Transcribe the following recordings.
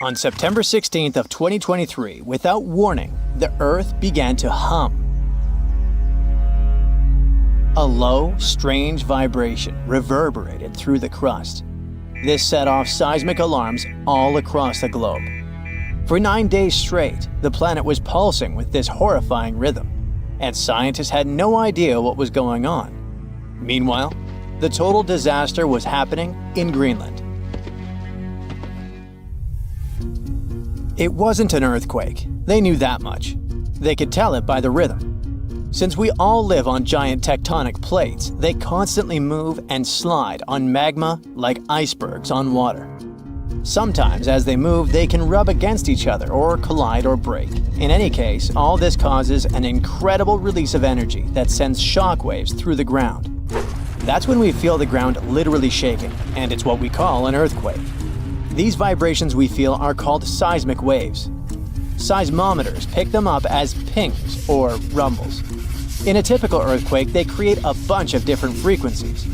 On September 16th of 2023, without warning, the Earth began to hum. A low, strange vibration reverberated through the crust. This set off seismic alarms all across the globe. For 9 days straight, the planet was pulsing with this horrifying rhythm, and scientists had no idea what was going on. Meanwhile, the total disaster was happening in Greenland. It wasn't an earthquake. They knew that much. They could tell it by the rhythm. Since we all live on giant tectonic plates, they constantly move and slide on magma like icebergs on water. Sometimes as they move, they can rub against each other or collide or break. In any case, all this causes an incredible release of energy that sends shockwaves through the ground. That's when we feel the ground literally shaking, and it's what we call an earthquake. These vibrations we feel are called seismic waves. Seismometers pick them up as pings or rumbles. In a typical earthquake, they create a bunch of different frequencies.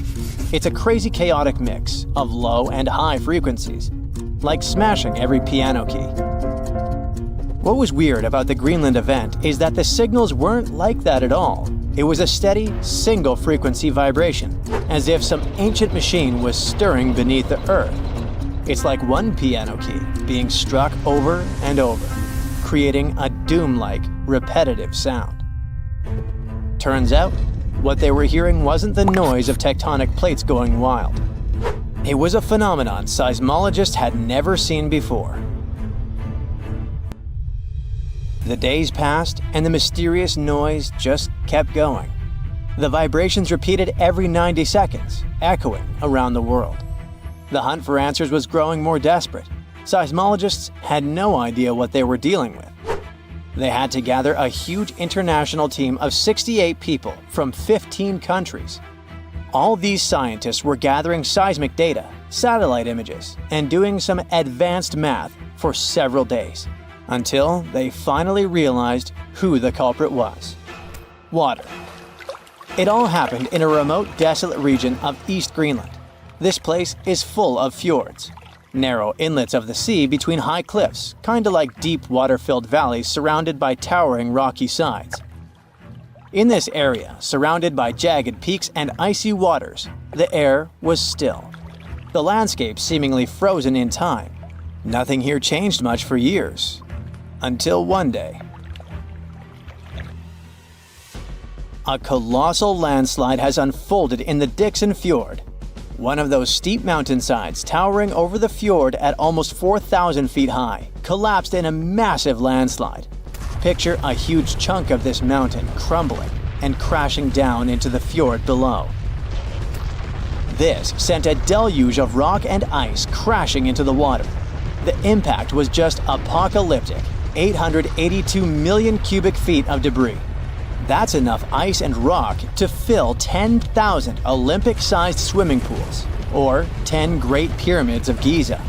It's a crazy chaotic mix of low and high frequencies, like smashing every piano key. What was weird about the Greenland event is that the signals weren't like that at all. It was a steady, single-frequency vibration, as if some ancient machine was stirring beneath the Earth. It's like one piano key being struck over and over, creating a doom-like, repetitive sound. Turns out, what they were hearing wasn't the noise of tectonic plates going wild. It was a phenomenon seismologists had never seen before. The days passed, and the mysterious noise just kept going. The vibrations repeated every 90 seconds, echoing around the world. The hunt for answers was growing more desperate. Seismologists had no idea what they were dealing with. They had to gather a huge international team of 68 people from 15 countries. All these scientists were gathering seismic data, satellite images, and doing some advanced math for several days, until they finally realized who the culprit was. Water. It all happened in a remote, desolate region of East Greenland. This place is full of fjords, narrow inlets of the sea between high cliffs, kinda like deep water-filled valleys surrounded by towering rocky sides. In this area, surrounded by jagged peaks and icy waters, the air was still. The landscape seemingly frozen in time. Nothing here changed much for years, until one day. A colossal landslide has unfolded in the Dixon Fjord. One of those steep mountainsides towering over the fjord at almost 4,000 feet high collapsed in a massive landslide. Picture a huge chunk of this mountain crumbling and crashing down into the fjord below. This sent a deluge of rock and ice crashing into the water. The impact was just apocalyptic, 882 million cubic feet of debris. That's enough ice and rock to fill 10,000 Olympic-sized swimming pools, or 10 Great Pyramids of Giza.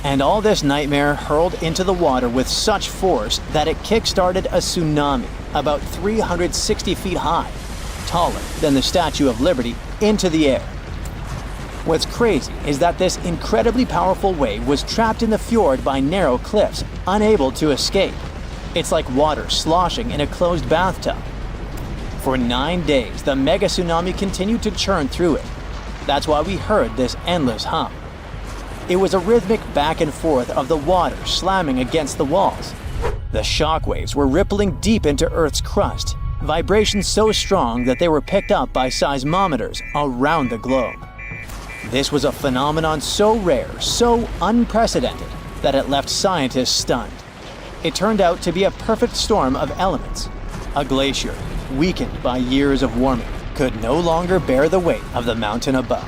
And all this nightmare hurled into the water with such force that it kick-started a tsunami about 360 feet high, taller than the Statue of Liberty, into the air. What's crazy is that this incredibly powerful wave was trapped in the fjord by narrow cliffs, unable to escape. It's like water sloshing in a closed bathtub. For 9 days, the mega tsunami continued to churn through it. That's why we heard this endless hum. It was a rhythmic back and forth of the water slamming against the walls. The shockwaves were rippling deep into Earth's crust, vibrations so strong that they were picked up by seismometers around the globe. This was a phenomenon so rare, so unprecedented, that it left scientists stunned. It turned out to be a perfect storm of elements. A glacier, weakened by years of warming, could no longer bear the weight of the mountain above.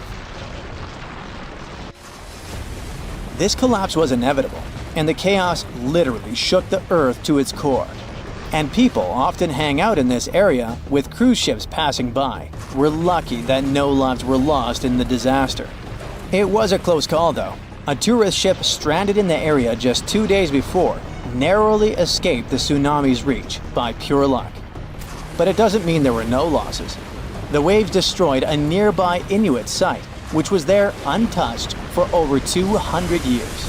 This collapse was inevitable, and the chaos literally shook the Earth to its core. And people often hang out in this area with cruise ships passing by. We're lucky that no lives were lost in the disaster. It was a close call though. A tourist ship stranded in the area just 2 days before narrowly escaped the tsunami's reach by pure luck. But it doesn't mean there were no losses. The waves destroyed a nearby Inuit site, which was there untouched for over 200 years.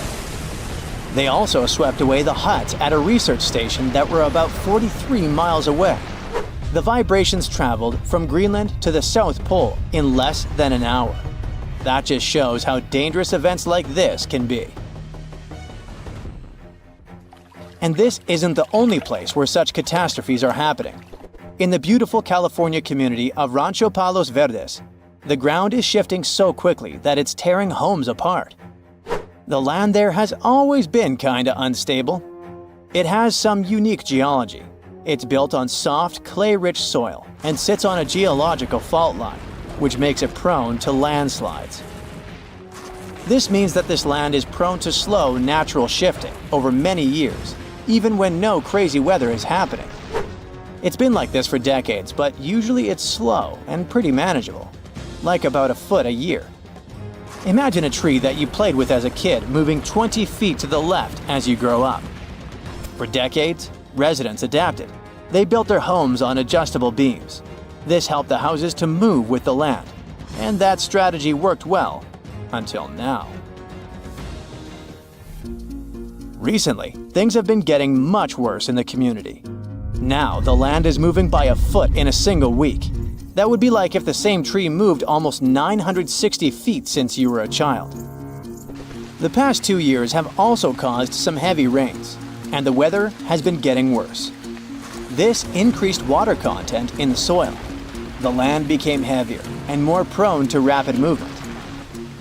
They also swept away the huts at a research station that were about 43 miles away. The vibrations traveled from Greenland to the South Pole in less than an hour. That just shows how dangerous events like this can be. And this isn't the only place where such catastrophes are happening. In the beautiful California community of Rancho Palos Verdes, the ground is shifting so quickly that it's tearing homes apart. The land there has always been kinda unstable. It has some unique geology. It's built on soft, clay-rich soil and sits on a geological fault line, which makes it prone to landslides. This means that this land is prone to slow, natural shifting over many years, even when no crazy weather is happening. It's been like this for decades, but usually it's slow and pretty manageable, like about a foot a year. Imagine a tree that you played with as a kid moving 20 feet to the left as you grow up. For decades, residents adapted. They built their homes on adjustable beams. This helped the houses to move with the land, and that strategy worked well until now. Recently, things have been getting much worse in the community. Now, the land is moving by a foot in a single week. That would be like if the same tree moved almost 960 feet since you were a child. The past 2 years have also caused some heavy rains, and the weather has been getting worse. This increased water content in the soil. The land became heavier and more prone to rapid movement.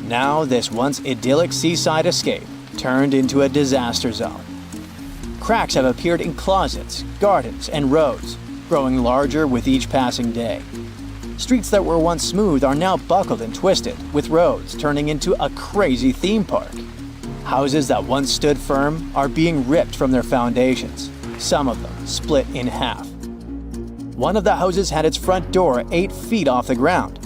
Now, this once idyllic seaside escape turned into a disaster zone. Cracks have appeared in closets, gardens, and roads, growing larger with each passing day. Streets that were once smooth are now buckled and twisted, with roads turning into a crazy theme park. Houses that once stood firm are being ripped from their foundations, some of them split in half. One of the houses had its front door 8 feet off the ground.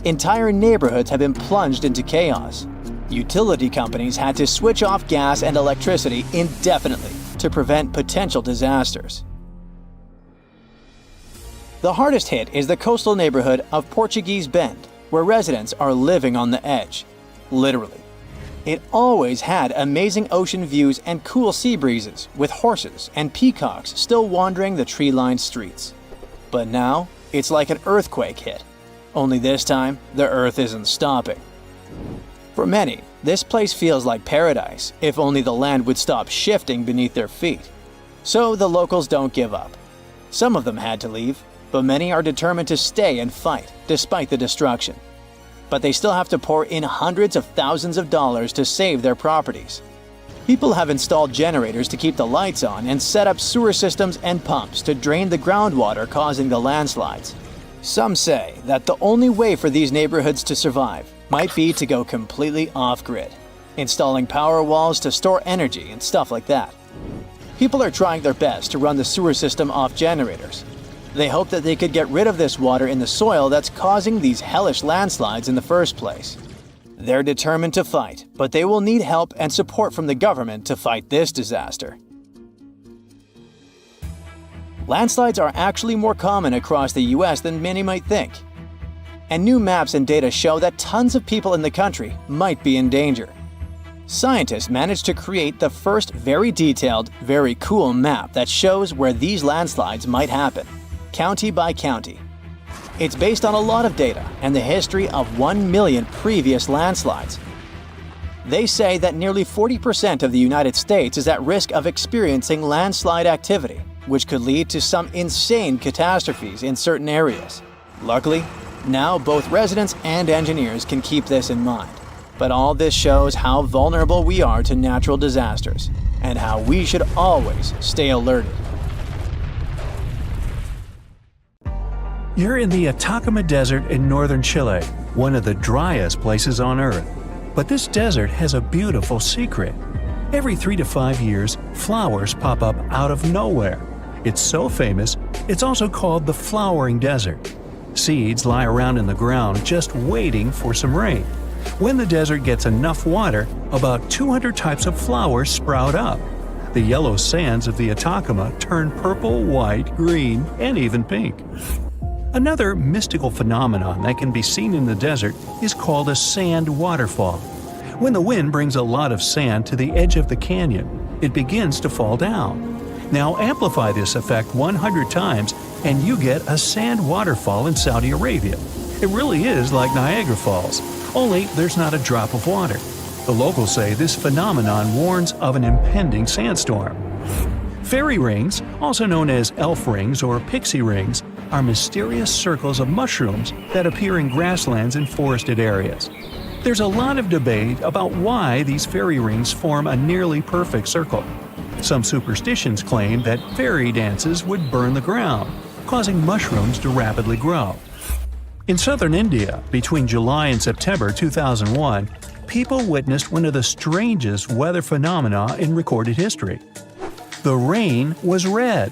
Entire neighborhoods have been plunged into chaos. Utility companies had to switch off gas and electricity indefinitely to prevent potential disasters. The hardest hit is the coastal neighborhood of Portuguese Bend, where residents are living on the edge, literally. It always had amazing ocean views and cool sea breezes, with horses and peacocks still wandering the tree-lined streets. But now, it's like an earthquake hit. Only this time, the earth isn't stopping. For many, this place feels like paradise, if only the land would stop shifting beneath their feet. So the locals don't give up. Some of them had to leave, but many are determined to stay and fight, despite the destruction. But they still have to pour in hundreds of thousands of dollars to save their properties. People have installed generators to keep the lights on and set up sewer systems and pumps to drain the groundwater causing the landslides. Some say that the only way for these neighborhoods to survive might be to go completely off-grid, installing power walls to store energy and stuff like that. People are trying their best to run the sewer system off generators. They hope that they could get rid of this water in the soil that's causing these hellish landslides in the first place. They're determined to fight, but they will need help and support from the government to fight this disaster. Landslides are actually more common across the US than many might think. And new maps and data show that tons of people in the country might be in danger. Scientists managed to create the first very detailed, very cool map that shows where these landslides might happen, county by county. It's based on a lot of data and the history of 1 million previous landslides. They say that nearly 40% of the United States is at risk of experiencing landslide activity, which could lead to some insane catastrophes in certain areas. Luckily, now both residents and engineers can keep this in mind. But all this shows how vulnerable we are to natural disasters and how we should always stay alerted. You're in the Atacama Desert in northern Chile, one of the driest places on Earth. But this desert has a beautiful secret. Every 3 to 5 years, flowers pop up out of nowhere. It's so famous, it's also called the flowering desert. Seeds lie around in the ground just waiting for some rain. When the desert gets enough water, about 200 types of flowers sprout up. The yellow sands of the Atacama turn purple, white, green, and even pink. Another mystical phenomenon that can be seen in the desert is called a sand waterfall. When the wind brings a lot of sand to the edge of the canyon, it begins to fall down. Now amplify this effect 100 times and you get a sand waterfall in Saudi Arabia. It really is like Niagara Falls, only there's not a drop of water. The locals say this phenomenon warns of an impending sandstorm. Fairy rings, also known as elf rings or pixie rings, are mysterious circles of mushrooms that appear in grasslands and forested areas. There's a lot of debate about why these fairy rings form a nearly perfect circle. Some superstitions claim that fairy dances would burn the ground, causing mushrooms to rapidly grow. In southern India, between July and September 2001, people witnessed one of the strangest weather phenomena in recorded history. The rain was red.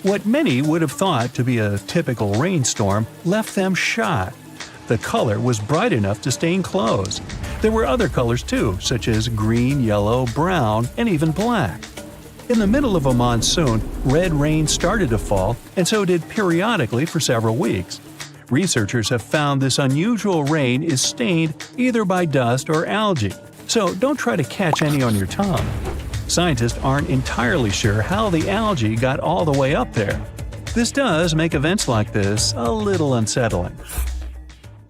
What many would have thought to be a typical rainstorm left them shocked. The color was bright enough to stain clothes. There were other colors too, such as green, yellow, brown, and even black. In the middle of a monsoon, red rain started to fall, and so did periodically for several weeks. Researchers have found this unusual rain is stained either by dust or algae, so don't try to catch any on your tongue. Scientists aren't entirely sure how the algae got all the way up there. This does make events like this a little unsettling.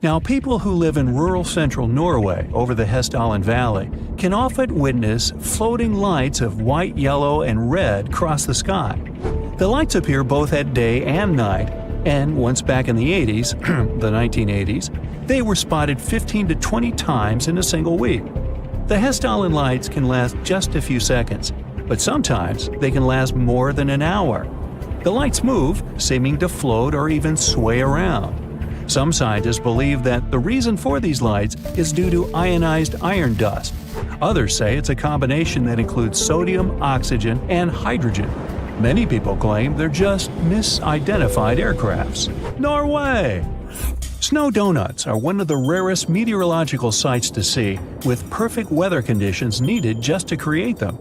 Now, people who live in rural central Norway over the Hessdalen Valley can often witness floating lights of white, yellow, and red cross the sky. The lights appear both at day and night, and once back in the 80s, the 1980s, they were spotted 15 to 20 times in a single week. The Hessdalen lights can last just a few seconds, but sometimes they can last more than an hour. The lights move, seeming to float or even sway around. Some scientists believe that the reason for these lights is due to ionized iron dust. Others say it's a combination that includes sodium, oxygen, and hydrogen. Many people claim they're just misidentified aircrafts. Norway! Snow donuts are one of the rarest meteorological sights to see, with perfect weather conditions needed just to create them.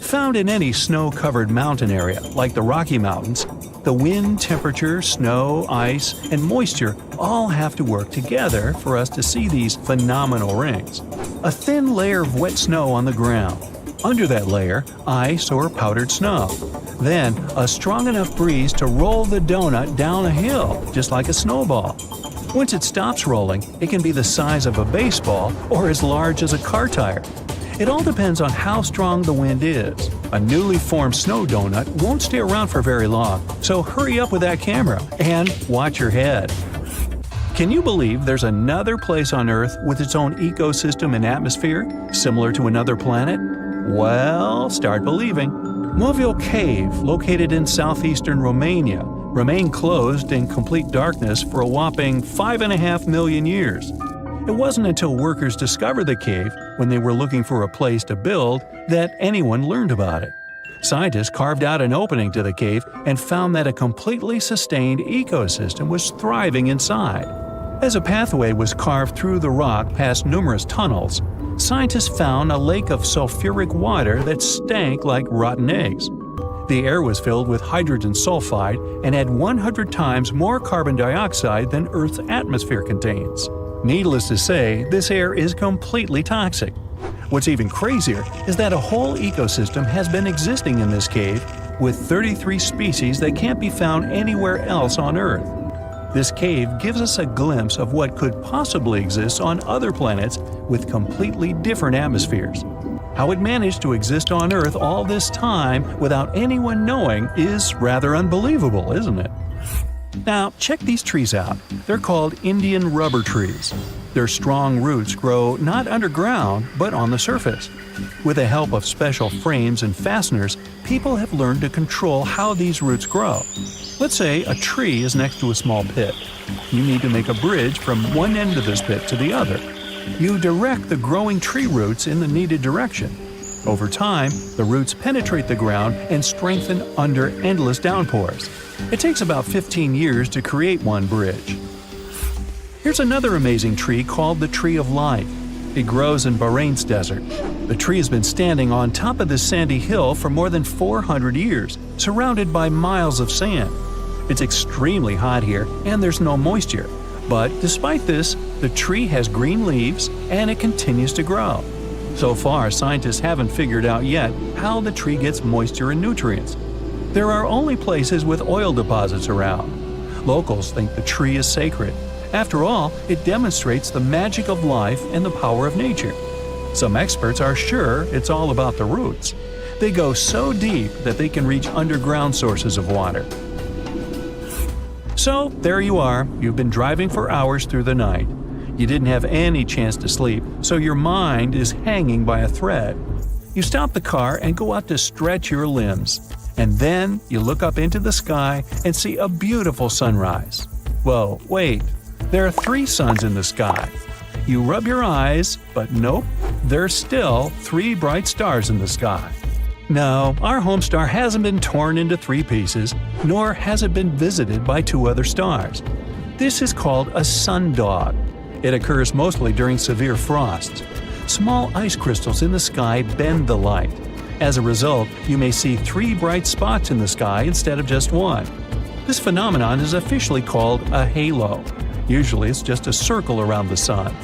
Found in any snow-covered mountain area, like the Rocky Mountains, the wind, temperature, snow, ice, and moisture all have to work together for us to see these phenomenal rings. A thin layer of wet snow on the ground. Under that layer, ice or powdered snow. Then, a strong enough breeze to roll the donut down a hill, just like a snowball. Once it stops rolling, it can be the size of a baseball or as large as a car tire. It all depends on how strong the wind is. A newly formed snow donut won't stay around for very long, so hurry up with that camera and watch your head. Can you believe there's another place on Earth with its own ecosystem and atmosphere, similar to another planet? Well, start believing. Movil Cave, located in southeastern Romania, remained closed in complete darkness for a whopping 5.5 million years. It wasn't until workers discovered the cave, when they were looking for a place to build, that anyone learned about it. Scientists carved out an opening to the cave and found that a completely sustained ecosystem was thriving inside. As a pathway was carved through the rock past numerous tunnels, scientists found a lake of sulfuric water that stank like rotten eggs. The air was filled with hydrogen sulfide and had 100 times more carbon dioxide than Earth's atmosphere contains. Needless to say, this air is completely toxic. What's even crazier is that a whole ecosystem has been existing in this cave, with 33 species that can't be found anywhere else on Earth. This cave gives us a glimpse of what could possibly exist on other planets with completely different atmospheres. How it managed to exist on Earth all this time without anyone knowing is rather unbelievable, isn't it? Now, check these trees out. They're called Indian rubber trees. Their strong roots grow not underground, but on the surface. With the help of special frames and fasteners, people have learned to control how these roots grow. Let's say a tree is next to a small pit. You need to make a bridge from one end of this pit to the other. You direct the growing tree roots in the needed direction. Over time, the roots penetrate the ground and strengthen under endless downpours. It takes about 15 years to create one bridge. Here's another amazing tree called the Tree of Life. It grows in Bahrain's desert. The tree has been standing on top of this sandy hill for more than 400 years, surrounded by miles of sand. It's extremely hot here and there's no moisture. But despite this, the tree has green leaves and it continues to grow. So far, scientists haven't figured out yet how the tree gets moisture and nutrients. There are only places with oil deposits around. Locals think the tree is sacred. After all, it demonstrates the magic of life and the power of nature. Some experts are sure it's all about the roots. They go so deep that they can reach underground sources of water. So, there you are. You've been driving for hours through the night. You didn't have any chance to sleep, so your mind is hanging by a thread. You stop the car and go out to stretch your limbs. And then you look up into the sky and see a beautiful sunrise. Whoa, wait. There are 3 suns in the sky. You rub your eyes, but nope, there's still 3 bright stars in the sky. No, our home star hasn't been torn into 3 pieces, nor has it been visited by 2 other stars. This is called a sundog. It occurs mostly during severe frosts. Small ice crystals in the sky bend the light. As a result, you may see 3 bright spots in the sky instead of just 1. This phenomenon is officially called a halo. Usually it's just a circle around the sun.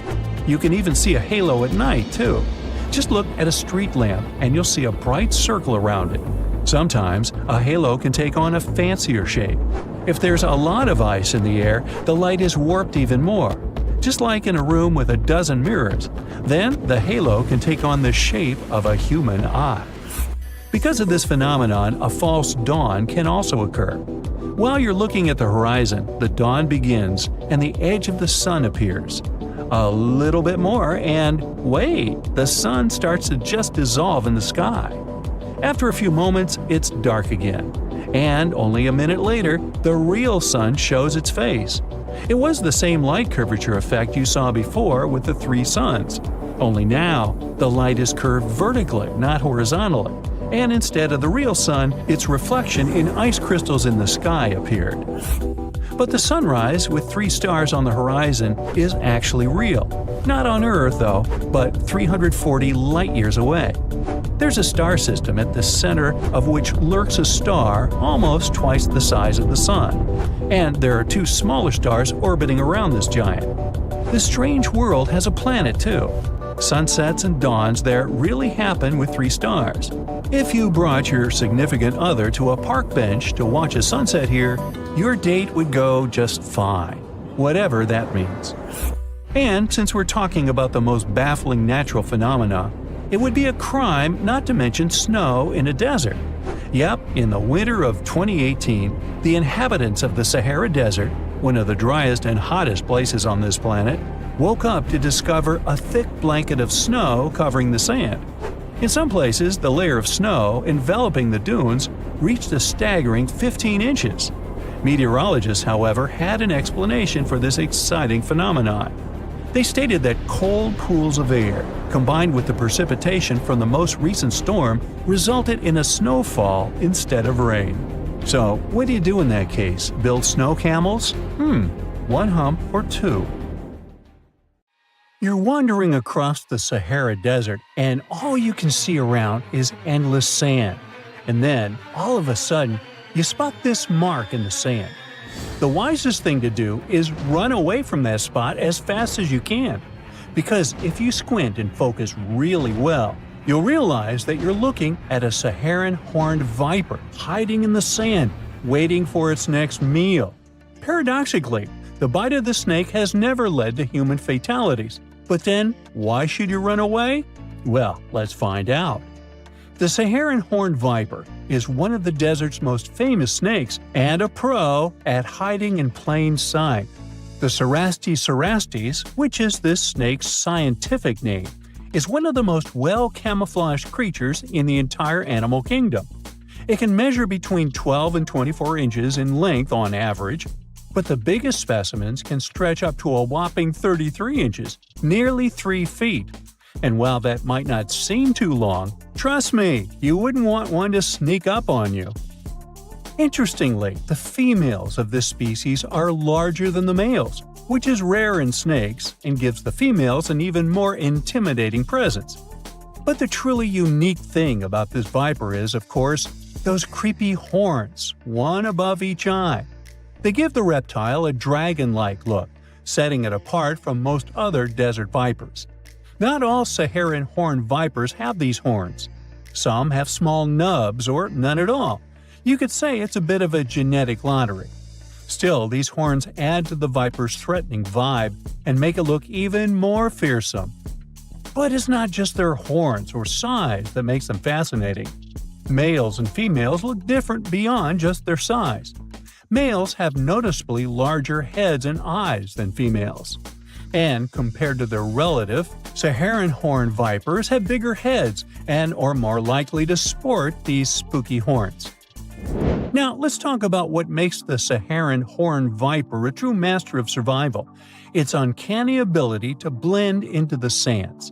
You can even see a halo at night, too. Just look at a street lamp and you'll see a bright circle around it. Sometimes, a halo can take on a fancier shape. If there's a lot of ice in the air, the light is warped even more. Just like in a room with a dozen mirrors. Then, the halo can take on the shape of a human eye. Because of this phenomenon, a false dawn can also occur. While you're looking at the horizon, the dawn begins and the edge of the sun appears. A little bit more and wait, the sun starts to just dissolve in the sky. After a few moments, it's dark again. And only a minute later, the real sun shows its face. It was the same light curvature effect you saw before with the 3 suns. Only now, the light is curved vertically, not horizontally. And instead of the real sun, its reflection in ice crystals in the sky appeared. But the sunrise with 3 stars on the horizon is actually real. Not on Earth, though, but 340 light-years away. There's a star system at the center of which lurks a star almost twice the size of the sun. And there are 2 smaller stars orbiting around this giant. This strange world has a planet, too. Sunsets and dawns there really happen with 3 stars. If you brought your significant other to a park bench to watch a sunset here, your date would go just fine, whatever that means. And since we're talking about the most baffling natural phenomena, it would be a crime not to mention snow in a desert. Yep, in the winter of 2018, the inhabitants of the Sahara Desert, one of the driest and hottest places on this planet, woke up to discover a thick blanket of snow covering the sand. In some places, the layer of snow enveloping the dunes reached a staggering 15 inches. Meteorologists, however, had an explanation for this exciting phenomenon. They stated that cold pools of air, combined with the precipitation from the most recent storm, resulted in a snowfall instead of rain. So, what do you do in that case? Build snow camels? 1 hump or 2. You're wandering across the Sahara Desert and all you can see around is endless sand. And then, all of a sudden, you spot this mark in the sand. The wisest thing to do is run away from that spot as fast as you can. Because if you squint and focus really well, you'll realize that you're looking at a Saharan horned viper hiding in the sand, waiting for its next meal. Paradoxically, the bite of the snake has never led to human fatalities. But then, why should you run away? Well, let's find out. The Saharan horned viper is one of the desert's most famous snakes and a pro at hiding in plain sight. The Cerastes cerastes, which is this snake's scientific name, is one of the most well-camouflaged creatures in the entire animal kingdom. It can measure between 12 and 24 inches in length on average, but the biggest specimens can stretch up to a whopping 33 inches, nearly 3 feet. And while that might not seem too long, trust me, you wouldn't want one to sneak up on you. Interestingly, the females of this species are larger than the males, which is rare in snakes and gives the females an even more intimidating presence. But the truly unique thing about this viper is, of course, those creepy horns, one above each eye. They give the reptile a dragon-like look, setting it apart from most other desert vipers. Not all Saharan horned vipers have these horns. Some have small nubs or none at all. You could say it's a bit of a genetic lottery. Still, these horns add to the viper's threatening vibe and make it look even more fearsome. But it's not just their horns or size that makes them fascinating. Males and females look different beyond just their size. Males have noticeably larger heads and eyes than females. And compared to their relative, Saharan horned vipers have bigger heads and are more likely to sport these spooky horns. Now, let's talk about what makes the Saharan horned viper a true master of survival: its uncanny ability to blend into the sands.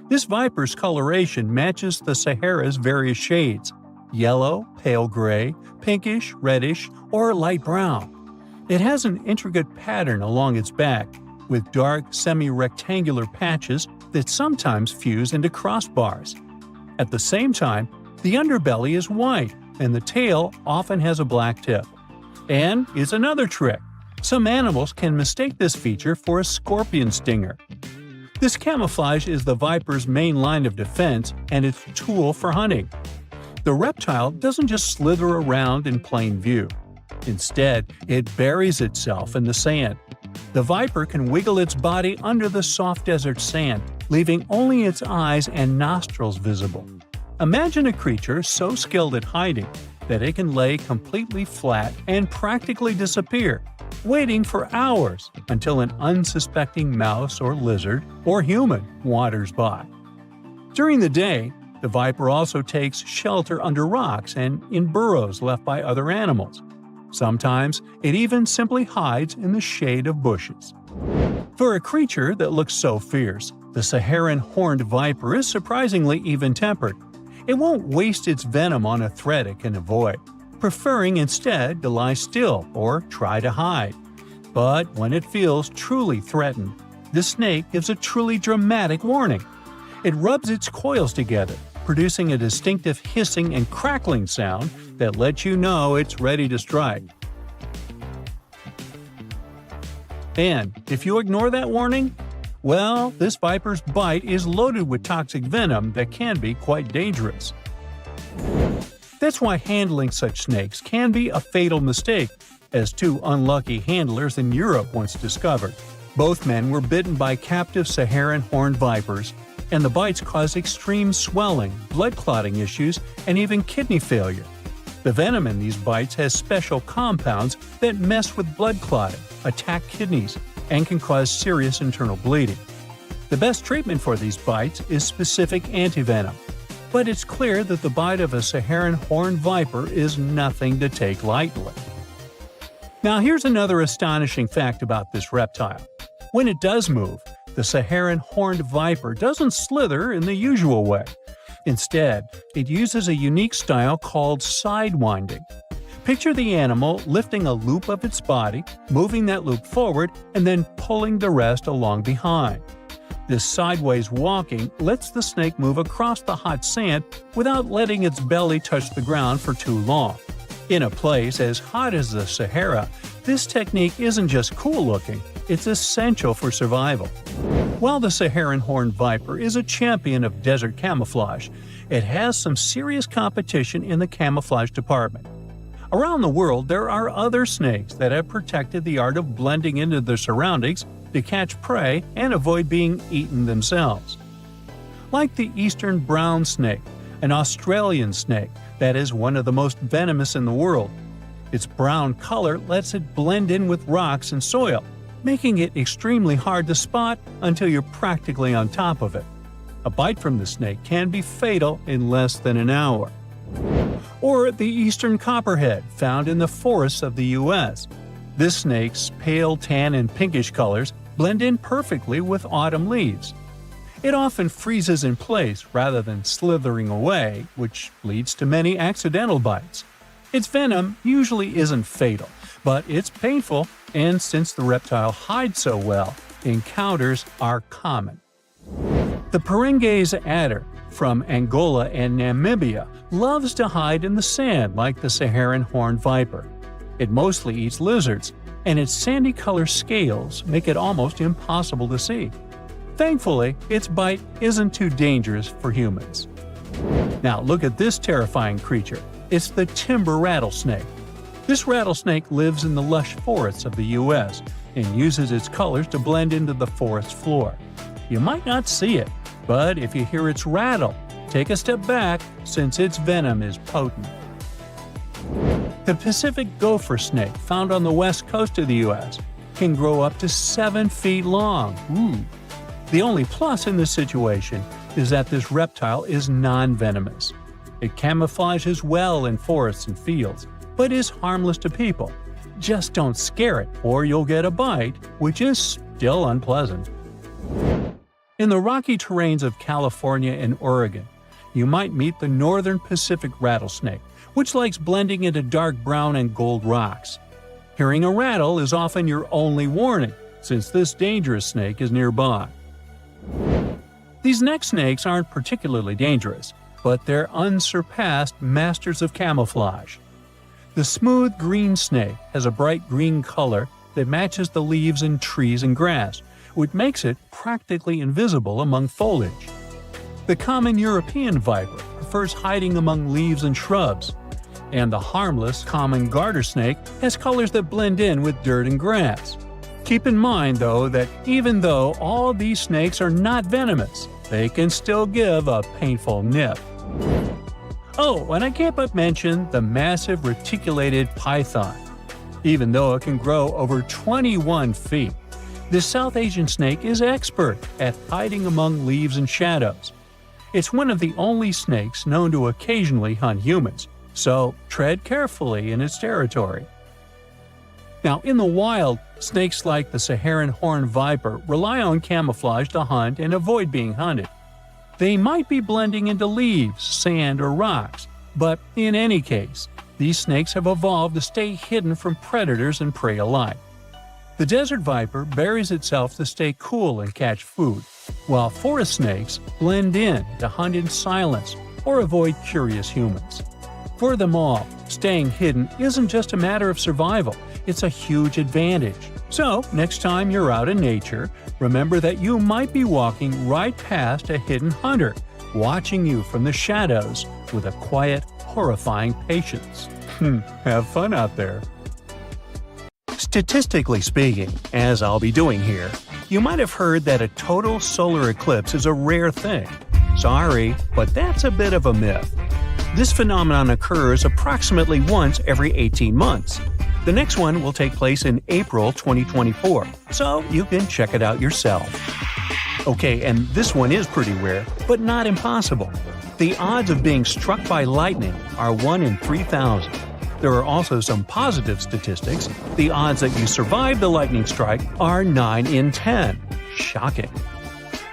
This viper's coloration matches the Sahara's various shades: yellow, pale gray, pinkish, reddish, or light brown. It has an intricate pattern along its back, with dark, semi-rectangular patches that sometimes fuse into crossbars. At the same time, the underbelly is white, and the tail often has a black tip. And it's another trick. Some animals can mistake this feature for a scorpion stinger. This camouflage is the viper's main line of defense and its tool for hunting. The reptile doesn't just slither around in plain view. Instead, it buries itself in the sand. The viper can wiggle its body under the soft desert sand, leaving only its eyes and nostrils visible. Imagine a creature so skilled at hiding that it can lay completely flat and practically disappear, waiting for hours until an unsuspecting mouse or lizard or human wanders by. During the day, the viper also takes shelter under rocks and in burrows left by other animals. Sometimes it even simply hides in the shade of bushes. For a creature that looks so fierce, the Saharan horned viper is surprisingly even-tempered. It won't waste its venom on a threat it can avoid, preferring instead to lie still or try to hide. But when it feels truly threatened, the snake gives a truly dramatic warning. It rubs its coils together, producing a distinctive hissing and crackling sound that lets you know it's ready to strike. And if you ignore that warning, well, this viper's bite is loaded with toxic venom that can be quite dangerous. That's why handling such snakes can be a fatal mistake, as two unlucky handlers in Europe once discovered. Both men were bitten by captive Saharan horned vipers, and the bites caused extreme swelling, blood clotting issues, and even kidney failure. The venom in these bites has special compounds that mess with blood clotting, attack kidneys, and can cause serious internal bleeding. The best treatment for these bites is specific antivenom, but it's clear that the bite of a Saharan horned viper is nothing to take lightly. Now here's another astonishing fact about this reptile. When it does move, the Saharan horned viper doesn't slither in the usual way. Instead, it uses a unique style called sidewinding. Picture the animal lifting a loop of its body, moving that loop forward, and then pulling the rest along behind. This sideways walking lets the snake move across the hot sand without letting its belly touch the ground for too long. In a place as hot as the Sahara, this technique isn't just cool-looking, it's essential for survival. While the Saharan horned viper is a champion of desert camouflage, it has some serious competition in the camouflage department. Around the world, there are other snakes that have protected the art of blending into their surroundings to catch prey and avoid being eaten themselves. Like the eastern brown snake, an Australian snake that is one of the most venomous in the world. Its brown color lets it blend in with rocks and soil, making it extremely hard to spot until you're practically on top of it. A bite from the snake can be fatal in less than an hour. Or the eastern copperhead, found in the forests of the U.S. This snake's pale tan and pinkish colors blend in perfectly with autumn leaves. It often freezes in place rather than slithering away, which leads to many accidental bites. Its venom usually isn't fatal, but it's painful, and since the reptile hides so well, encounters are common. The Perengaise adder from Angola and Namibia loves to hide in the sand like the Saharan horned viper. It mostly eats lizards, and its sandy-colored scales make it almost impossible to see. Thankfully, its bite isn't too dangerous for humans. Now look at this terrifying creature. It's the timber rattlesnake. This rattlesnake lives in the lush forests of the U.S. and uses its colors to blend into the forest floor. You might not see it, but if you hear its rattle, take a step back since its venom is potent. The Pacific gopher snake, found on the west coast of the U.S., can grow up to 7 feet long. The only plus in this situation is that this reptile is non-venomous. It camouflages well in forests and fields, but is harmless to people. Just don't scare it, or you'll get a bite, which is still unpleasant. In the rocky terrains of California and Oregon, you might meet the northern Pacific rattlesnake, which likes blending into dark brown and gold rocks. Hearing a rattle is often your only warning, since this dangerous snake is nearby. These neck snakes aren't particularly dangerous, but they're unsurpassed masters of camouflage. The smooth green snake has a bright green color that matches the leaves in trees and grass, which makes it practically invisible among foliage. The common European viper prefers hiding among leaves and shrubs, and the harmless common garter snake has colors that blend in with dirt and grass. Keep in mind, though, that even though all these snakes are not venomous, they can still give a painful nip. Oh, and I can't but mention the massive reticulated python. Even though it can grow over 21 feet, this South Asian snake is expert at hiding among leaves and shadows. It's one of the only snakes known to occasionally hunt humans, so tread carefully in its territory. Now, in the wild, snakes like the Saharan horned viper rely on camouflage to hunt and avoid being hunted. They might be blending into leaves, sand, or rocks, but in any case, these snakes have evolved to stay hidden from predators and prey alike. The desert viper buries itself to stay cool and catch food, while forest snakes blend in to hunt in silence or avoid curious humans. For them all, staying hidden isn't just a matter of survival, it's a huge advantage. So, next time you're out in nature, remember that you might be walking right past a hidden hunter, watching you from the shadows with a quiet, horrifying patience. Have fun out there. Statistically speaking, as I'll be doing here, you might have heard that a total solar eclipse is a rare thing. Sorry, but that's a bit of a myth. This phenomenon occurs approximately once every 18 months. The next one will take place in April 2024, so you can check it out yourself. Okay, and this one is pretty rare, but not impossible. The odds of being struck by lightning are 1 in 3,000. There are also some positive statistics. The odds that you survive the lightning strike are 9 in 10. Shocking.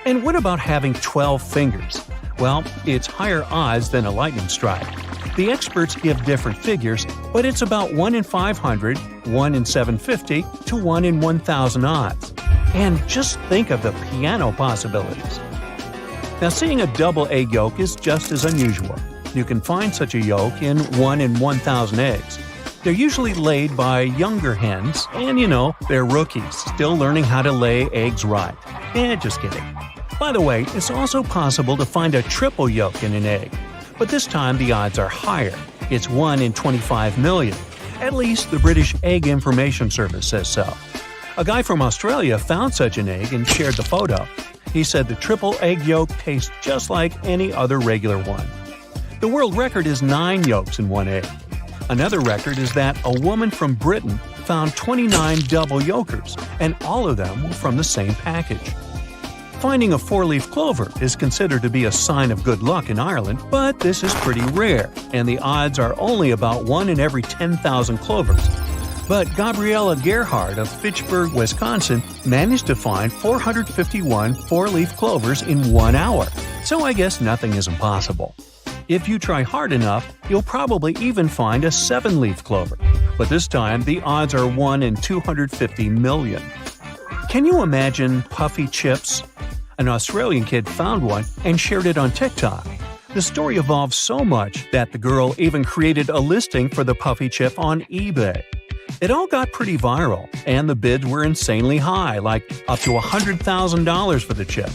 And what about having 12 fingers? Well, it's higher odds than a lightning strike. The experts give different figures, but it's about 1 in 500, 1 in 750, to 1 in 1,000 odds. And just think of the piano possibilities. Now, seeing a double egg yolk is just as unusual. You can find such a yolk in 1 in 1,000 eggs. They're usually laid by younger hens, and they're rookies, still learning how to lay eggs right. Just kidding. By the way, it's also possible to find a triple yolk in an egg, but this time the odds are higher. It's 1 in 25 million. At least the British Egg Information Service says so. A guy from Australia found such an egg and shared the photo. He said the triple egg yolk tastes just like any other regular one. The world record is 9 yolks in one egg. Another record is that a woman from Britain found 29 double yolkers, and all of them were from the same package. Finding a 4-leaf clover is considered to be a sign of good luck in Ireland, but this is pretty rare, and the odds are only about 1 in every 10,000 clovers. But Gabriella Gerhard of Fitchburg, Wisconsin, managed to find 451 4-leaf clovers in 1 hour, so I guess nothing is impossible. If you try hard enough, you'll probably even find a 7-leaf clover, but this time the odds are 1 in 250 million. Can you imagine puffy chips? An Australian kid found one and shared it on TikTok. The story evolved so much that the girl even created a listing for the puffy chip on eBay. It all got pretty viral, and the bids were insanely high, like up to $100,000 for the chip.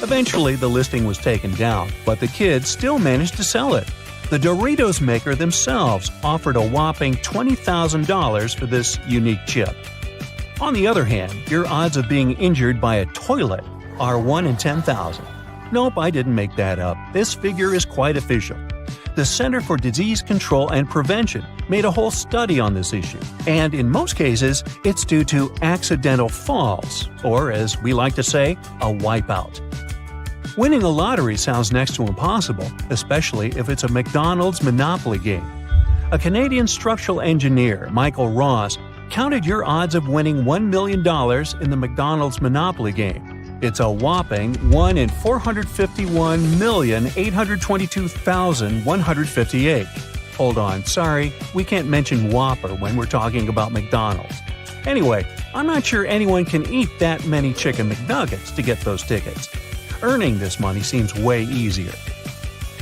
Eventually, the listing was taken down, but the kids still managed to sell it. The Doritos maker themselves offered a whopping $20,000 for this unique chip. On the other hand, your odds of being injured by a toilet are 1 in 10,000. Nope, I didn't make that up. This figure is quite official. The Center for Disease Control and Prevention made a whole study on this issue, and in most cases, it's due to accidental falls, or as we like to say, a wipeout. Winning a lottery sounds next to impossible, especially if it's a McDonald's Monopoly game. A Canadian structural engineer, Michael Ross, counted your odds of winning $1 million in the McDonald's Monopoly game. It's a whopping 1 in 451,822,158. Hold on, sorry, we can't mention Whopper when we're talking about McDonald's. Anyway, I'm not sure anyone can eat that many chicken McNuggets to get those tickets. Earning this money seems way easier.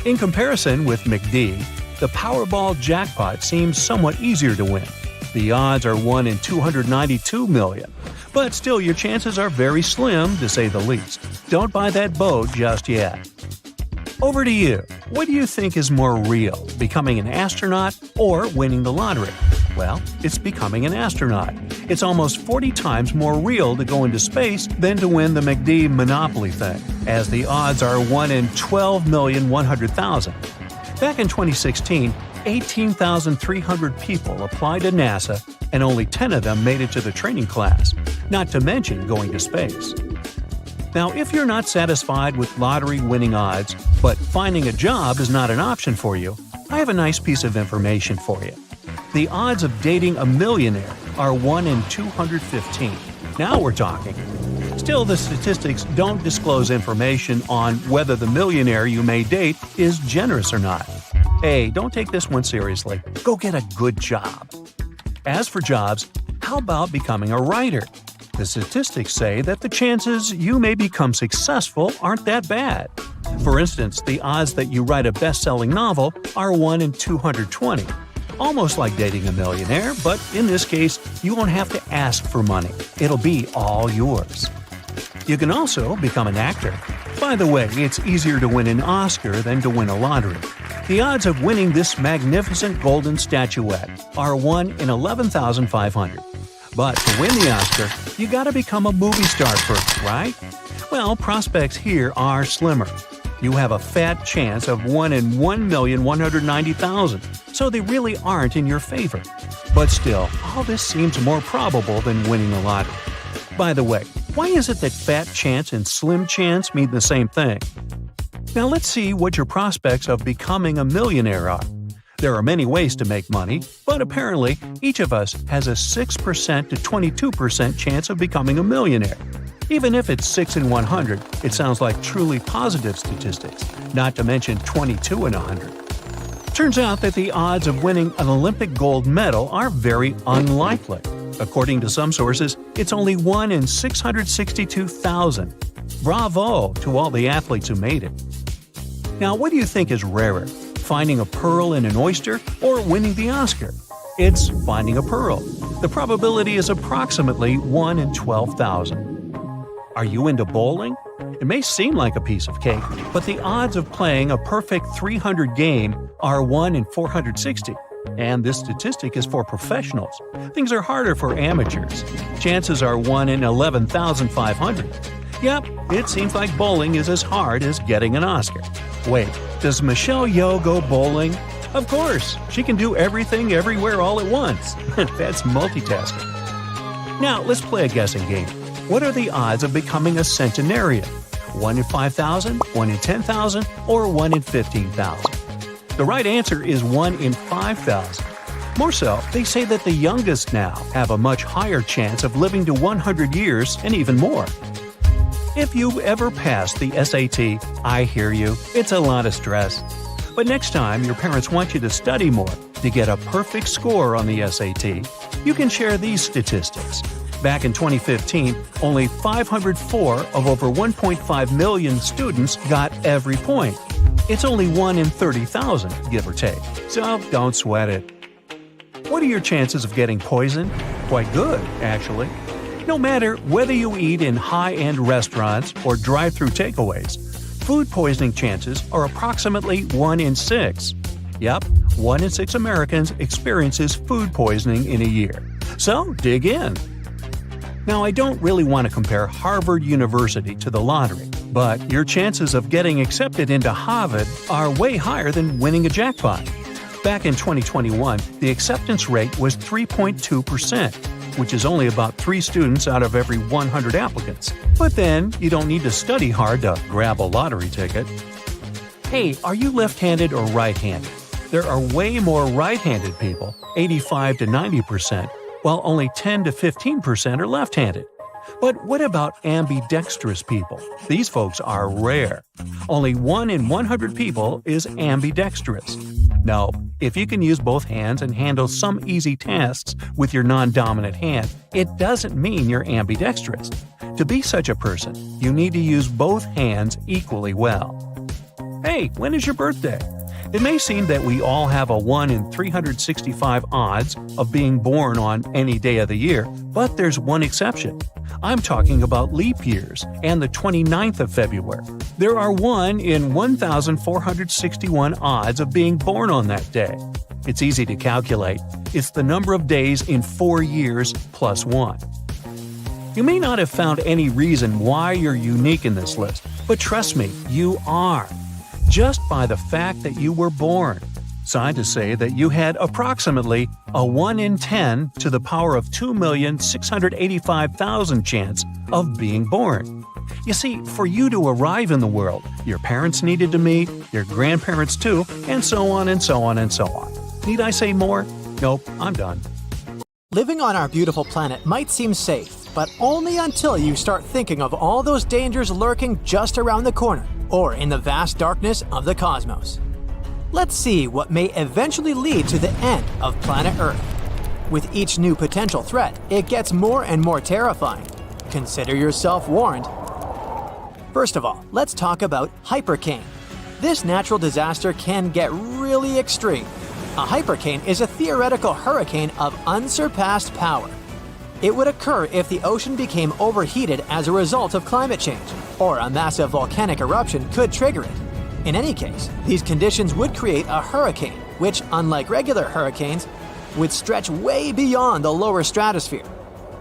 In comparison with McD, the Powerball jackpot seems somewhat easier to win. The odds are 1 in 292 million. But still, your chances are very slim, to say the least. Don't buy that boat just yet. Over to you. What do you think is more real, becoming an astronaut or winning the lottery? Well, it's becoming an astronaut. It's almost 40 times more real to go into space than to win the McD Monopoly thing, as the odds are 1 in 12,100,000. Back in 2016, 18,300 people applied to NASA, and only 10 of them made it to the training class, not to mention going to space. Now, if you're not satisfied with lottery-winning odds, but finding a job is not an option for you, I have a nice piece of information for you. The odds of dating a millionaire are 1 in 215. Now we're talking. Still, the statistics don't disclose information on whether the millionaire you may date is generous or not. Hey, don't take this one seriously. Go get a good job. As for jobs, how about becoming a writer? The statistics say that the chances you may become successful aren't that bad. For instance, the odds that you write a best-selling novel are 1 in 220. Almost like dating a millionaire, but in this case, you won't have to ask for money. It'll be all yours. You can also become an actor. By the way, it's easier to win an Oscar than to win a lottery. The odds of winning this magnificent golden statuette are 1 in 11,500. But to win the Oscar, you gotta become a movie star first, right? Well, prospects here are slimmer. You have a fat chance of 1 in 1,190,000, so they really aren't in your favor. But still, all this seems more probable than winning the lottery. By the way, why is it that fat chance and slim chance mean the same thing? Now let's see what your prospects of becoming a millionaire are. There are many ways to make money, but apparently each of us has a 6% to 22% chance of becoming a millionaire. Even if it's 6 in 100, it sounds like truly positive statistics, not to mention 22 in 100. Turns out that the odds of winning an Olympic gold medal are very unlikely. According to some sources, it's only 1 in 662,000. Bravo to all the athletes who made it. Now, what do you think is rarer, finding a pearl in an oyster or winning the Oscar? It's finding a pearl. The probability is approximately 1 in 12,000. Are you into bowling? It may seem like a piece of cake, but the odds of playing a perfect 300 game are 1 in 460. And this statistic is for professionals. Things are harder for amateurs. Chances are 1 in 11,500. Yep, it seems like bowling is as hard as getting an Oscar. Wait, does Michelle Yeoh go bowling? Of course, she can do everything everywhere all at once. That's multitasking. Now, let's play a guessing game. What are the odds of becoming a centenarian? 1 in 5,000, 1 in 10,000, or 1 in 15,000? The right answer is 1 in 5,000. More so, they say that the youngest now have a much higher chance of living to 100 years and even more. If you ever pass the SAT, I hear you, it's a lot of stress. But next time your parents want you to study more to get a perfect score on the SAT, you can share these statistics. Back in 2015, only 504 of over 1.5 million students got every point. It's only 1 in 30,000, give or take. So don't sweat it. What are your chances of getting poisoned? Quite good, actually. No matter whether you eat in high-end restaurants or drive-through takeaways, food poisoning chances are approximately 1 in 6. Yep, 1 in 6 Americans experiences food poisoning in a year. So dig in! Now, I don't really want to compare Harvard University to the lottery, but your chances of getting accepted into Harvard are way higher than winning a jackpot. Back in 2021, the acceptance rate was 3.2%, which is only about 3 students out of every 100 applicants. But then, you don't need to study hard to grab a lottery ticket. Hey, are you left-handed or right-handed? There are way more right-handed people, 85 to 90%, while only 10 to 15% are left-handed. But what about ambidextrous people? These folks are rare. Only 1 in 100 people is ambidextrous. No, if you can use both hands and handle some easy tasks with your non-dominant hand, it doesn't mean you're ambidextrous. To be such a person, you need to use both hands equally well. Hey, when is your birthday? It may seem that we all have a 1 in 365 odds of being born on any day of the year, but there's one exception. I'm talking about leap years and the 29th of February. There are 1 in 1,461 odds of being born on that day. It's easy to calculate. It's the number of days in 4 years plus 1. You may not have found any reason why you're unique in this list, but trust me, you are. Just by the fact that you were born. Scientists say that you had approximately a 1 in 10 to the power of 2,685,000 chance of being born. You see, for you to arrive in the world, your parents needed to meet, your grandparents too, and so on and so on and so on. Need I say more? Nope, I'm done. Living on our beautiful planet might seem safe, but only until you start thinking of all those dangers lurking just around the corner, or in the vast darkness of the cosmos. Let's see what may eventually lead to the end of planet Earth. With each new potential threat, it gets more and more terrifying. Consider yourself warned. First of all, let's talk about hypercane. This natural disaster can get really extreme. A hypercane is a theoretical hurricane of unsurpassed power. It would occur if the ocean became overheated as a result of climate change, or a massive volcanic eruption could trigger it. In any case, these conditions would create a hurricane, which, unlike regular hurricanes, would stretch way beyond the lower stratosphere.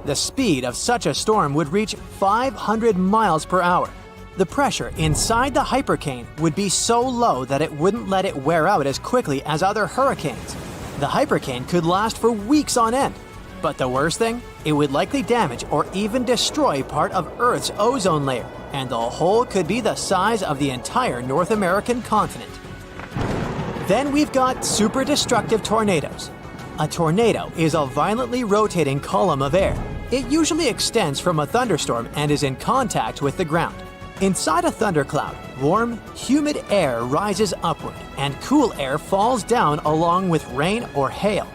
The speed of such a storm would reach 500 miles per hour. The pressure inside the hypercane would be so low that it wouldn't let it wear out as quickly as other hurricanes. The hypercane could last for weeks on end. But the worst thing? It would likely damage or even destroy part of Earth's ozone layer, and the hole could be the size of the entire North American continent. Then we've got super destructive tornadoes. A tornado is a violently rotating column of air. It usually extends from a thunderstorm and is in contact with the ground. Inside a thundercloud, warm, humid air rises upward, and cool air falls down along with rain or hail.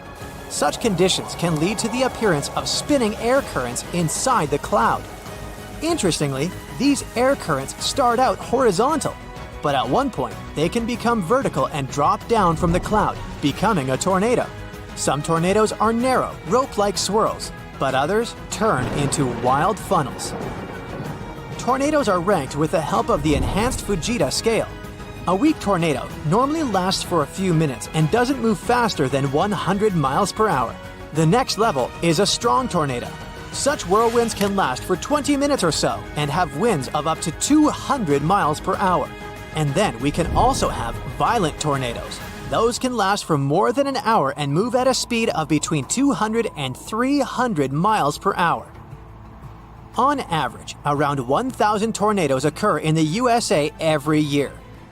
Such conditions can lead to the appearance of spinning air currents inside the cloud. Interestingly, these air currents start out horizontal, but at one point they can become vertical and drop down from the cloud, becoming a tornado. Some tornadoes are narrow, rope-like swirls, but others turn into wild funnels. Tornadoes are ranked with the help of the enhanced Fujita scale. A weak tornado normally lasts for a few minutes and doesn't move faster than 100 miles per hour. The next level is a strong tornado. Such whirlwinds can last for 20 minutes or so and have winds of up to 200 miles per hour. And then we can also have violent tornadoes. Those can last for more than an hour and move at a speed of between 200 and 300 miles per hour. On average, around 1,000 tornadoes occur in the USA every year.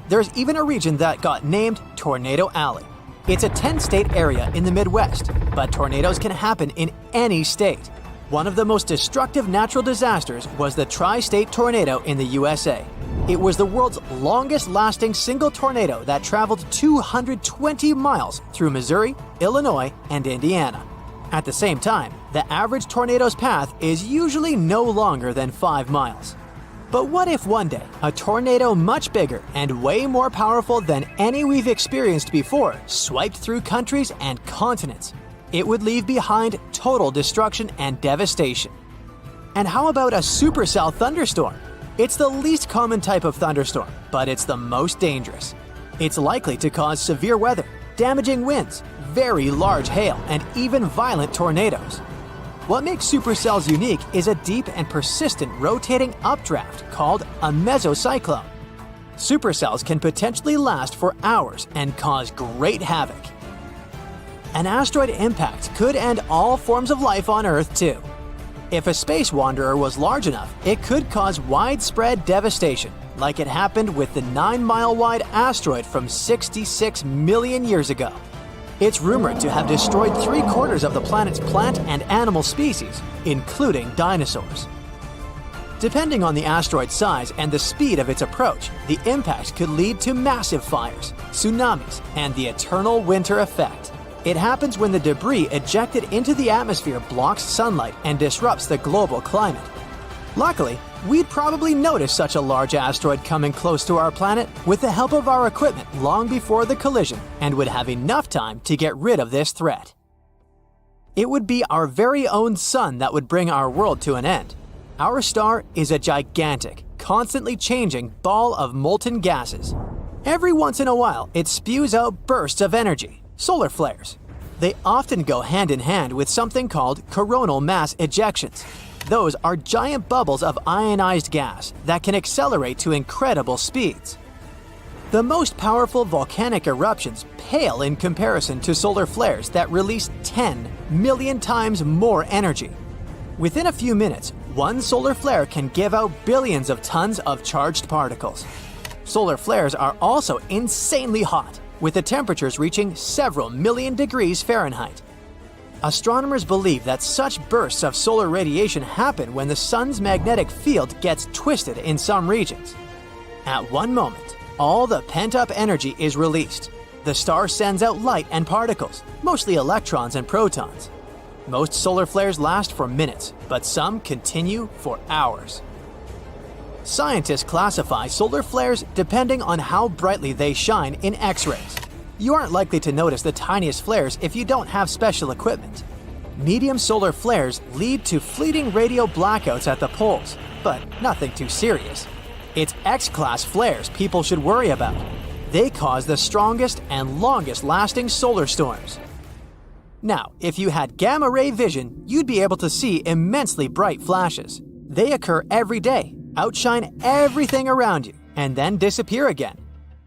There's even a region that got named Tornado Alley. It's a 10-state area in the Midwest, but tornadoes can happen in any state. One of the most destructive natural disasters was the tri-state tornado in the USA. It was the world's longest-lasting single tornado that traveled 220 miles through Missouri, Illinois, and Indiana. At the same time, the average tornado's path is usually no longer than 5 miles. But what if one day, a tornado much bigger and way more powerful than any we've experienced before swiped through countries and continents? It would leave behind total destruction and devastation. And how about a supercell thunderstorm? It's the least common type of thunderstorm, but it's the most dangerous. It's likely to cause severe weather, damaging winds, very large hail, and even violent tornadoes. What makes supercells unique is a deep and persistent rotating updraft called a mesocyclone. Supercells can potentially last for hours and cause great havoc. An asteroid impact could end all forms of life on Earth too. If a space wanderer was large enough, it could cause widespread devastation, like it happened with the 9-mile-wide asteroid from 66 million years ago. It's rumored to have destroyed 3/4 of the planet's plant and animal species, including dinosaurs. Depending on the asteroid's size and the speed of its approach, the impact could lead to massive fires, tsunamis, and the eternal winter effect. It happens when the debris ejected into the atmosphere blocks sunlight and disrupts the global climate. Luckily, we'd probably notice such a large asteroid coming close to our planet with the help of our equipment long before the collision and would have enough time to get rid of this threat. It would be our very own sun that would bring our world to an end. Our star is a gigantic, constantly changing ball of molten gases. Every once in a while, it spews out bursts of energy, solar flares. They often go hand in hand with something called coronal mass ejections. Those are giant bubbles of ionized gas that can accelerate to incredible speeds. The most powerful volcanic eruptions pale in comparison to solar flares that release 10 million times more energy. Within a few minutes, one solar flare can give out billions of tons of charged particles. Solar flares are also insanely hot, with the temperatures reaching several million degrees Fahrenheit. Astronomers believe that such bursts of solar radiation happen when the sun's magnetic field gets twisted in some regions. At one moment, all the pent-up energy is released. The star sends out light and particles, mostly electrons and protons. Most solar flares last for minutes, but some continue for hours. Scientists classify solar flares depending on how brightly they shine in X-rays. You aren't likely to notice the tiniest flares if you don't have special equipment. Medium solar flares lead to fleeting radio blackouts at the poles, but nothing too serious. It's X-class flares people should worry about. They cause the strongest and longest-lasting solar storms. Now, if you had gamma-ray vision, you'd be able to see immensely bright flashes. They occur every day, outshine everything around you, and then disappear again.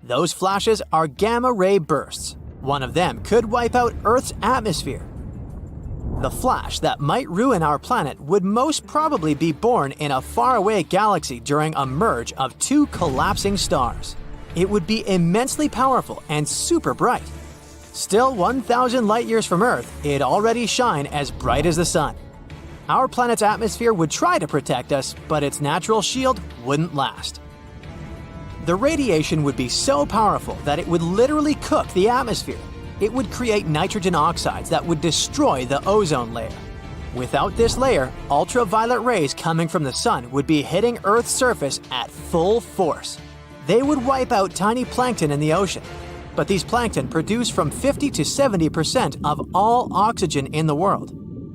Those flashes are gamma-ray bursts. One of them could wipe out Earth's atmosphere. The flash that might ruin our planet would most probably be born in a faraway galaxy during a merge of two collapsing stars. It would be immensely powerful and super bright. Still 1,000 light-years from Earth, it'd already shine as bright as the sun. Our planet's atmosphere would try to protect us, but its natural shield wouldn't last. The radiation would be so powerful that it would literally cook the atmosphere. It would create nitrogen oxides that would destroy the ozone layer. Without this layer, ultraviolet rays coming from the sun would be hitting Earth's surface at full force. They would wipe out tiny plankton in the ocean. But these plankton produce from 50 to 70% of all oxygen in the world.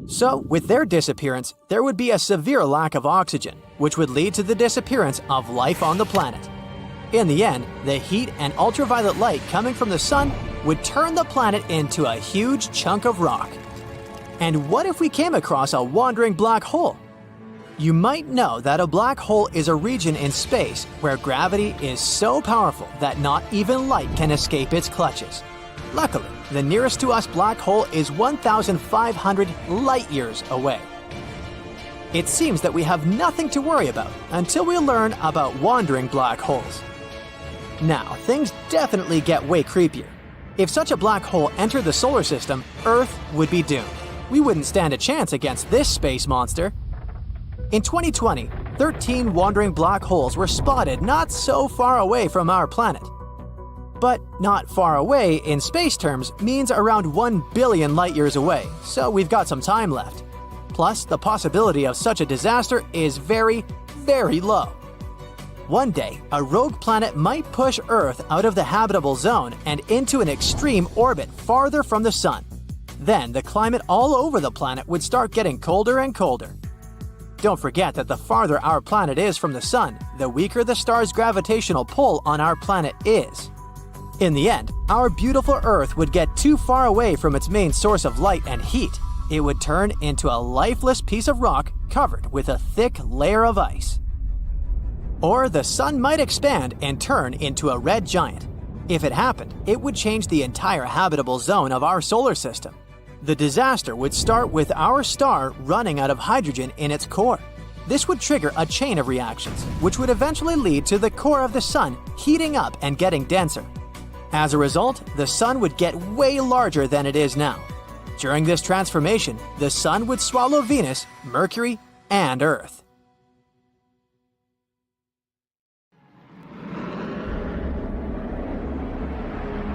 So, with their disappearance, there would be a severe lack of oxygen, which would lead to the disappearance of life on the planet. In the end, the heat and ultraviolet light coming from the sun would turn the planet into a huge chunk of rock. And what if we came across a wandering black hole? You might know that a black hole is a region in space where gravity is so powerful that not even light can escape its clutches. Luckily, the nearest to us black hole is 1,500 light-years away. It seems that we have nothing to worry about until we learn about wandering black holes. Now, things definitely get way creepier. If such a black hole entered the solar system, Earth would be doomed. We wouldn't stand a chance against this space monster. In 2020, 13 wandering black holes were spotted not so far away from our planet. But not far away in space terms means around 1 billion light-years away, so we've got some time left. Plus, the possibility of such a disaster is very, very low. One day, a rogue planet might push Earth out of the habitable zone and into an extreme orbit farther from the Sun. Then the climate all over the planet would start getting colder and colder. Don't forget that the farther our planet is from the sun, the weaker the star's gravitational pull on our planet is. In the end, our beautiful Earth would get too far away from its main source of light and heat. It would turn into a lifeless piece of rock covered with a thick layer of ice. Or the sun might expand and turn into a red giant. If it happened, it would change the entire habitable zone of our solar system. The disaster would start with our star running out of hydrogen in its core. This would trigger a chain of reactions, which would eventually lead to the core of the sun heating up and getting denser. As a result, the sun would get way larger than it is now. During this transformation, the sun would swallow Venus, Mercury, and Earth.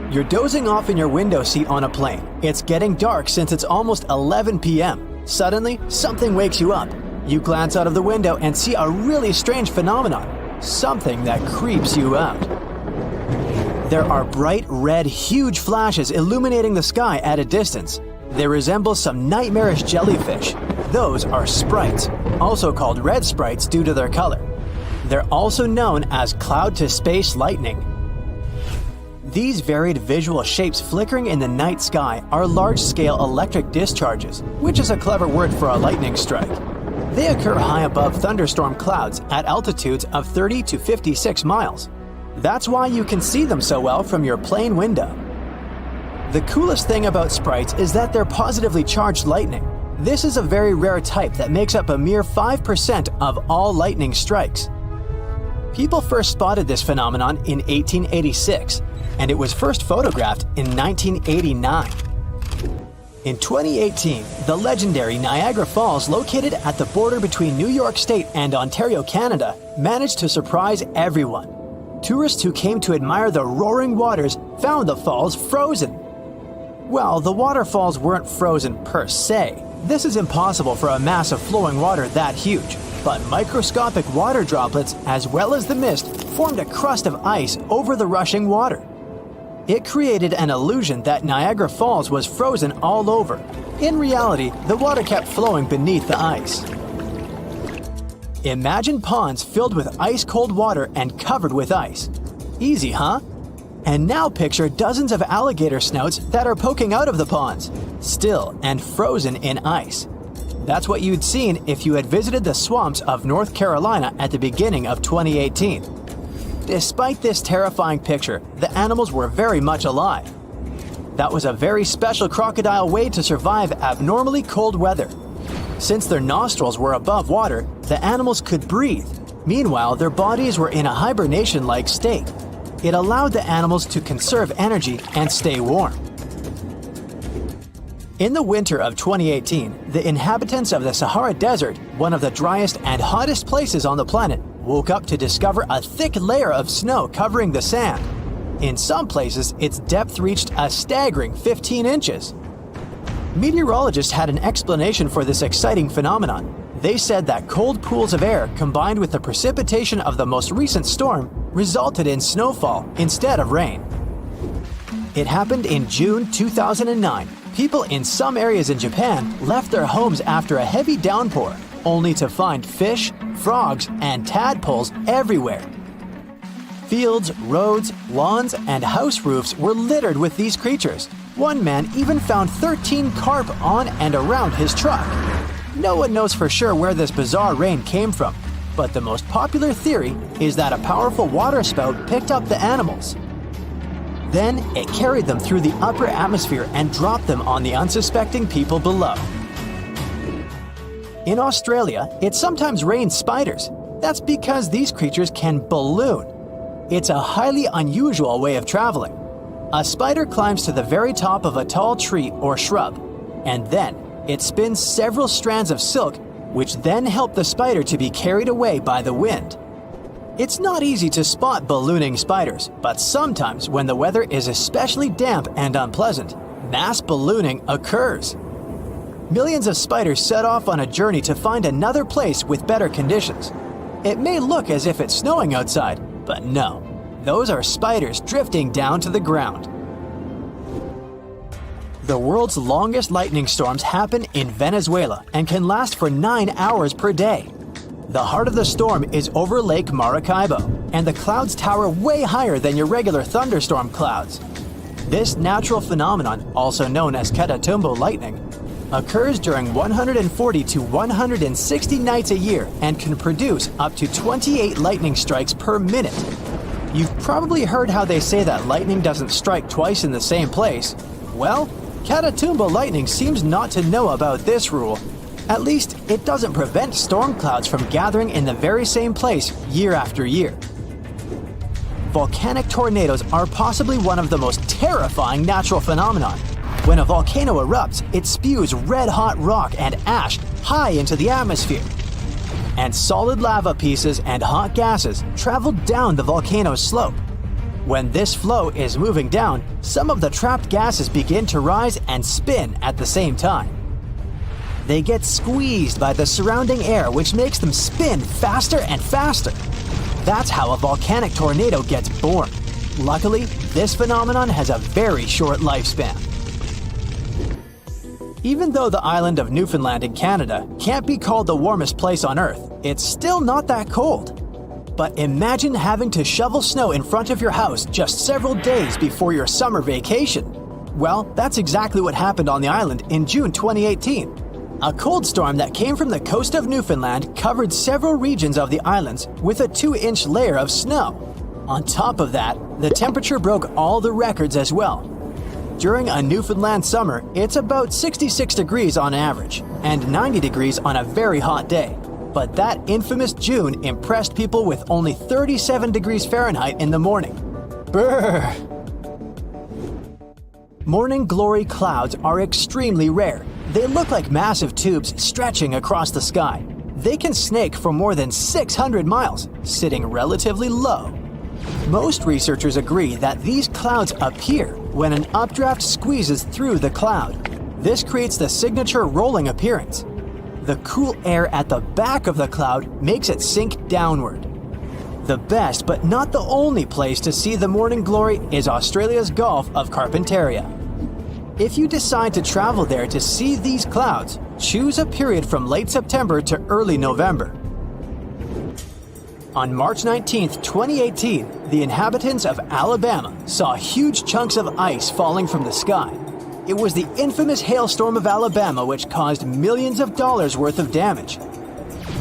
You're dozing off in your window seat on a plane. It's getting dark since it's almost 11 p.m. Suddenly, something wakes you up. You glance out of the window and see a really strange phenomenon, something that creeps you out. There are bright red, huge flashes illuminating the sky at a distance. They resemble some nightmarish jellyfish. Those are sprites, also called red sprites due to their color. They're also known as cloud-to-space lightning. These varied visual shapes flickering in the night sky are large-scale electric discharges, which is a clever word for a lightning strike. They occur high above thunderstorm clouds at altitudes of 30 to 56 miles. That's why you can see them so well from your plane window. The coolest thing about sprites is that they're positively charged lightning. This is a very rare type that makes up a mere 5% of all lightning strikes. People first spotted this phenomenon in 1886, and it was first photographed in 1989. In 2018, the legendary Niagara Falls, located at the border between New York State and Ontario, Canada, managed to surprise everyone. Tourists who came to admire the roaring waters found the falls frozen. Well, the waterfalls weren't frozen per se. This is impossible for a mass of flowing water that huge, but microscopic water droplets, as well as the mist, formed a crust of ice over the rushing water. It created an illusion that Niagara Falls was frozen all over. In reality, the water kept flowing beneath the ice. Imagine ponds filled with ice-cold water and covered with ice. Easy, huh? And now picture dozens of alligator snouts that are poking out of the ponds, still and frozen in ice. That's what you'd seen if you had visited the swamps of North Carolina at the beginning of 2018. Despite this terrifying picture, the animals were very much alive. That was a very special crocodile way to survive abnormally cold weather. Since their nostrils were above water, the animals could breathe. Meanwhile, their bodies were in a hibernation-like state. It allowed the animals to conserve energy and stay warm. In the winter of 2018, the inhabitants of the Sahara Desert, one of the driest and hottest places on the planet, woke up to discover a thick layer of snow covering the sand. In some places, its depth reached a staggering 15 inches. Meteorologists had an explanation for this exciting phenomenon. They said that cold pools of air combined with the precipitation of the most recent storm resulted in snowfall instead of rain. It happened in June 2009. People in some areas in Japan left their homes after a heavy downpour, only to find fish, frogs, and tadpoles everywhere. Fields, roads, lawns, and house roofs were littered with these creatures. One man even found 13 carp on and around his truck. No one knows for sure where this bizarre rain came from, but the most popular theory is that a powerful water spout picked up the animals. Then it carried them through the upper atmosphere and dropped them on the unsuspecting people below. In Australia, it sometimes rains spiders. That's because these creatures can balloon. It's a highly unusual way of traveling. A spider climbs to the very top of a tall tree or shrub, and then it spins several strands of silk, which then help the spider to be carried away by the wind. It's not easy to spot ballooning spiders, but sometimes when the weather is especially damp and unpleasant, mass ballooning occurs. Millions of spiders set off on a journey to find another place with better conditions. It may look as if it's snowing outside, but no. Those are spiders drifting down to the ground. The world's longest lightning storms happen in Venezuela and can last for 9 hours per day. The heart of the storm is over Lake Maracaibo, and the clouds tower way higher than your regular thunderstorm clouds. This natural phenomenon, also known as Catatumbo lightning, occurs during 140 to 160 nights a year and can produce up to 28 lightning strikes per minute. You've probably heard how they say that lightning doesn't strike twice in the same place. Well, Catatumbo lightning seems not to know about this rule. At least, it doesn't prevent storm clouds from gathering in the very same place year after year. Volcanic tornadoes are possibly one of the most terrifying natural phenomena. When a volcano erupts, it spews red-hot rock and ash high into the atmosphere. And solid lava pieces and hot gases travel down the volcano's slope. When this flow is moving down, some of the trapped gases begin to rise and spin at the same time. They get squeezed by the surrounding air, which makes them spin faster and faster. That's how a volcanic tornado gets born. Luckily, this phenomenon has a very short lifespan. Even though the island of Newfoundland in Canada can't be called the warmest place on Earth, it's still not that cold. But imagine having to shovel snow in front of your house just several days before your summer vacation. Well, that's exactly what happened on the island in June 2018. A cold storm that came from the coast of Newfoundland covered several regions of the islands with a 2-inch layer of snow. On top of that, the temperature broke all the records as well. During a Newfoundland summer, it's about 66 degrees on average and 90 degrees on a very hot day. But that infamous June impressed people with only 37 degrees Fahrenheit in the morning. Brrr! Morning glory clouds are extremely rare. They look like massive tubes stretching across the sky. They can snake for more than 600 miles, sitting relatively low. Most researchers agree that these clouds appear when an updraft squeezes through the cloud. This creates the signature rolling appearance. The cool air at the back of the cloud makes it sink downward. The best but not the only place to see the morning glory is Australia's Gulf of Carpentaria. If you decide to travel there to see these clouds, choose a period from late September to early November. On March 19, 2018, the inhabitants of Alabama saw huge chunks of ice falling from the sky. It was the infamous hailstorm of Alabama which caused millions of dollars worth of damage.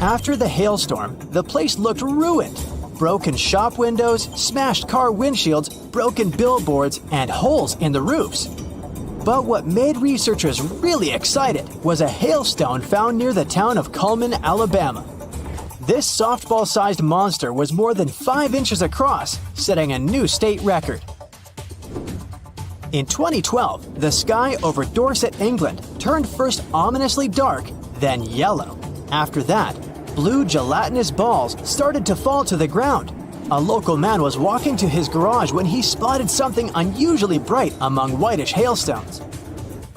After the hailstorm, the place looked ruined. Broken shop windows, smashed car windshields, broken billboards, and holes in the roofs. But what made researchers really excited was a hailstone found near the town of Cullman, Alabama. This softball-sized monster was more than 5 inches across, setting a new state record. In 2012, the sky over Dorset, England, turned first ominously dark, then yellow. After that, blue gelatinous balls started to fall to the ground. A local man was walking to his garage when he spotted something unusually bright among whitish hailstones.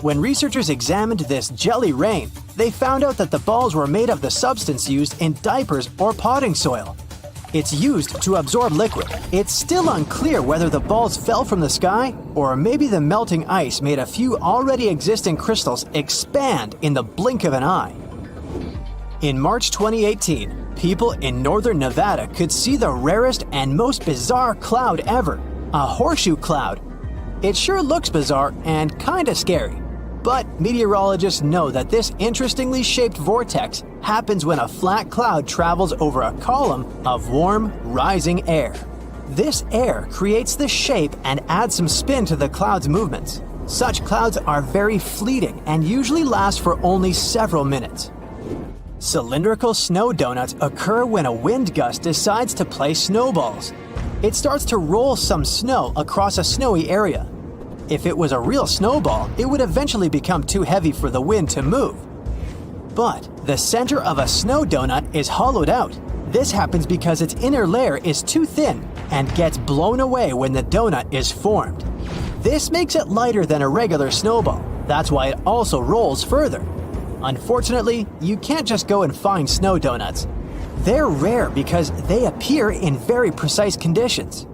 When researchers examined this jelly rain, they found out that the balls were made of the substance used in diapers or potting soil. It's used to absorb liquid. It's still unclear whether the balls fell from the sky or maybe the melting ice made a few already existing crystals expand in the blink of an eye. In March 2018, people in northern Nevada could see the rarest and most bizarre cloud ever, a horseshoe cloud. It sure looks bizarre and kinda scary. But meteorologists know that this interestingly shaped vortex happens when a flat cloud travels over a column of warm, rising air. This air creates the shape and adds some spin to the cloud's movements. Such clouds are very fleeting and usually last for only several minutes. Cylindrical snow donuts occur when a wind gust decides to play snowballs. It starts to roll some snow across a snowy area. If it was a real snowball, it would eventually become too heavy for the wind to move. But the center of a snow donut is hollowed out. This happens because its inner layer is too thin and gets blown away when the donut is formed. This makes it lighter than a regular snowball. That's why it also rolls further. Unfortunately, you can't just go and find snow donuts. They're rare because they appear in very precise conditions.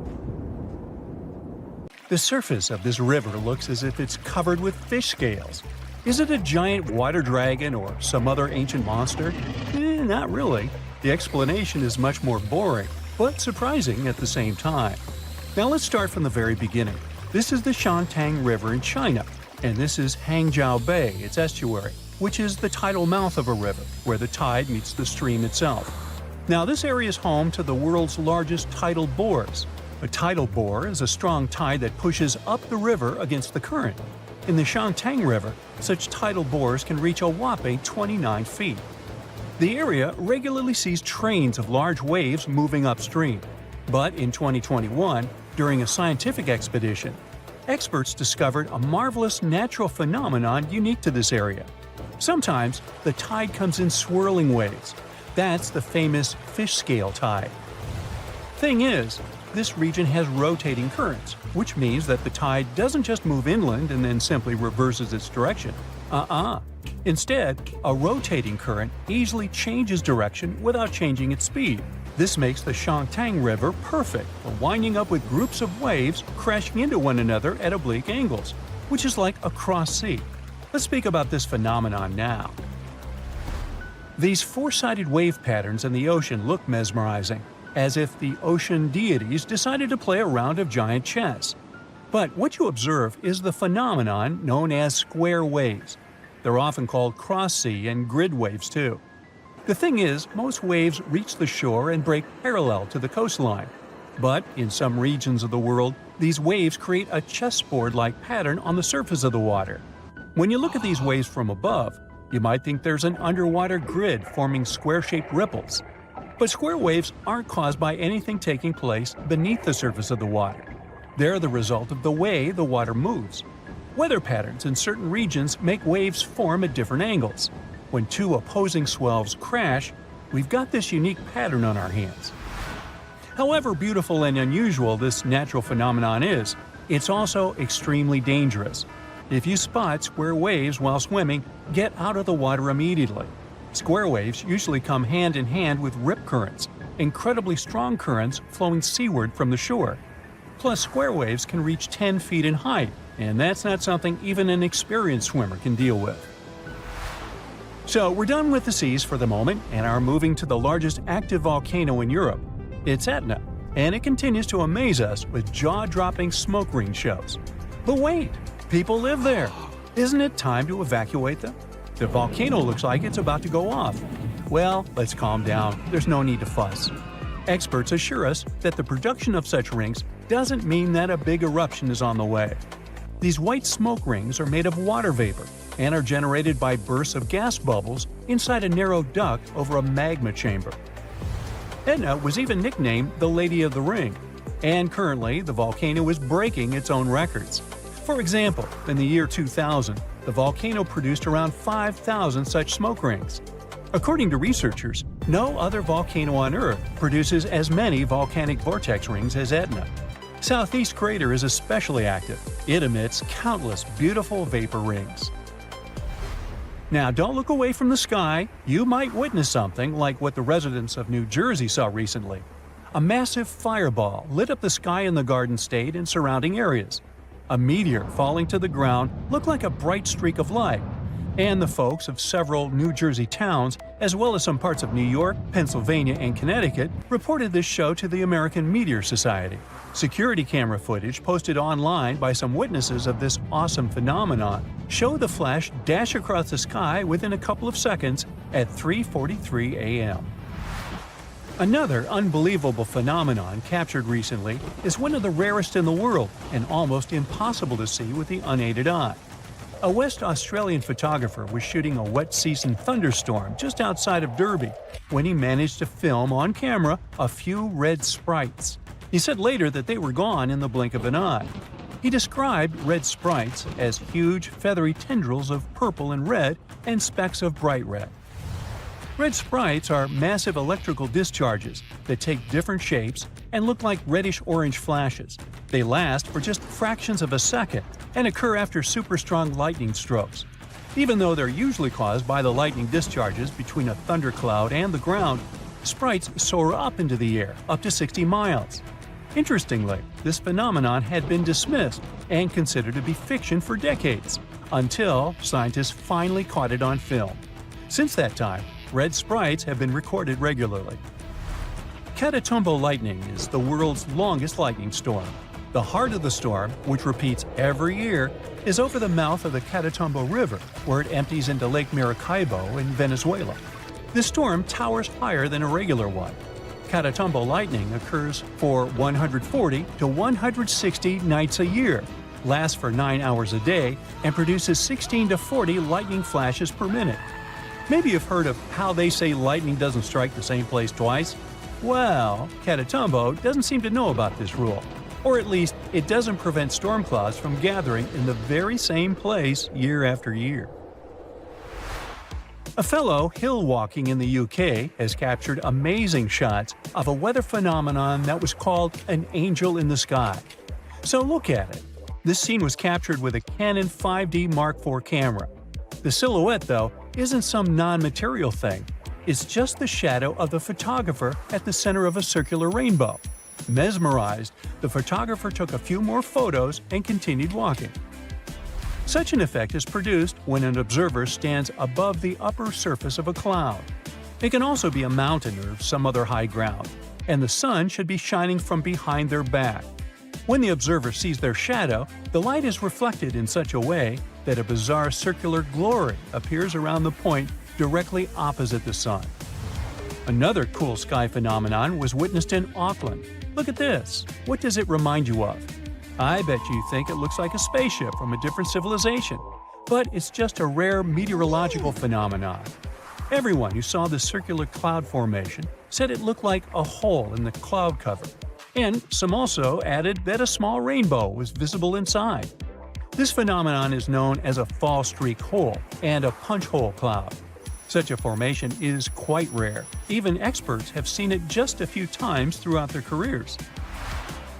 The surface of this river looks as if it's covered with fish scales. Is it a giant water dragon or some other ancient monster? Not really. The explanation is much more boring, but surprising at the same time. Now let's start from the very beginning. This is the Shantung River in China, and this is Hangzhou Bay, its estuary, which is the tidal mouth of a river, where the tide meets the stream itself. Now this area is home to the world's largest tidal bores. A tidal bore is a strong tide that pushes up the river against the current. In the Shantung River, such tidal bores can reach a whopping 29 feet. The area regularly sees trains of large waves moving upstream. But in 2021, during a scientific expedition, experts discovered a marvelous natural phenomenon unique to this area. Sometimes, the tide comes in swirling waves. That's the famous fish scale tide. Thing is, this region has rotating currents, which means that the tide doesn't just move inland and then simply reverses its direction. Instead, a rotating current easily changes direction without changing its speed. This makes the Shantung River perfect for winding up with groups of waves crashing into one another at oblique angles, which is like a cross sea. Let's speak about this phenomenon now. These four-sided wave patterns in the ocean look mesmerizing, as if the ocean deities decided to play a round of giant chess. But what you observe is the phenomenon known as square waves. They're often called cross-sea and grid waves too. The thing is, most waves reach the shore and break parallel to the coastline. But in some regions of the world, these waves create a chessboard-like pattern on the surface of the water. When you look at these waves from above, you might think there's an underwater grid forming square-shaped ripples. But square waves aren't caused by anything taking place beneath the surface of the water. They're the result of the way the water moves. Weather patterns in certain regions make waves form at different angles. When two opposing swells crash, we've got this unique pattern on our hands. However beautiful and unusual this natural phenomenon is, it's also extremely dangerous. If you spot square waves while swimming, get out of the water immediately. Square waves usually come hand in hand with rip currents, incredibly strong currents flowing seaward from the shore. Plus, square waves can reach 10 feet in height, and that's not something even an experienced swimmer can deal with. So, we're done with the seas for the moment and are moving to the largest active volcano in Europe. It's Etna, and it continues to amaze us with jaw-dropping smoke ring shows. But wait, people live there. Isn't it time to evacuate them? The volcano looks like it's about to go off. Well, let's calm down. There's no need to fuss. Experts assure us that the production of such rings doesn't mean that a big eruption is on the way. These white smoke rings are made of water vapor and are generated by bursts of gas bubbles inside a narrow duct over a magma chamber. Etna was even nicknamed the Lady of the Ring, and currently the volcano is breaking its own records. For example, in the year 2000, the volcano produced around 5,000 such smoke rings. According to researchers, no other volcano on Earth produces as many volcanic vortex rings as Etna. Southeast Crater is especially active. It emits countless beautiful vapor rings. Now, don't look away from the sky. You might witness something like what the residents of New Jersey saw recently. A massive fireball lit up the sky in the Garden State and surrounding areas. A meteor falling to the ground looked like a bright streak of light, and the folks of several New Jersey towns, as well as some parts of New York, Pennsylvania, and Connecticut, reported this show to the American Meteor Society. Security camera footage posted online by some witnesses of this awesome phenomenon showed the flash dash across the sky within a couple of seconds at 3:43 a.m. Another unbelievable phenomenon captured recently is one of the rarest in the world and almost impossible to see with the unaided eye. A West Australian photographer was shooting a wet season thunderstorm just outside of Derby when he managed to film on camera a few red sprites. He said later that they were gone in the blink of an eye. He described red sprites as huge, feathery tendrils of purple and red and specks of bright red. Red sprites are massive electrical discharges that take different shapes and look like reddish-orange flashes. They last for just fractions of a second and occur after super strong lightning strokes. Even though they're usually caused by the lightning discharges between a thundercloud and the ground, sprites soar up into the air, up to 60 miles. Interestingly, this phenomenon had been dismissed and considered to be fiction for decades, until scientists finally caught it on film. Since that time, red sprites have been recorded regularly. Catatumbo lightning is the world's longest lightning storm. The heart of the storm, which repeats every year, is over the mouth of the Catatumbo River, where it empties into Lake Maracaibo in Venezuela. This storm towers higher than a regular one. Catatumbo lightning occurs for 140 to 160 nights a year, lasts for 9 hours a day, and produces 16 to 40 lightning flashes per minute. Maybe you've heard of how they say lightning doesn't strike the same place twice? Well, Catatumbo doesn't seem to know about this rule. Or at least, it doesn't prevent storm clouds from gathering in the very same place year after year. A fellow hill walking in the UK has captured amazing shots of a weather phenomenon that was called an angel in the sky. So look at it. This scene was captured with a Canon 5D Mark IV camera. The silhouette, though, isn't some non-material thing. It's just the shadow of the photographer at the center of a circular rainbow. Mesmerized, the photographer took a few more photos and continued walking. Such an effect is produced when an observer stands above the upper surface of a cloud. It can also be a mountain or some other high ground, and the sun should be shining from behind their back. When the observer sees their shadow, the light is reflected in such a way that a bizarre circular glory appears around the point directly opposite the sun. Another cool sky phenomenon was witnessed in Auckland. Look at this. What does it remind you of? I bet you think it looks like a spaceship from a different civilization, but it's just a rare meteorological phenomenon. Everyone who saw the circular cloud formation said it looked like a hole in the cloud cover, and some also added that a small rainbow was visible inside. This phenomenon is known as a fall streak hole and a punch hole cloud. Such a formation is quite rare. Even experts have seen it just a few times throughout their careers.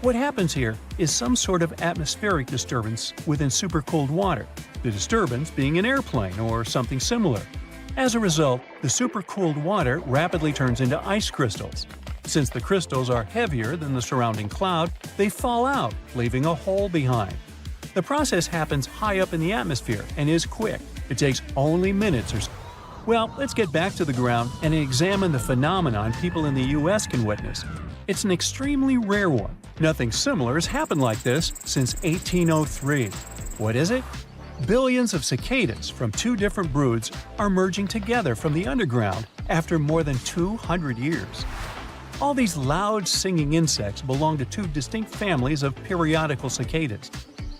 What happens here is some sort of atmospheric disturbance within supercooled water, the disturbance being an airplane or something similar. As a result, the supercooled water rapidly turns into ice crystals. Since the crystals are heavier than the surrounding cloud, they fall out, leaving a hole behind. The process happens high up in the atmosphere and is quick. It takes only minutes or so. Well, let's get back to the ground and examine the phenomenon people in the US can witness. It's an extremely rare one. Nothing similar has happened like this since 1803. What is it? Billions of cicadas from two different broods are merging together from the underground after more than 200 years. All these loud singing insects belong to two distinct families of periodical cicadas.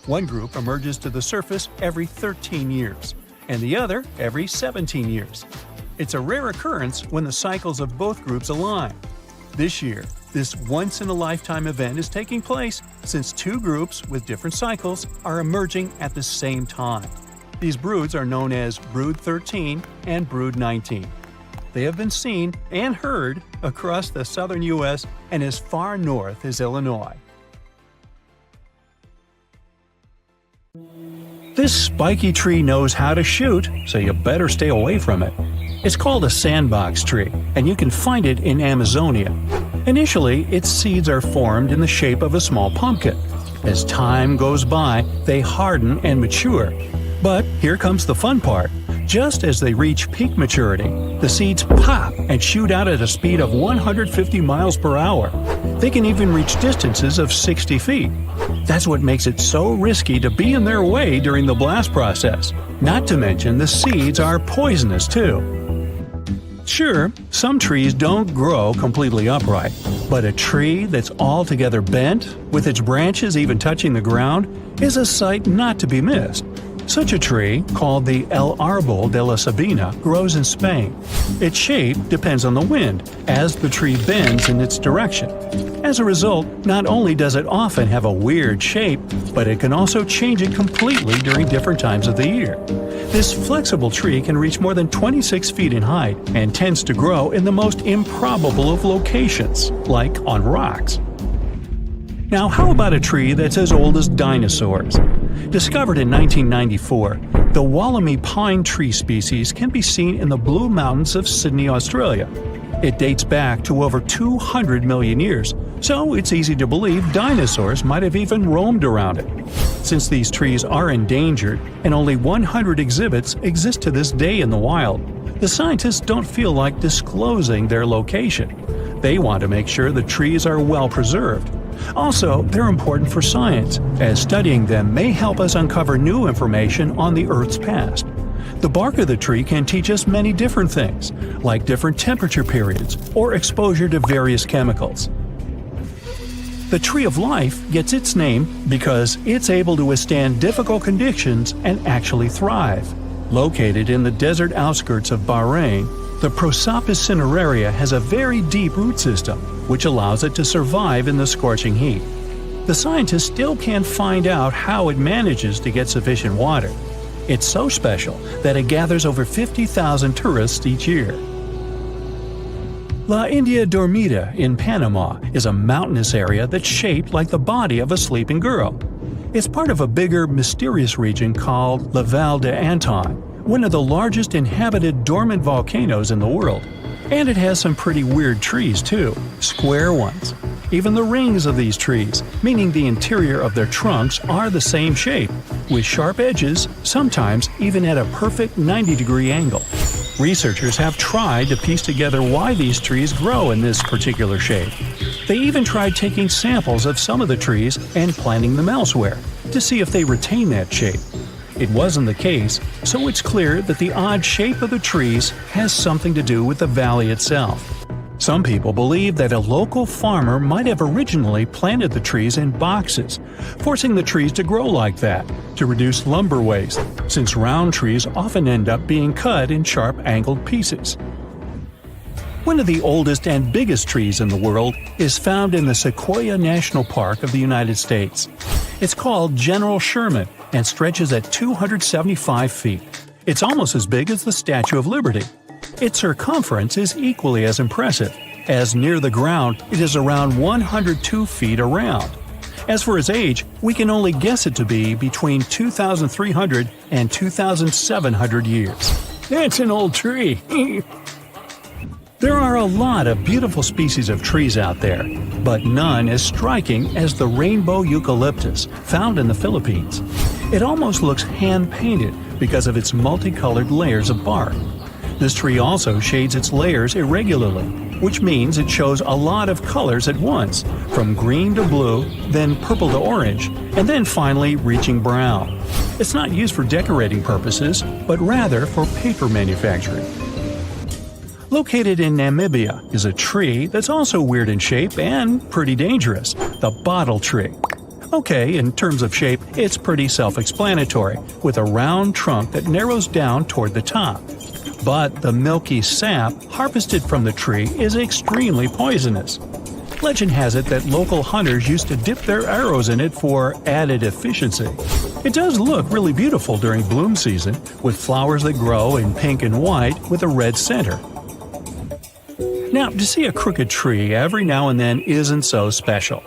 One group emerges to the surface every 13 years, and the other every 17 years. It's a rare occurrence when the cycles of both groups align. This year, this once-in-a-lifetime event is taking place since two groups with different cycles are emerging at the same time. These broods are known as Brood 13 and Brood 19. They have been seen and heard across the southern U.S. and as far north as Illinois. This spiky tree knows how to shoot, so you better stay away from it. It's called a sandbox tree, and you can find it in Amazonia. Initially, its seeds are formed in the shape of a small pumpkin. As time goes by, they harden and mature. But here comes the fun part. Just as they reach peak maturity, the seeds pop and shoot out at a speed of 150 miles per hour. They can even reach distances of 60 feet. That's what makes it so risky to be in their way during the blast process. Not to mention the seeds are poisonous too. Sure, some trees don't grow completely upright, but a tree that's altogether bent, with its branches even touching the ground, is a sight not to be missed. Such a tree, called the El Árbol de la Sabina, grows in Spain. Its shape depends on the wind, as the tree bends in its direction. As a result, not only does it often have a weird shape, but it can also change it completely during different times of the year. This flexible tree can reach more than 26 feet in height and tends to grow in the most improbable of locations, like on rocks. Now, how about a tree that's as old as dinosaurs? Discovered in 1994, the Wollemi pine tree species can be seen in the Blue Mountains of Sydney, Australia. It dates back to over 200 million years, so it's easy to believe dinosaurs might have even roamed around it. Since these trees are endangered and only 100 exhibits exist to this day in the wild, the scientists don't feel like disclosing their location. They want to make sure the trees are well preserved. Also, they're important for science, as studying them may help us uncover new information on the Earth's past. The bark of the tree can teach us many different things, like different temperature periods or exposure to various chemicals. The tree of life gets its name because it's able to withstand difficult conditions and actually thrive. Located in the desert outskirts of Bahrain, the Prosopis cineraria has a very deep root system, which allows it to survive in the scorching heat. The scientists still can't find out how it manages to get sufficient water. It's so special that it gathers over 50,000 tourists each year. La India Dormida in Panama is a mountainous area that's shaped like the body of a sleeping girl. It's part of a bigger, mysterious region called La Val de Anton, one of the largest inhabited dormant volcanoes in the world. And it has some pretty weird trees too, square ones. Even the rings of these trees, meaning the interior of their trunks, are the same shape, with sharp edges, sometimes even at a perfect 90-degree angle. Researchers have tried to piece together why these trees grow in this particular shape. They even tried taking samples of some of the trees and planting them elsewhere, to see if they retain that shape. It wasn't the case, so it's clear that the odd shape of the trees has something to do with the valley itself. Some people believe that a local farmer might have originally planted the trees in boxes, forcing the trees to grow like that, to reduce lumber waste, since round trees often end up being cut in sharp angled pieces. One of the oldest and biggest trees in the world is found in the Sequoia National Park of the United States. It's called General Sherman and stretches at 275 feet. It's almost as big as the Statue of Liberty. Its circumference is equally as impressive, as near the ground it is around 102 feet around. As for its age, we can only guess it to be between 2,300 and 2,700 years. That's an old tree! There are a lot of beautiful species of trees out there, but none as striking as the rainbow eucalyptus found in the Philippines. It almost looks hand-painted because of its multicolored layers of bark. This tree also shades its layers irregularly, which means it shows a lot of colors at once, from green to blue, then purple to orange, and then finally reaching brown. It's not used for decorating purposes, but rather for paper manufacturing. Located in Namibia is a tree that's also weird in shape and pretty dangerous, the bottle tree. Okay, in terms of shape, it's pretty self-explanatory, with a round trunk that narrows down toward the top. But the milky sap harvested from the tree is extremely poisonous. Legend has it that local hunters used to dip their arrows in it for added efficiency. It does look really beautiful during bloom season, with flowers that grow in pink and white with a red center. Now, to see a crooked tree every now and then isn't so special.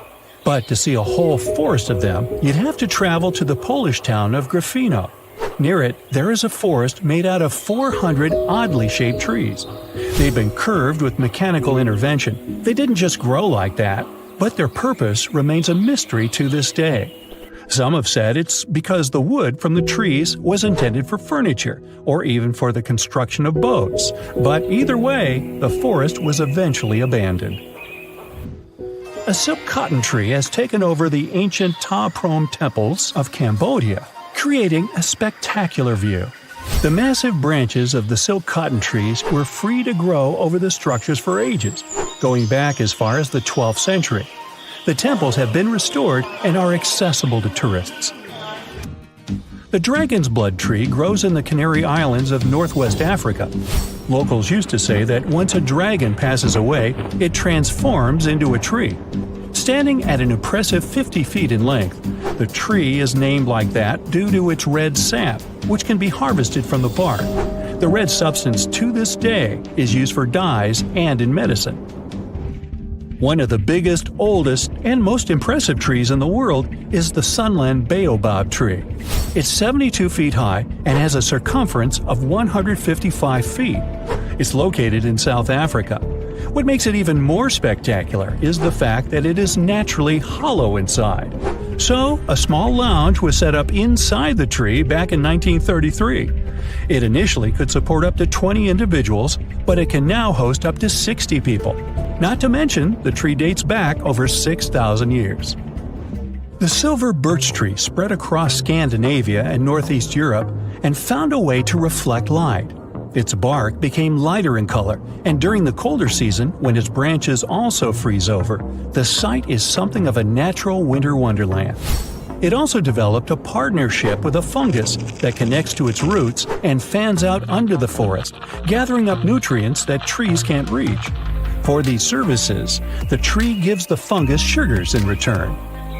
But to see a whole forest of them, you'd have to travel to the Polish town of Gryfino. Near it, there is a forest made out of 400 oddly shaped trees. They've been curved with mechanical intervention. They didn't just grow like that, but their purpose remains a mystery to this day. Some have said it's because the wood from the trees was intended for furniture, or even for the construction of boats. But either way, the forest was eventually abandoned. A silk cotton tree has taken over the ancient Ta Prohm temples of Cambodia, creating a spectacular view. The massive branches of the silk cotton trees were free to grow over the structures for ages, going back as far as the 12th century. The temples have been restored and are accessible to tourists. The dragon's blood tree grows in the Canary Islands of northwest Africa. Locals used to say that once a dragon passes away, it transforms into a tree. Standing at an impressive 50 feet in length, the tree is named like that due to its red sap, which can be harvested from the bark. The red substance to this day is used for dyes and in medicine. One of the biggest, oldest, and most impressive trees in the world is the Sunland Baobab tree. It's 72 feet high and has a circumference of 155 feet. It's located in South Africa. What makes it even more spectacular is the fact that it is naturally hollow inside. So, a small lounge was set up inside the tree back in 1933. It initially could support up to 20 individuals, but it can now host up to 60 people. Not to mention, the tree dates back over 6,000 years. The silver birch tree spread across Scandinavia and northeast Europe and found a way to reflect light. Its bark became lighter in color, and during the colder season, when its branches also freeze over, the site is something of a natural winter wonderland. It also developed a partnership with a fungus that connects to its roots and fans out under the forest, gathering up nutrients that trees can't reach. For these services, the tree gives the fungus sugars in return.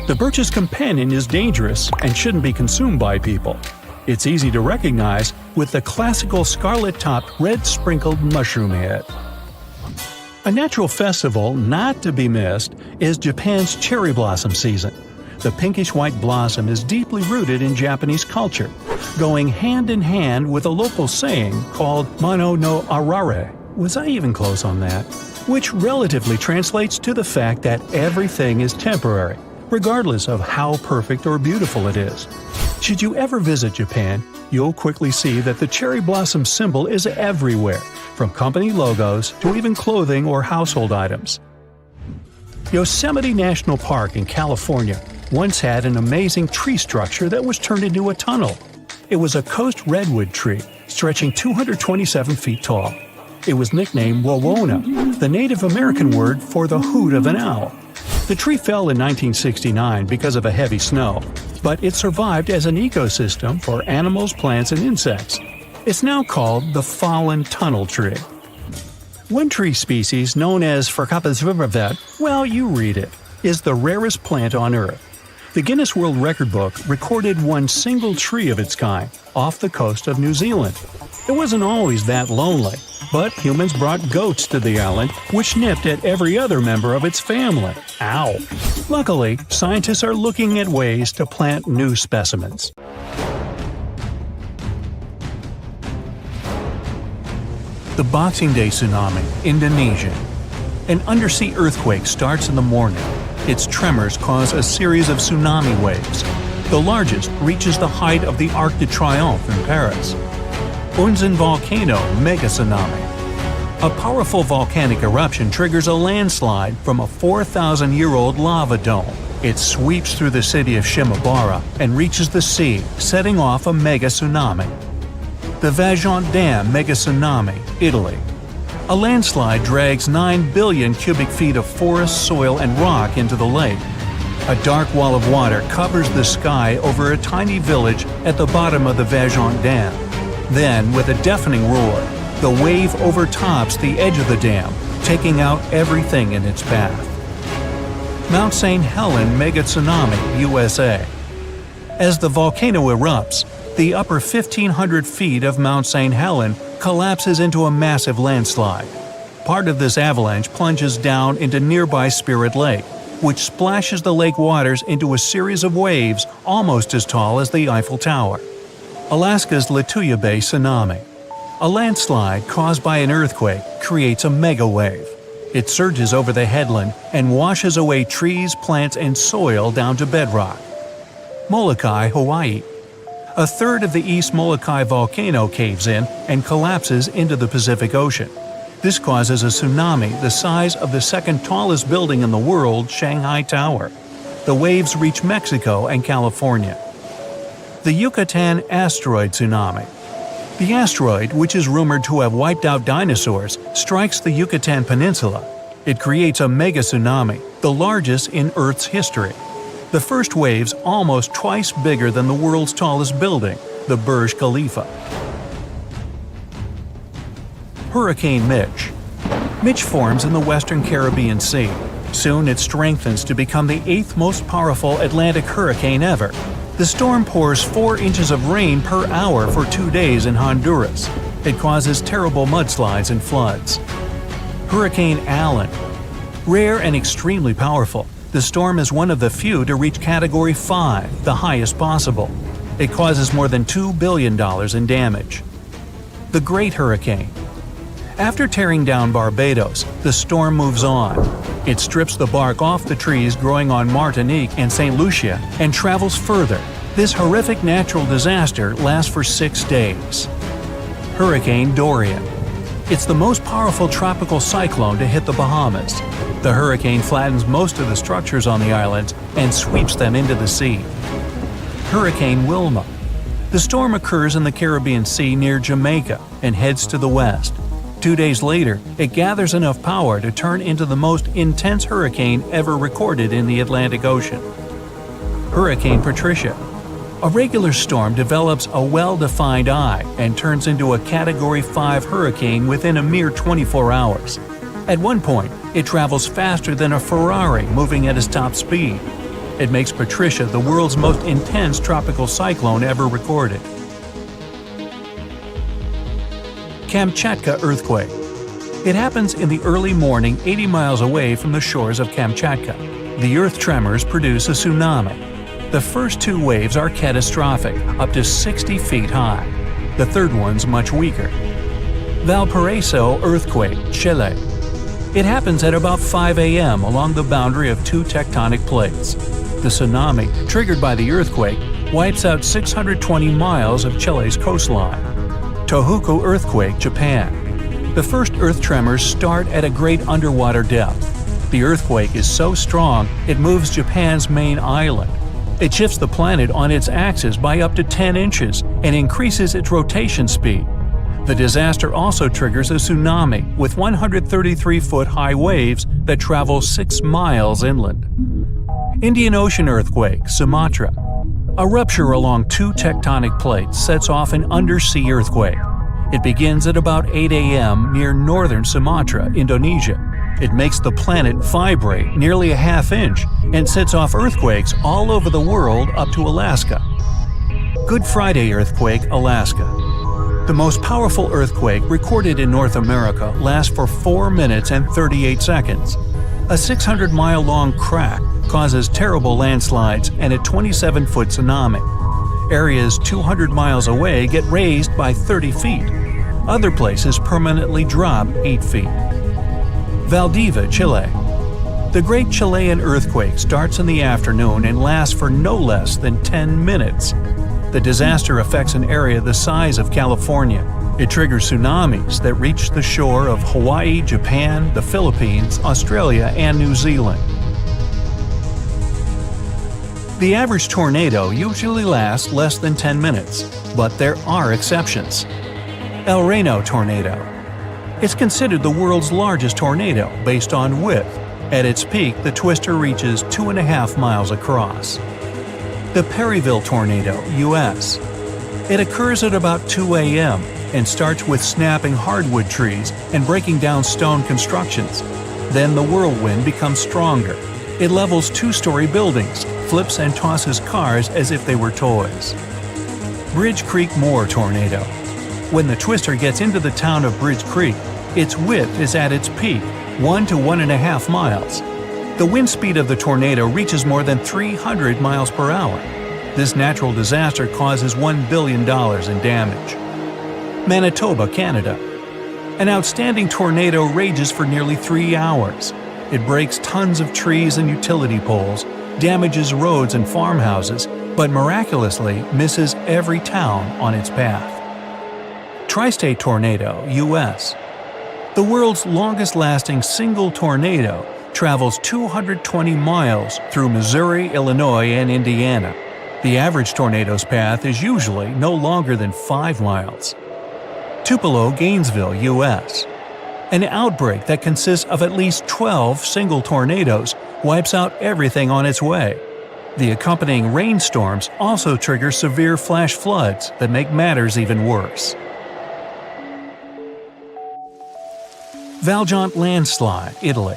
The birch's companion is dangerous and shouldn't be consumed by people. It's easy to recognize with the classical scarlet-topped red-sprinkled mushroom head. A natural festival not to be missed is Japan's cherry blossom season. The pinkish-white blossom is deeply rooted in Japanese culture, going hand in hand with a local saying called Mano no Arare. Was I even close on that? Which relatively translates to the fact that everything is temporary, regardless of how perfect or beautiful it is. Should you ever visit Japan, you'll quickly see that the cherry blossom symbol is everywhere, from company logos to even clothing or household items. Yosemite National Park in California once had an amazing tree structure that was turned into a tunnel. It was a coast redwood tree, stretching 227 feet tall. It was nicknamed Wawona, the Native American word for the hoot of an owl. The tree fell in 1969 because of a heavy snow, but it survived as an ecosystem for animals, plants, and insects. It's now called the fallen tunnel tree. One tree species known as Verkapasvivervet, well, you read it, is the rarest plant on Earth. The Guinness World Record book recorded one single tree of its kind off the coast of New Zealand. It wasn't always that lonely, but humans brought goats to the island, which nipped at every other member of its family. Ow! Luckily, scientists are looking at ways to plant new specimens. The Boxing Day tsunami, Indonesia. An undersea earthquake starts in the morning. Its tremors cause a series of tsunami waves. The largest reaches the height of the Arc de Triomphe in Paris. Unzen volcano mega tsunami. A powerful volcanic eruption triggers a landslide from a 4,000-year-old lava dome. It sweeps through the city of Shimabara and reaches the sea, setting off a mega tsunami. The Vajont Dam mega tsunami, Italy. A landslide drags 9 billion cubic feet of forest, soil, and rock into the lake. A dark wall of water covers the sky over a tiny village at the bottom of the Vajont Dam. Then, with a deafening roar, the wave overtops the edge of the dam, taking out everything in its path. Mount St. Helens mega tsunami, USA. As the volcano erupts, the upper 1,500 feet of Mount St. Helens collapses into a massive landslide. Part of this avalanche plunges down into nearby Spirit Lake, which splashes the lake waters into a series of waves almost as tall as the Eiffel Tower. Alaska's Lituya Bay tsunami. A landslide caused by an earthquake creates a mega wave. It surges over the headland and washes away trees, plants, and soil down to bedrock. Molokai, Hawaii. A third of the East Molokai volcano caves in and collapses into the Pacific Ocean. This causes a tsunami the size of the second tallest building in the world, Shanghai Tower. The waves reach Mexico and California. The Yucatan asteroid tsunami. The asteroid, which is rumored to have wiped out dinosaurs, strikes the Yucatan Peninsula. It creates a mega tsunami, the largest in Earth's history. The first waves almost twice bigger than the world's tallest building, the Burj Khalifa. Hurricane Mitch. Mitch forms in the western Caribbean Sea. Soon it strengthens to become the 8th most powerful Atlantic hurricane ever. The storm pours 4 inches of rain per hour for 2 days in Honduras. It causes terrible mudslides and floods. Hurricane Allen. Rare and extremely powerful, the storm is one of the few to reach Category 5, the highest possible. It causes more than $2 billion in damage. The Great Hurricane. After tearing down Barbados, the storm moves on. It strips the bark off the trees growing on Martinique and St. Lucia and travels further. This horrific natural disaster lasts for 6 days. Hurricane Dorian. It's the most powerful tropical cyclone to hit the Bahamas. The hurricane flattens most of the structures on the islands and sweeps them into the sea. Hurricane Wilma. The storm occurs in the Caribbean Sea near Jamaica and heads to the west. 2 days later, it gathers enough power to turn into the most intense hurricane ever recorded in the Atlantic Ocean. Hurricane Patricia. A regular storm develops a well-defined eye and turns into a Category 5 hurricane within a mere 24 hours. At one point, it travels faster than a Ferrari moving at its top speed. It makes Patricia the world's most intense tropical cyclone ever recorded. Kamchatka earthquake. It happens in the early morning 80 miles away from the shores of Kamchatka. The earth tremors produce a tsunami. The first 2 waves are catastrophic, up to 60 feet high. The third one's much weaker. Valparaiso earthquake, Chile. It happens at about 5 a.m. along the boundary of 2 tectonic plates. The tsunami, triggered by the earthquake, wipes out 620 miles of Chile's coastline. Tohoku earthquake, Japan. The first earth tremors start at a great underwater depth. The earthquake is so strong it moves Japan's main island. It shifts the planet on its axis by up to 10 inches and increases its rotation speed. The disaster also triggers a tsunami with 133-foot-high waves that travel 6 miles inland. Indian Ocean earthquake, Sumatra. A rupture along 2 tectonic plates sets off an undersea earthquake. It begins at about 8 a.m. near northern Sumatra, Indonesia. It makes the planet vibrate nearly a half-inch and sets off earthquakes all over the world up to Alaska. Good Friday earthquake, Alaska. The most powerful earthquake recorded in North America lasts for 4 minutes and 38 seconds. A 600-mile-long crack causes terrible landslides and a 27-foot tsunami. Areas 200 miles away get raised by 30 feet. Other places permanently drop 8 feet. Valdivia, Chile. The Great Chilean Earthquake starts in the afternoon and lasts for no less than 10 minutes. The disaster affects an area the size of California. It triggers tsunamis that reach the shore of Hawaii, Japan, the Philippines, Australia, and New Zealand. The average tornado usually lasts less than 10 minutes, but there are exceptions. El Reno tornado. It's considered the world's largest tornado based on width. At its peak, the twister reaches 2.5 miles across. The Perryville tornado, U.S. It occurs at about 2 a.m. and starts with snapping hardwood trees and breaking down stone constructions. Then the whirlwind becomes stronger. It levels 2-story buildings, flips and tosses cars as if they were toys. Bridge Creek Moore tornado. When the twister gets into the town of Bridge Creek, its width is at its peak, 1 to 1.5 miles. The wind speed of the tornado reaches more than 300 miles per hour. This natural disaster causes $1 billion in damage. Manitoba, Canada. An outstanding tornado rages for nearly 3 hours. It breaks tons of trees and utility poles, damages roads and farmhouses, but miraculously misses every town on its path. Tri-State tornado, U.S. The world's longest-lasting single tornado travels 220 miles through Missouri, Illinois, and Indiana. The average tornado's path is usually no longer than 5 miles. Tupelo, Gainesville, U.S. An outbreak that consists of at least 12 single tornadoes wipes out everything on its way. The accompanying rainstorms also trigger severe flash floods that make matters even worse. Valjean landslide, Italy.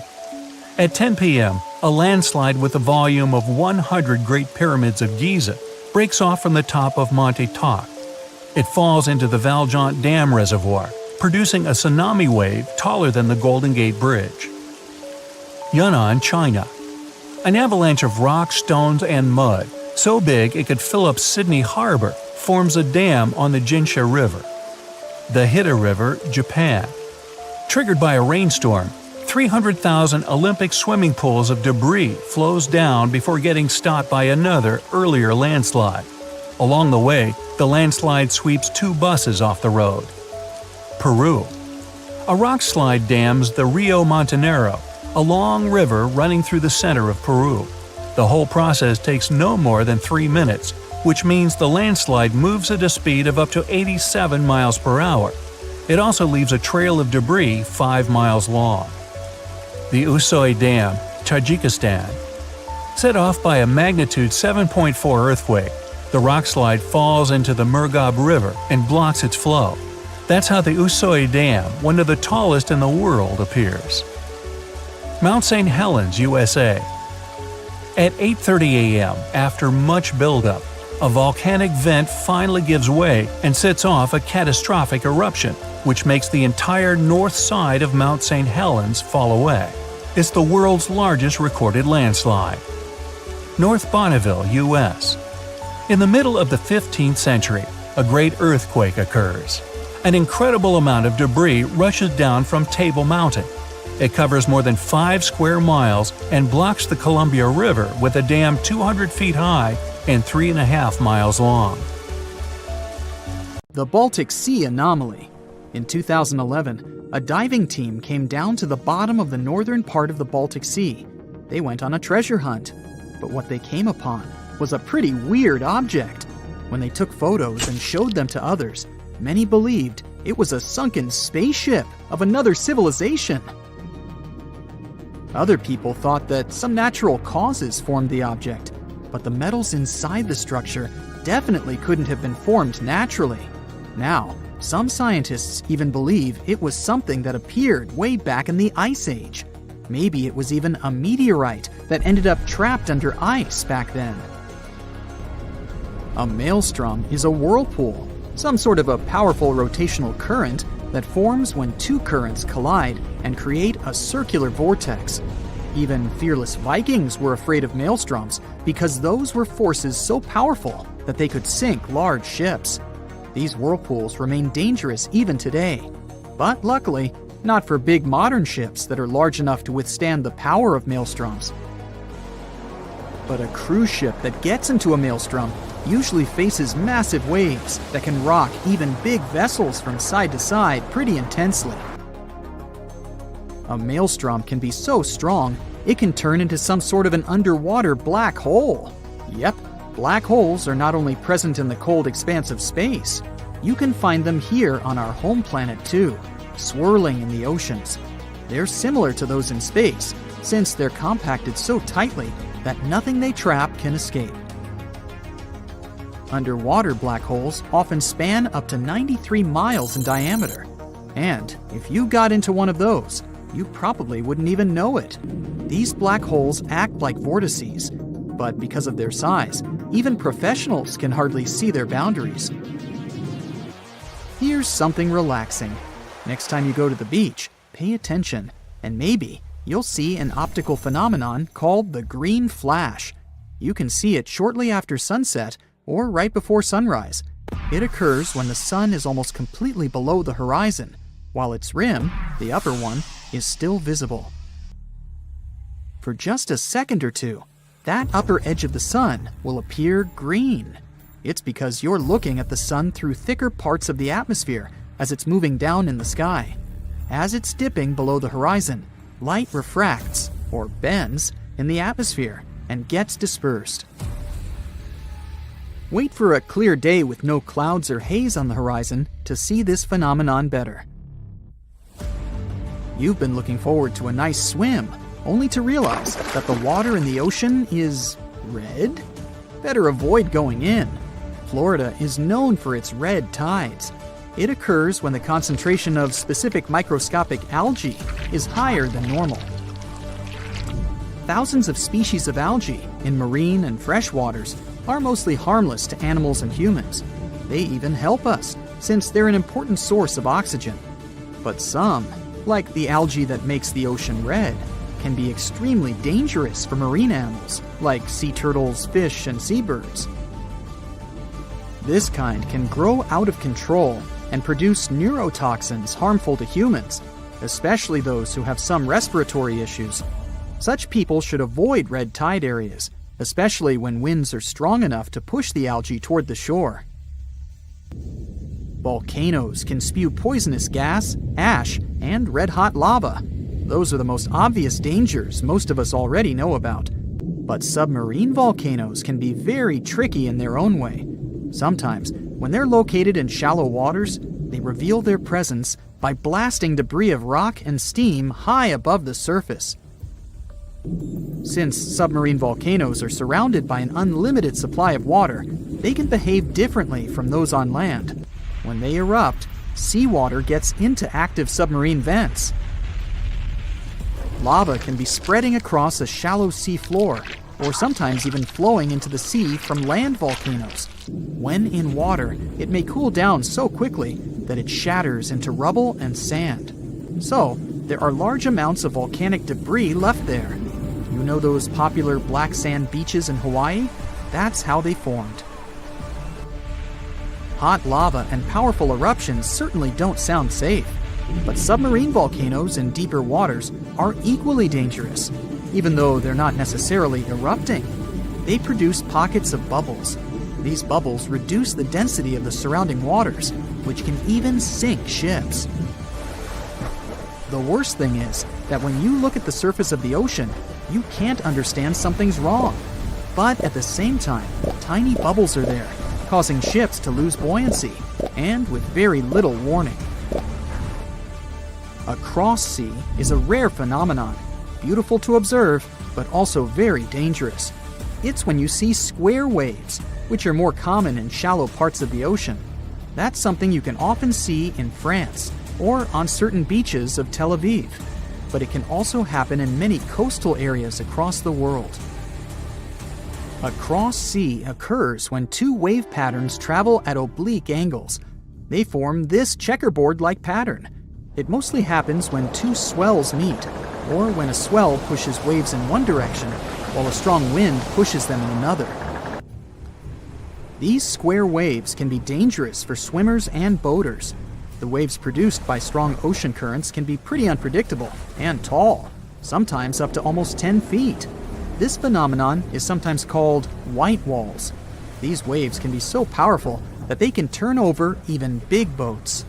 At 10 p.m., a landslide with a volume of 100 Great Pyramids of Giza breaks off from the top of Monte Toc. It falls into the Valjean Dam Reservoir, producing a tsunami wave taller than the Golden Gate Bridge. Yunnan, China. An avalanche of rocks, stones, and mud, so big it could fill up Sydney Harbor, forms a dam on the Jinsha River. The Hida River, Japan. Triggered by a rainstorm, 300,000 Olympic swimming pools of debris flows down before getting stopped by another, earlier landslide. Along the way, the landslide sweeps 2 buses off the road. Peru. A rock slide dams the Rio Montanero, a long river running through the center of Peru. The whole process takes no more than 3 minutes, which means the landslide moves at a speed of up to 87 miles per hour. It also leaves a trail of debris 5 miles long. The Usoy Dam, Tajikistan. Set off by a magnitude 7.4 earthquake, the rockslide falls into the Murghab River and blocks its flow. That's how the Usoy Dam, one of the tallest in the world, appears. Mount St. Helens, USA. At 8:30 a.m., after much buildup, a volcanic vent finally gives way and sets off a catastrophic eruption, which makes the entire north side of Mount St. Helens fall away. It's the world's largest recorded landslide. North Bonneville, U.S. In the middle of the 15th century, a great earthquake occurs. An incredible amount of debris rushes down from Table Mountain. It covers more than 5 square miles and blocks the Columbia River with a dam 200 feet high and 3.5 miles long. The Baltic Sea anomaly. In 2011, a diving team came down to the bottom of the northern part of the Baltic Sea. They went on a treasure hunt, but what they came upon was a pretty weird object. When they took photos and showed them to others, many believed it was a sunken spaceship of another civilization. Other people thought that some natural causes formed the object, but the metals inside the structure definitely couldn't have been formed naturally. Now, some scientists even believe it was something that appeared way back in the Ice Age. Maybe it was even a meteorite that ended up trapped under ice back then. A maelstrom is a whirlpool, some sort of a powerful rotational current that forms when 2 currents collide and create a circular vortex. Even fearless Vikings were afraid of maelstroms because those were forces so powerful that they could sink large ships. These whirlpools remain dangerous even today, but luckily, not for big modern ships that are large enough to withstand the power of maelstroms. But a cruise ship that gets into a maelstrom usually faces massive waves that can rock even big vessels from side to side pretty intensely. A maelstrom can be so strong, it can turn into some sort of an underwater black hole. Yep, black holes are not only present in the cold expanse of space, you can find them here on our home planet too, swirling in the oceans. They're similar to those in space, since they're compacted so tightly that nothing they trap can escape. Underwater black holes often span up to 93 miles in diameter. And if you got into one of those, you probably wouldn't even know it. These black holes act like vortices, but because of their size, even professionals can hardly see their boundaries. Here's something relaxing. Next time you go to the beach, pay attention, and maybe you'll see an optical phenomenon called the green flash. You can see it shortly after sunset or right before sunrise. It occurs when the sun is almost completely below the horizon, while its rim, the upper one, is still visible. For just a second or two, that upper edge of the sun will appear green. It's because you're looking at the sun through thicker parts of the atmosphere as it's moving down in the sky. As it's dipping below the horizon, light refracts, or bends, in the atmosphere and gets dispersed. Wait for a clear day with no clouds or haze on the horizon to see this phenomenon better. You've been looking forward to a nice swim, only to realize that the water in the ocean is red? Better avoid going in. Florida is known for its red tides. It occurs when the concentration of specific microscopic algae is higher than normal. Thousands of species of algae in marine and fresh waters are mostly harmless to animals and humans. They even help us, since they're an important source of oxygen. But some, like the algae that makes the ocean red, can be extremely dangerous for marine animals, like sea turtles, fish, and seabirds. This kind can grow out of control and produce neurotoxins harmful to humans. especially those who have some respiratory issues. Such people should avoid red tide areas, especially when winds are strong enough to push the algae toward the shore. Volcanoes can spew poisonous gas, ash, and red-hot lava. Those are the most obvious dangers most of us already know about. But submarine volcanoes can be very tricky in their own way. Sometimes, when they're located in shallow waters, they reveal their presence by blasting debris of rock and steam high above the surface. Since submarine volcanoes are surrounded by an unlimited supply of water, they can behave differently from those on land. When they erupt, seawater gets into active submarine vents. Lava can be spreading across a shallow sea floor, or sometimes even flowing into the sea from land volcanoes. When in water, it may cool down so quickly that it shatters into rubble and sand. So, there are large amounts of volcanic debris left there. You know those popular black sand beaches in Hawaii? That's how they formed. Hot lava and powerful eruptions certainly don't sound safe, but submarine volcanoes in deeper waters are equally dangerous. Even though they're not necessarily erupting, they produce pockets of bubbles. These bubbles reduce the density of the surrounding waters, which can even sink ships. The worst thing is that when you look at the surface of the ocean, you can't understand something's wrong. But at the same time, tiny bubbles are there, causing ships to lose buoyancy, and with very little warning. A cross sea is a rare phenomenon, beautiful to observe, but also very dangerous. It's when you see square waves, which are more common in shallow parts of the ocean. That's something you can often see in France or on certain beaches of Tel Aviv, but it can also happen in many coastal areas across the world. A cross sea occurs when two wave patterns travel at oblique angles. They form this checkerboard-like pattern. It mostly happens when two swells meet, or when a swell pushes waves in one direction, while a strong wind pushes them in another. These square waves can be dangerous for swimmers and boaters. The waves produced by strong ocean currents can be pretty unpredictable and tall, sometimes up to almost 10 feet. This phenomenon is sometimes called white walls. These waves can be so powerful that they can turn over even big boats.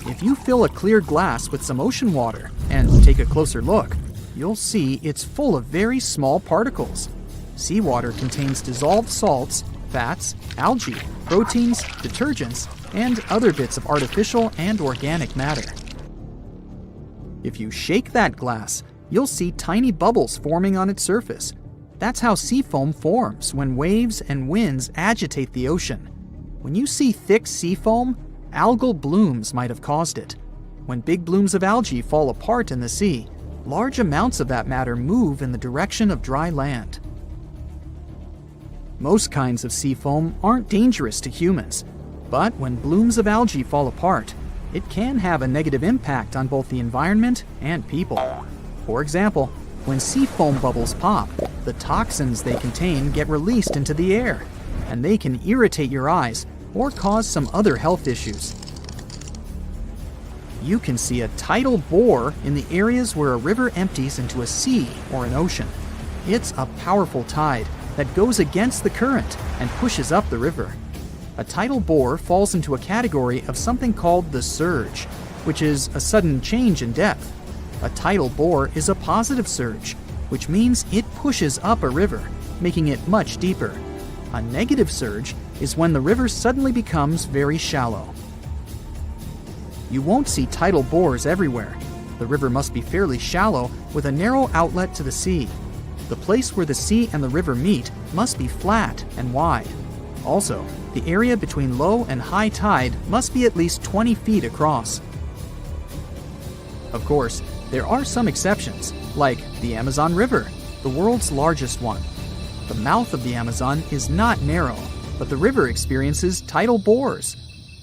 If you fill a clear glass with some ocean water and take a closer look, you'll see it's full of very small particles. Seawater contains dissolved salts, fats, algae, proteins, detergents, and other bits of artificial and organic matter. If you shake that glass, you'll see tiny bubbles forming on its surface. That's how sea foam forms when waves and winds agitate the ocean. When you see thick sea foam, algal blooms might have caused it. When big blooms of algae fall apart in the sea, large amounts of that matter move in the direction of dry land. Most kinds of sea foam aren't dangerous to humans, but when blooms of algae fall apart, it can have a negative impact on both the environment and people. For example, when sea foam bubbles pop, the toxins they contain get released into the air, and they can irritate your eyes or cause some other health issues. You can see a tidal bore in the areas where a river empties into a sea or an ocean. It's a powerful tide that goes against the current and pushes up the river. A tidal bore falls into a category of something called the surge, which is a sudden change in depth. A tidal bore is a positive surge, which means it pushes up a river, making it much deeper. A negative surge is when the river suddenly becomes very shallow. You won't see tidal bores everywhere. The river must be fairly shallow with a narrow outlet to the sea. The place where the sea and the river meet must be flat and wide. Also, the area between low and high tide must be at least 20 feet across. Of course, there are some exceptions, like the Amazon River, the world's largest one. The mouth of the Amazon is not narrow, but the river experiences tidal bores.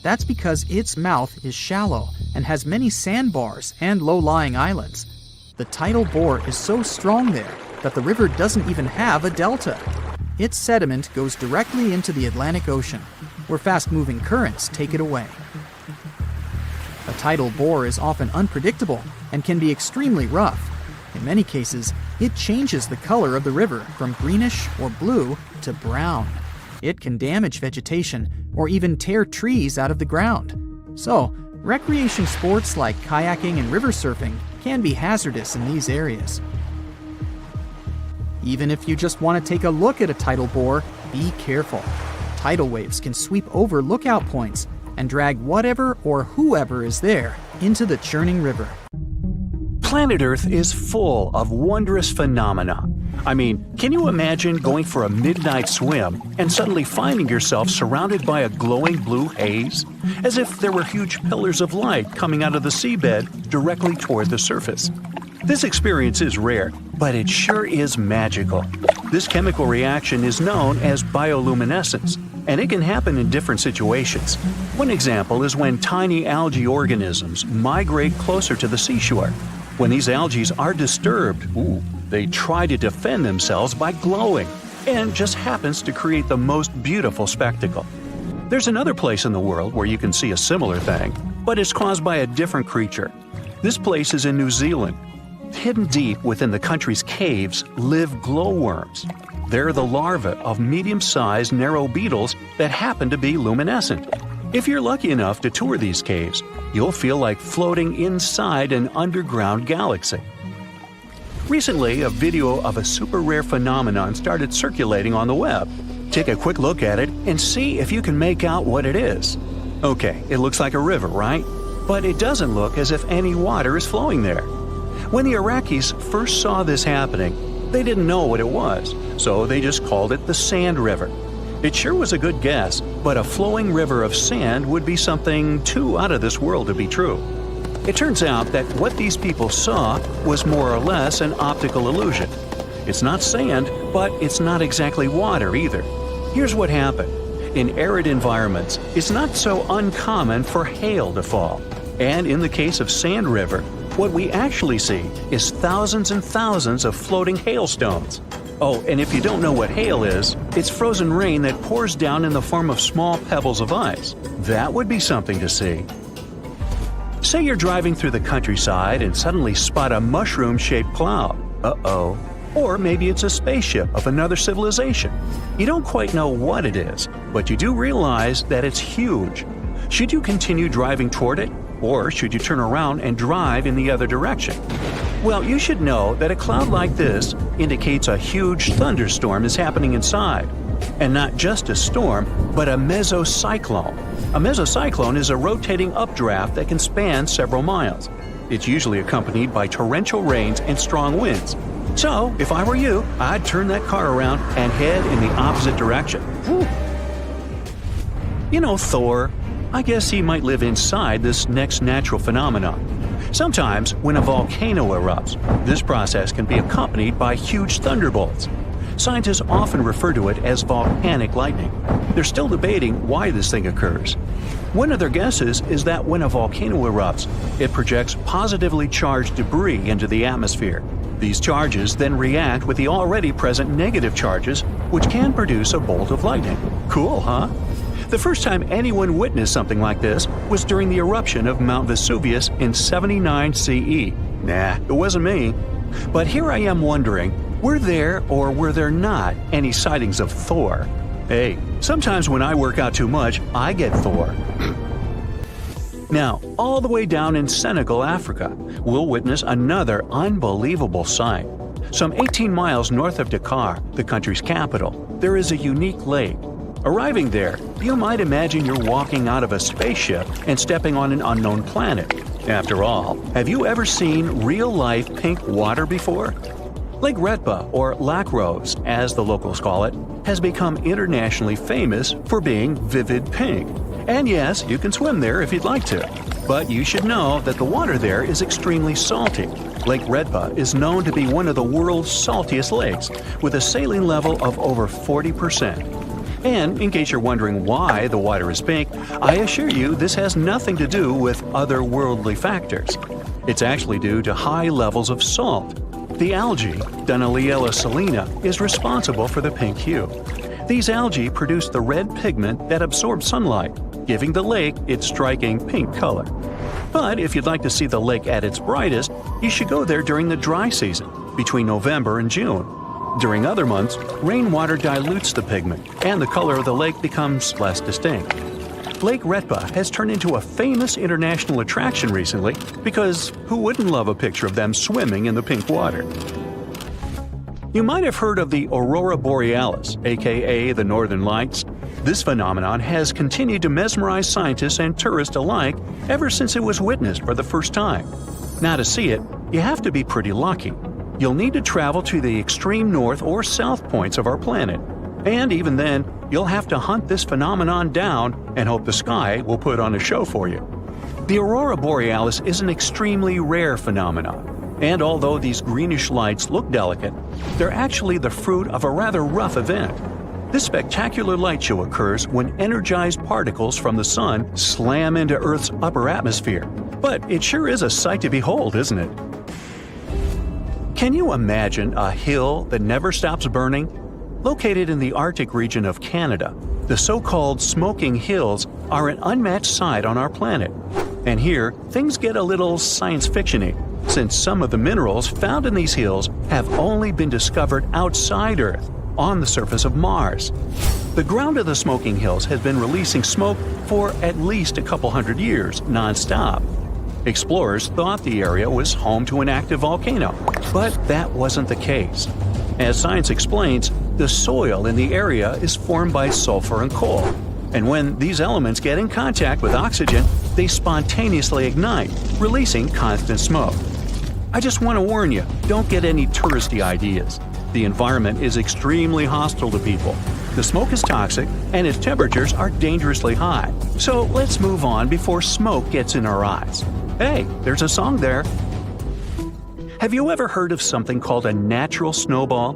That's because its mouth is shallow and has many sandbars and low-lying islands. The tidal bore is so strong there that the river doesn't even have a delta. Its sediment goes directly into the Atlantic Ocean, where fast-moving currents take it away. A tidal bore is often unpredictable and can be extremely rough. In many cases, it changes the color of the river from greenish or blue to brown. It can damage vegetation or even tear trees out of the ground. So, recreation sports like kayaking and river surfing can be hazardous in these areas. Even if you just want to take a look at a tidal bore, be careful. Tidal waves can sweep over lookout points and drag whatever or whoever is there into the churning river. Planet Earth is full of wondrous phenomena. I mean, can you imagine going for a midnight swim and suddenly finding yourself surrounded by a glowing blue haze? As if there were huge pillars of light coming out of the seabed directly toward the surface. This experience is rare, but it sure is magical. This chemical reaction is known as bioluminescence, and it can happen in different situations. One example is when tiny algae organisms migrate closer to the seashore. When these algae are disturbed, they try to defend themselves by glowing, and just happens to create the most beautiful spectacle. There's another place in the world where you can see a similar thing, but it's caused by a different creature. This place is in New Zealand. Hidden deep within the country's caves live glowworms. They're the larvae of medium-sized narrow beetles that happen to be luminescent. If you're lucky enough to tour these caves, you'll feel like floating inside an underground galaxy. Recently, a video of a super rare phenomenon started circulating on the web. Take a quick look at it and see if you can make out what it is. Okay, it looks like a river, right? But it doesn't look as if any water is flowing there. When the Iraqis first saw this happening, they didn't know what it was, so they just called it the Sand River. It sure was a good guess, but a flowing river of sand would be something too out of this world to be true. It turns out that what these people saw was more or less an optical illusion. It's not sand, but it's not exactly water either. Here's what happened. In arid environments, it's not so uncommon for hail to fall. And in the case of Sand River, what we actually see is thousands and thousands of floating hailstones. Oh, and if you don't know what hail is, it's frozen rain that pours down in the form of small pebbles of ice. That would be something to see. Say you're driving through the countryside and suddenly spot a mushroom-shaped cloud. Uh-oh. Or maybe it's a spaceship of another civilization. You don't quite know what it is, but you do realize that it's huge. Should you continue driving toward it? Or should you turn around and drive in the other direction? Well, you should know that a cloud like this indicates a huge thunderstorm is happening inside. And not just a storm, but a mesocyclone. A mesocyclone is a rotating updraft that can span several miles. It's usually accompanied by torrential rains and strong winds. So, if I were you, I'd turn that car around and head in the opposite direction. You know Thor? I guess he might live inside this next natural phenomenon. Sometimes, when a volcano erupts, this process can be accompanied by huge thunderbolts. Scientists often refer to it as volcanic lightning. They're still debating why this thing occurs. One of their guesses is that when a volcano erupts, it projects positively charged debris into the atmosphere. These charges then react with the already present negative charges, which can produce a bolt of lightning. Cool, huh? The first time anyone witnessed something like this was during the eruption of Mount Vesuvius in 79 CE. Nah, it wasn't me. But here I am wondering, were there or were there not any sightings of Thor? Hey, sometimes when I work out too much, I get Thor. Now, all the way down in Senegal, Africa, we'll witness another unbelievable sight. Some 18 miles north of Dakar, the country's capital, there is a unique lake. Arriving there, you might imagine you're walking out of a spaceship and stepping on an unknown planet. After all, have you ever seen real-life pink water before? Lake Retba, or Lac Rose, as the locals call it, has become internationally famous for being vivid pink. And yes, you can swim there if you'd like to. But you should know that the water there is extremely salty. Lake Retba is known to be one of the world's saltiest lakes, with a saline level of over 40%. And in case you're wondering why the water is pink, I assure you this has nothing to do with otherworldly factors. It's actually due to high levels of salt. The algae, Dunaliella salina, is responsible for the pink hue. These algae produce the red pigment that absorbs sunlight. giving the lake its striking pink color. But if you'd like to see the lake at its brightest, you should go there during the dry season, between November and June. During other months, rainwater dilutes the pigment, and the color of the lake becomes less distinct. Lake Retba has turned into a famous international attraction recently because who wouldn't love a picture of them swimming in the pink water? You might have heard of the aurora borealis, aka the Northern Lights. This phenomenon has continued to mesmerize scientists and tourists alike ever since it was witnessed for the first time. Now, to see it, you have to be pretty lucky. You'll need to travel to the extreme north or south points of our planet. And even then, you'll have to hunt this phenomenon down and hope the sky will put on a show for you. The aurora borealis is an extremely rare phenomenon. And although these greenish lights look delicate, they're actually the fruit of a rather rough event. This spectacular light show occurs when energized particles from the sun slam into Earth's upper atmosphere. But it sure is a sight to behold, isn't it? Can you imagine a hill that never stops burning? Located in the Arctic region of Canada, the so-called Smoking Hills are an unmatched sight on our planet. And here, things get a little science fiction-y, since some of the minerals found in these hills have only been discovered outside Earth, on the surface of Mars. The ground of the Smoking Hills has been releasing smoke for at least a couple hundred years, non-stop. Explorers thought the area was home to an active volcano, but that wasn't the case. As science explains, the soil in the area is formed by sulfur and coal, and when these elements get in contact with oxygen, they spontaneously ignite, releasing constant smoke. I just want to warn you, don't get any touristy ideas. The environment is extremely hostile to people. The smoke is toxic, and its temperatures are dangerously high. So let's move on before smoke gets in our eyes. Hey, there's a song there. Have you ever heard of something called a natural snowball?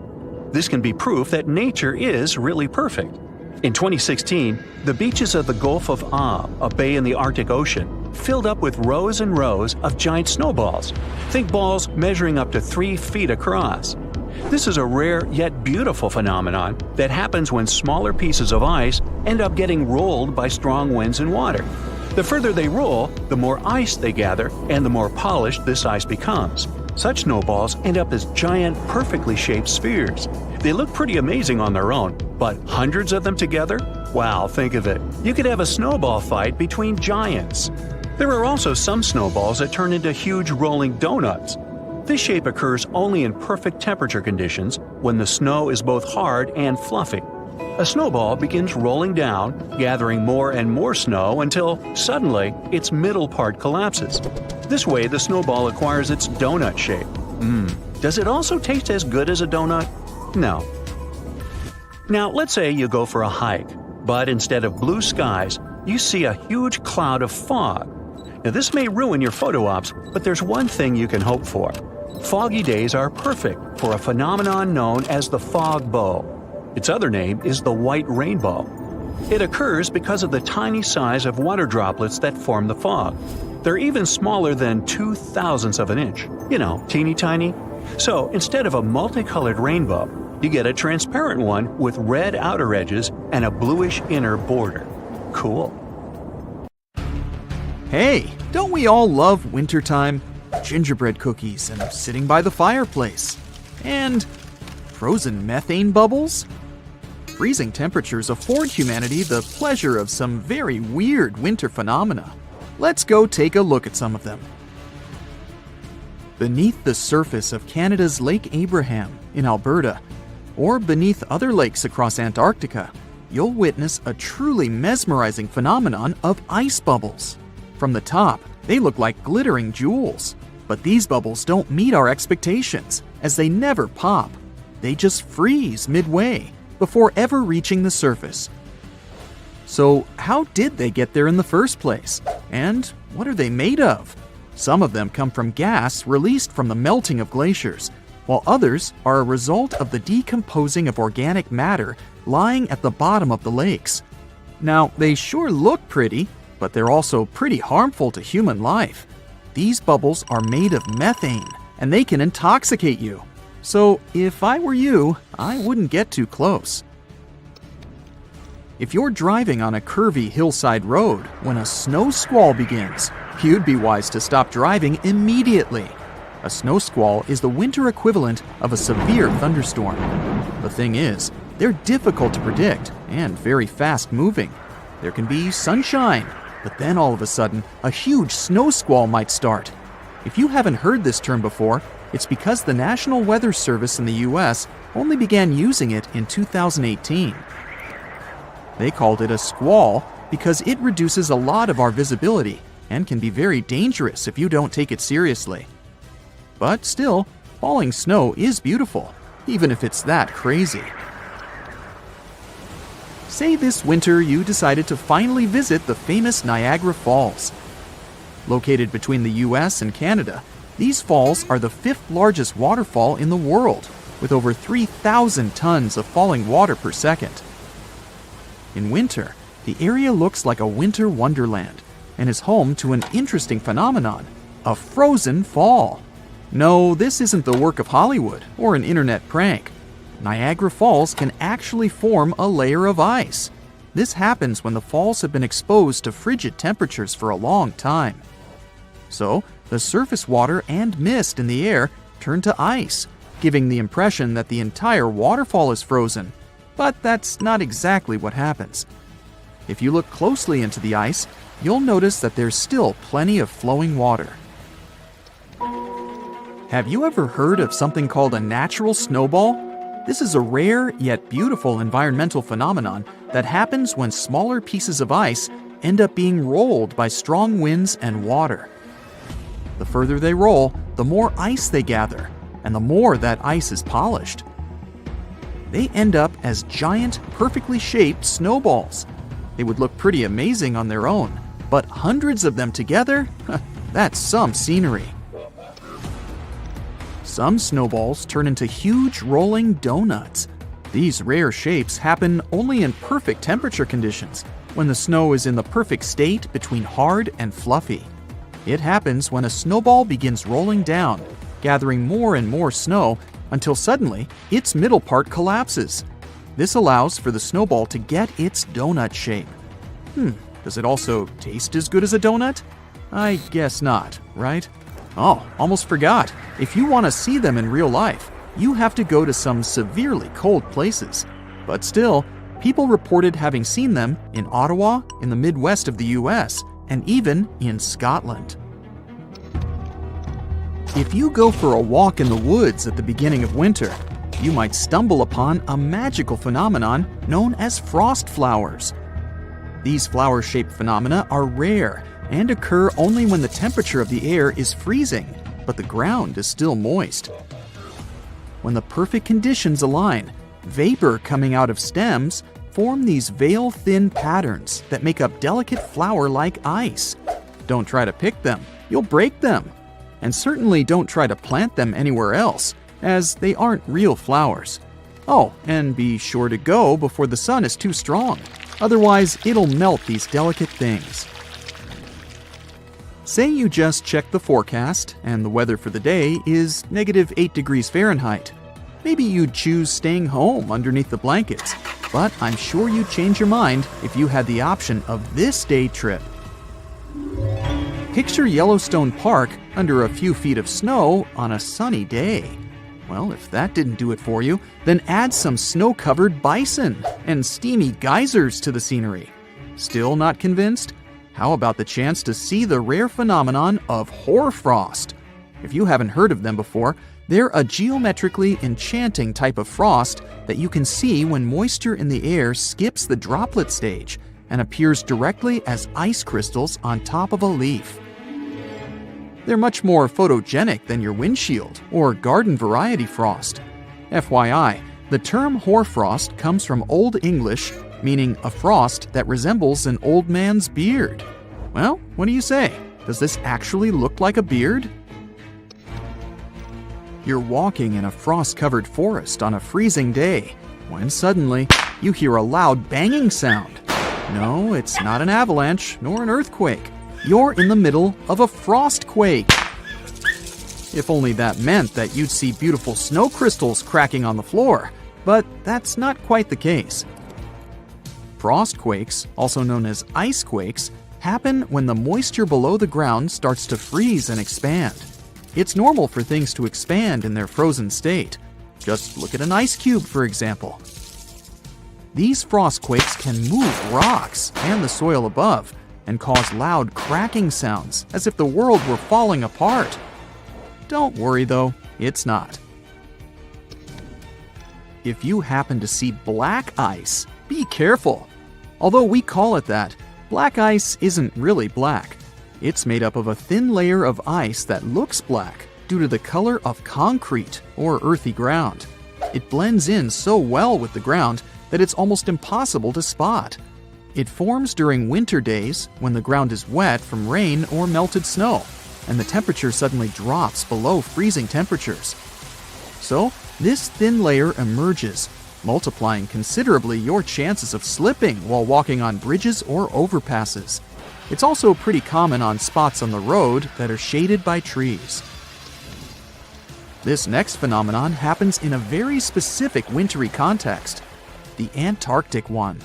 This can be proof that nature is really perfect. In 2016, the beaches of the Gulf of Amm, a bay in the Arctic Ocean, filled up with rows and rows of giant snowballs. Think balls measuring up to 3 feet across. This is a rare yet beautiful phenomenon that happens when smaller pieces of ice end up getting rolled by strong winds and water. The further they roll, the more ice they gather, and the more polished this ice becomes. Such snowballs end up as giant, perfectly shaped spheres. They look pretty amazing on their own, but hundreds of them together? Wow, think of it. You could have a snowball fight between giants. There are also some snowballs that turn into huge rolling donuts. This shape occurs only in perfect temperature conditions when the snow is both hard and fluffy. A snowball begins rolling down, gathering more and more snow until suddenly its middle part collapses. This way, the snowball acquires its donut shape. Does it also taste as good as a donut? No. Now, let's say you go for a hike, but instead of blue skies, you see a huge cloud of fog. Now, this may ruin your photo ops, but there's one thing you can hope for. Foggy days are perfect for a phenomenon known as the fog bow. Its other name is the white rainbow. It occurs because of the tiny size of water droplets that form the fog. They're even smaller than 0.02 of an inch. You know, teeny tiny. So instead of a multicolored rainbow, you get a transparent one with red outer edges and a bluish inner border. Cool. Hey, don't we all love wintertime? Gingerbread cookies and sitting by the fireplace. And frozen methane bubbles? Freezing temperatures afford humanity the pleasure of some very weird winter phenomena. Let's go take a look at some of them. Beneath the surface of Canada's Lake Abraham in Alberta, or beneath other lakes across Antarctica, you'll witness a truly mesmerizing phenomenon of ice bubbles. From the top, they look like glittering jewels. But these bubbles don't meet our expectations, as they never pop. They just freeze midway, before ever reaching the surface. So how did they get there in the first place? And what are they made of? Some of them come from gas released from the melting of glaciers, while others are a result of the decomposing of organic matter lying at the bottom of the lakes. Now, they sure look pretty, but they're also pretty harmful to human life. These bubbles are made of methane, and they can intoxicate you. So if I were you, I wouldn't get too close. If you're driving on a curvy hillside road when a snow squall begins, you'd be wise to stop driving immediately. A snow squall is the winter equivalent of a severe thunderstorm. The thing is, they're difficult to predict and very fast moving. There can be sunshine, but then all of a sudden, a huge snow squall might start. If you haven't heard this term before, it's because the National Weather Service in the US only began using it in 2018. They called it a squall because it reduces a lot of our visibility and can be very dangerous if you don't take it seriously. But still, falling snow is beautiful, even if it's that crazy. Say this winter you decided to finally visit the famous Niagara Falls. Located between the US and Canada, these falls are the 5th largest waterfall in the world, with over 3,000 tons of falling water per second. In winter, the area looks like a winter wonderland and is home to an interesting phenomenon, a frozen fall. No, this isn't the work of Hollywood or an internet prank. Niagara Falls can actually form a layer of ice. This happens when the falls have been exposed to frigid temperatures for a long time. So, the surface water and mist in the air turn to ice, giving the impression that the entire waterfall is frozen. But that's not exactly what happens. If you look closely into the ice, you'll notice that there's still plenty of flowing water. Have you ever heard of something called a natural snowball? This is a rare yet beautiful environmental phenomenon that happens when smaller pieces of ice end up being rolled by strong winds and water. The further they roll, the more ice they gather, and the more that ice is polished. They end up as giant, perfectly shaped snowballs. They would look pretty amazing on their own, but hundreds of them together? That's some scenery. Some snowballs turn into huge rolling donuts. These rare shapes happen only in perfect temperature conditions, when the snow is in the perfect state between hard and fluffy. It happens when a snowball begins rolling down, gathering more and more snow until suddenly its middle part collapses. This allows for the snowball to get its donut shape. Does it also taste as good as a donut? I guess not, right? Oh, almost forgot. If you want to see them in real life, you have to go to some severely cold places. But still, people reported having seen them in Ottawa, in the Midwest of the US, and even in Scotland. If you go for a walk in the woods at the beginning of winter, you might stumble upon a magical phenomenon known as frost flowers. These flower-shaped phenomena are rare and occur only when the temperature of the air is freezing, but the ground is still moist. When the perfect conditions align, vapor coming out of stems form these veil-thin patterns that make up delicate flower-like ice. Don't try to pick them, you'll break them. And certainly don't try to plant them anywhere else, as they aren't real flowers. Oh, and be sure to go before the sun is too strong. Otherwise, it'll melt these delicate things. Say you just checked the forecast and the weather for the day is -8 degrees Fahrenheit. Maybe you'd choose staying home underneath the blankets, but I'm sure you'd change your mind if you had the option of this day trip. Picture Yellowstone Park under a few feet of snow on a sunny day. Well, if that didn't do it for you, then add some snow-covered bison and steamy geysers to the scenery. Still not convinced? How about the chance to see the rare phenomenon of hoarfrost? If you haven't heard of them before, they're a geometrically enchanting type of frost that you can see when moisture in the air skips the droplet stage and appears directly as ice crystals on top of a leaf. They're much more photogenic than your windshield or garden variety frost. FYI, the term hoarfrost comes from Old English, meaning a frost that resembles an old man's beard. Well, what do you say? Does this actually look like a beard? You're walking in a frost-covered forest on a freezing day, when suddenly you hear a loud banging sound. No, it's not an avalanche nor an earthquake. You're in the middle of a frostquake. If only that meant that you'd see beautiful snow crystals cracking on the floor, but that's not quite the case. Frostquakes, also known as ice quakes, happen when the moisture below the ground starts to freeze and expand. It's normal for things to expand in their frozen state. Just look at an ice cube, for example. These frostquakes can move rocks and the soil above and cause loud cracking sounds as if the world were falling apart. Don't worry though, it's not. If you happen to see black ice, be careful. Although we call it that, black ice isn't really black. It's made up of a thin layer of ice that looks black due to the color of concrete or earthy ground. It blends in so well with the ground that it's almost impossible to spot. It forms during winter days when the ground is wet from rain or melted snow, and the temperature suddenly drops below freezing temperatures. So, this thin layer emerges, multiplying considerably your chances of slipping while walking on bridges or overpasses. It's also pretty common on spots on the road that are shaded by trees. This next phenomenon happens in a very specific wintry context, the Antarctic one.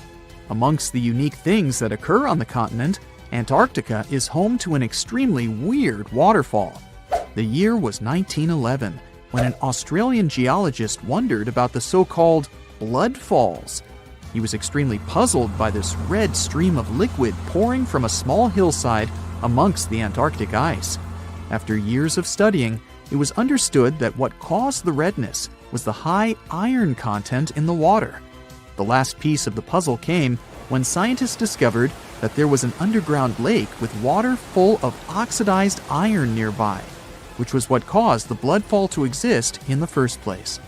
Amongst the unique things that occur on the continent, Antarctica is home to an extremely weird waterfall. The year was 1911, when an Australian geologist wondered about the so-called blood falls. He was extremely puzzled by this red stream of liquid pouring from a small hillside amongst the Antarctic ice. After years of studying, it was understood that what caused the redness was the high iron content in the water. The last piece of the puzzle came when scientists discovered that there was an underground lake with water full of oxidized iron nearby, which was what caused the bloodfall to exist in the first place.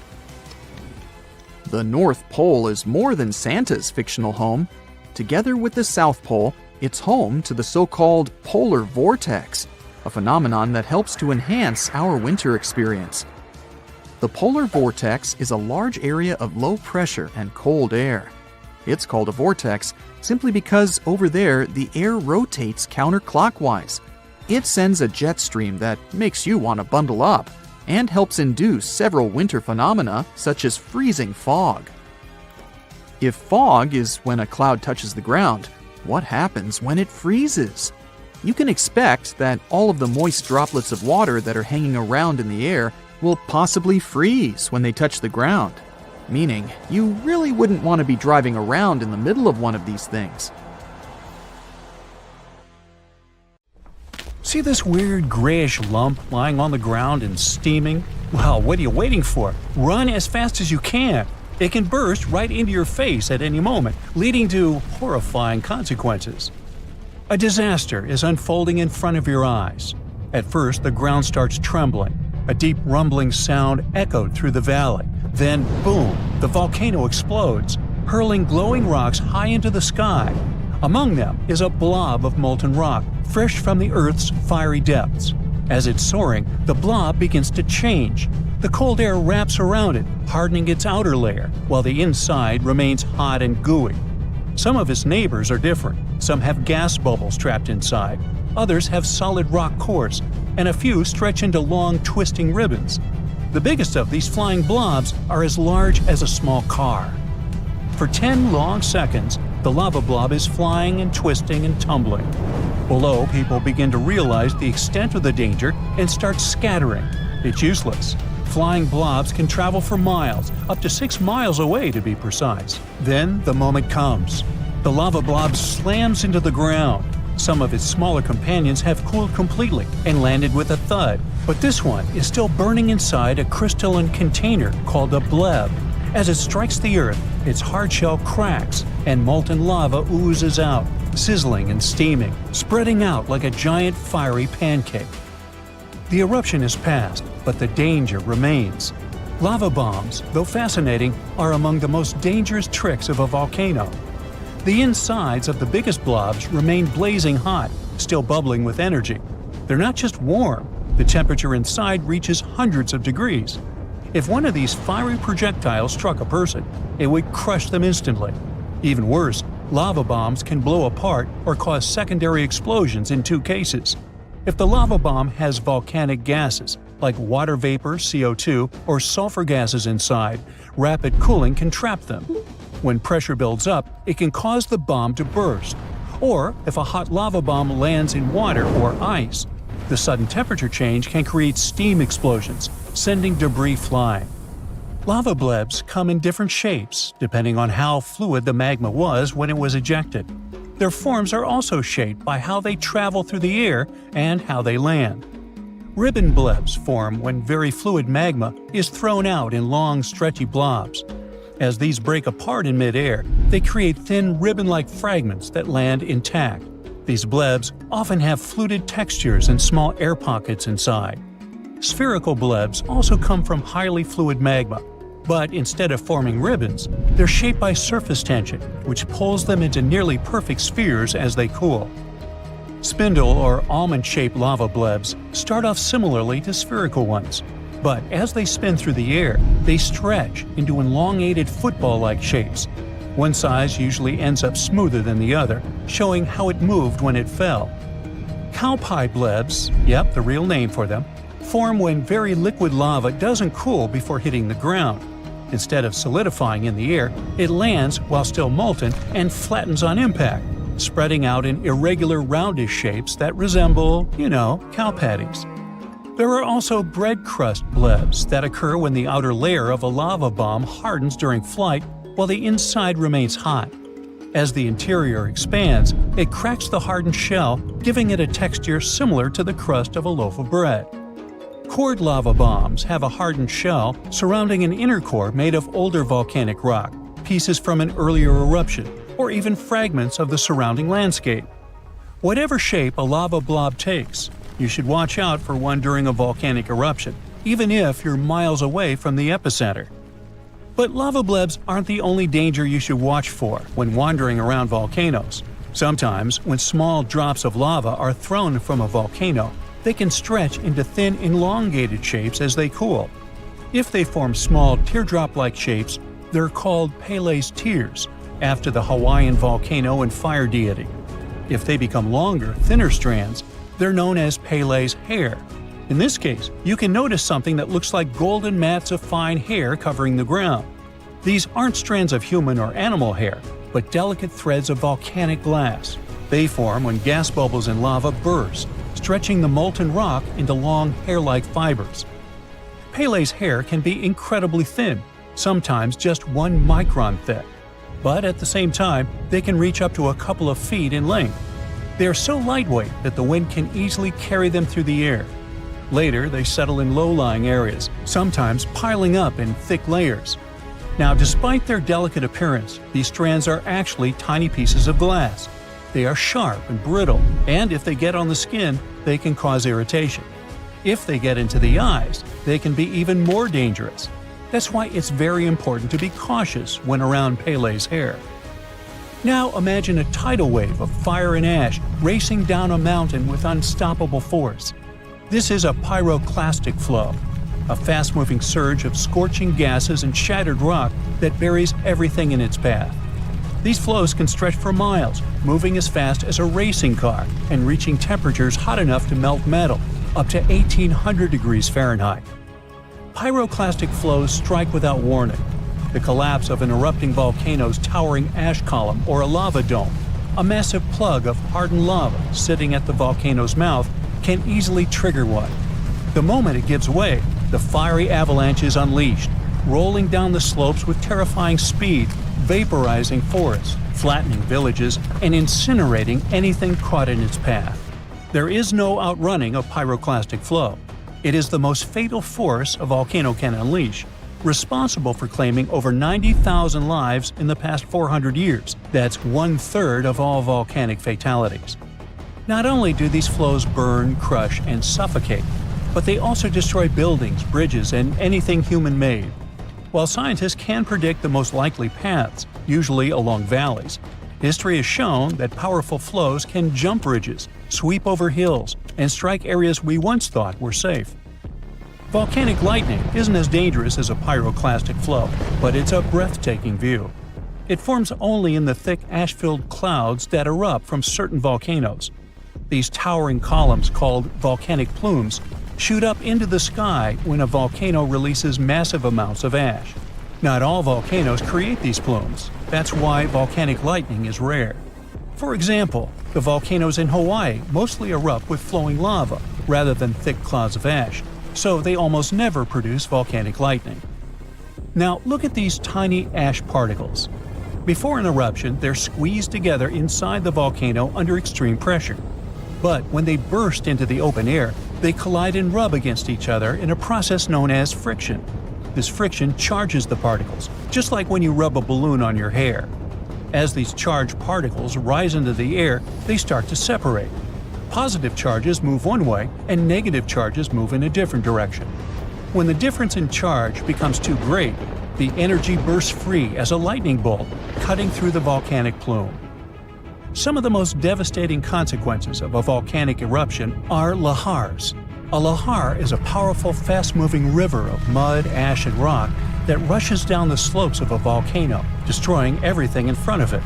The North Pole is more than Santa's fictional home. Together with the South Pole, it's home to the so-called polar vortex, a phenomenon that helps to enhance our winter experience. The polar vortex is a large area of low pressure and cold air. It's called a vortex simply because over there the air rotates counterclockwise. It sends a jet stream that makes you want to bundle up and helps induce several winter phenomena such as freezing fog. If fog is when a cloud touches the ground, what happens when it freezes? You can expect that all of the moist droplets of water that are hanging around in the air will possibly freeze when they touch the ground, meaning you really wouldn't want to be driving around in the middle of one of these things. See this weird grayish lump lying on the ground and steaming? Well, what are you waiting for? Run as fast as you can. It can burst right into your face at any moment, leading to horrifying consequences. A disaster is unfolding in front of your eyes. At first, the ground starts trembling. A deep rumbling sound echoed through the valley. Then, boom, the volcano explodes, hurling glowing rocks high into the sky. Among them is a blob of molten rock, fresh from the Earth's fiery depths. As it's soaring, the blob begins to change. The cold air wraps around it, hardening its outer layer, while the inside remains hot and gooey. Some of its neighbors are different. Some have gas bubbles trapped inside. Others have solid rock cores, and a few stretch into long, twisting ribbons. The biggest of these flying blobs are as large as a small car. For 10 long seconds, the lava blob is flying and twisting and tumbling. Below, people begin to realize the extent of the danger and start scattering. It's useless. Flying blobs can travel for miles, up to 6 miles away to be precise. Then the moment comes. The lava blob slams into the ground. Some of its smaller companions have cooled completely and landed with a thud, but this one is still burning inside a crystalline container called a bleb. As it strikes the earth, its hard shell cracks and molten lava oozes out, sizzling and steaming, spreading out like a giant fiery pancake. The eruption is past, but the danger remains. Lava bombs, though fascinating, are among the most dangerous tricks of a volcano. The insides of the biggest blobs remain blazing hot, still bubbling with energy. They're not just warm, the temperature inside reaches hundreds of degrees. If one of these fiery projectiles struck a person, it would crush them instantly. Even worse, lava bombs can blow apart or cause secondary explosions in 2 cases. If the lava bomb has volcanic gases, like water vapor, CO2, or sulfur gases inside, rapid cooling can trap them. When pressure builds up, it can cause the bomb to burst. Or, if a hot lava bomb lands in water or ice, the sudden temperature change can create steam explosions, sending debris flying. Lava blebs come in different shapes, depending on how fluid the magma was when it was ejected. Their forms are also shaped by how they travel through the air and how they land. Ribbon blebs form when very fluid magma is thrown out in long, stretchy blobs. As these break apart in midair, they create thin ribbon-like fragments that land intact. These blebs often have fluted textures and small air pockets inside. Spherical blebs also come from highly fluid magma, but instead of forming ribbons, they're shaped by surface tension, which pulls them into nearly perfect spheres as they cool. Spindle or almond-shaped lava blebs start off similarly to spherical ones, but as they spin through the air, they stretch into elongated football-like shapes. One size usually ends up smoother than the other, showing how it moved when it fell. Cowpie blebs, yep, the real name for them, form when very liquid lava doesn't cool before hitting the ground. Instead of solidifying in the air, it lands while still molten and flattens on impact, spreading out in irregular roundish shapes that resemble, cow patties. There are also bread crust blebs that occur when the outer layer of a lava bomb hardens during flight while the inside remains hot. As the interior expands, it cracks the hardened shell, giving it a texture similar to the crust of a loaf of bread. Cored lava bombs have a hardened shell surrounding an inner core made of older volcanic rock, pieces from an earlier eruption, or even fragments of the surrounding landscape. Whatever shape a lava blob takes, you should watch out for one during a volcanic eruption, even if you're miles away from the epicenter. But lava blebs aren't the only danger you should watch for when wandering around volcanoes. Sometimes, when small drops of lava are thrown from a volcano, they can stretch into thin, elongated shapes as they cool. If they form small, teardrop-like shapes, they're called Pele's tears, after the Hawaiian volcano and fire deity. If they become longer, thinner strands, they're known as Pele's hair. In this case, you can notice something that looks like golden mats of fine hair covering the ground. These aren't strands of human or animal hair, but delicate threads of volcanic glass. They form when gas bubbles in lava burst, stretching the molten rock into long hair-like fibers. Pele's hair can be incredibly thin, sometimes just 1 micron thick. But at the same time, they can reach up to a couple of feet in length. They are so lightweight that the wind can easily carry them through the air. Later, they settle in low-lying areas, sometimes piling up in thick layers. Now, despite their delicate appearance, these strands are actually tiny pieces of glass. They are sharp and brittle, and if they get on the skin, they can cause irritation. If they get into the eyes, they can be even more dangerous. That's why it's very important to be cautious when around Pele's hair. Now imagine a tidal wave of fire and ash racing down a mountain with unstoppable force. This is a pyroclastic flow, a fast-moving surge of scorching gases and shattered rock that buries everything in its path. These flows can stretch for miles, moving as fast as a racing car and reaching temperatures hot enough to melt metal, up to 1800 degrees Fahrenheit. Pyroclastic flows strike without warning. The collapse of an erupting volcano's towering ash column or a lava dome, a massive plug of hardened lava sitting at the volcano's mouth, can easily trigger one. The moment it gives way, the fiery avalanche is unleashed, rolling down the slopes with terrifying speed, vaporizing forests, flattening villages, and incinerating anything caught in its path. There is no outrunning a pyroclastic flow. It is the most fatal force a volcano can unleash, responsible for claiming over 90,000 lives in the past 400 years. That's 1/3 of all volcanic fatalities. Not only do these flows burn, crush, and suffocate, but they also destroy buildings, bridges, and anything human-made. While scientists can predict the most likely paths, usually along valleys, history has shown that powerful flows can jump ridges, sweep over hills, and strike areas we once thought were safe. Volcanic lightning isn't as dangerous as a pyroclastic flow, but it's a breathtaking view. It forms only in the thick ash-filled clouds that erupt from certain volcanoes. These towering columns, called volcanic plumes, shoot up into the sky when a volcano releases massive amounts of ash. Not all volcanoes create these plumes. That's why volcanic lightning is rare. For example, the volcanoes in Hawaii mostly erupt with flowing lava rather than thick clouds of ash, so they almost never produce volcanic lightning. Now look at these tiny ash particles. Before an eruption, they're squeezed together inside the volcano under extreme pressure. But when they burst into the open air, they collide and rub against each other in a process known as friction. This friction charges the particles, just like when you rub a balloon on your hair. As these charged particles rise into the air, they start to separate. Positive charges move one way and negative charges move in a different direction. When the difference in charge becomes too great, the energy bursts free as a lightning bolt, cutting through the volcanic plume. Some of the most devastating consequences of a volcanic eruption are lahars. A lahar is a powerful, fast-moving river of mud, ash, and rock that rushes down the slopes of a volcano, destroying everything in front of it.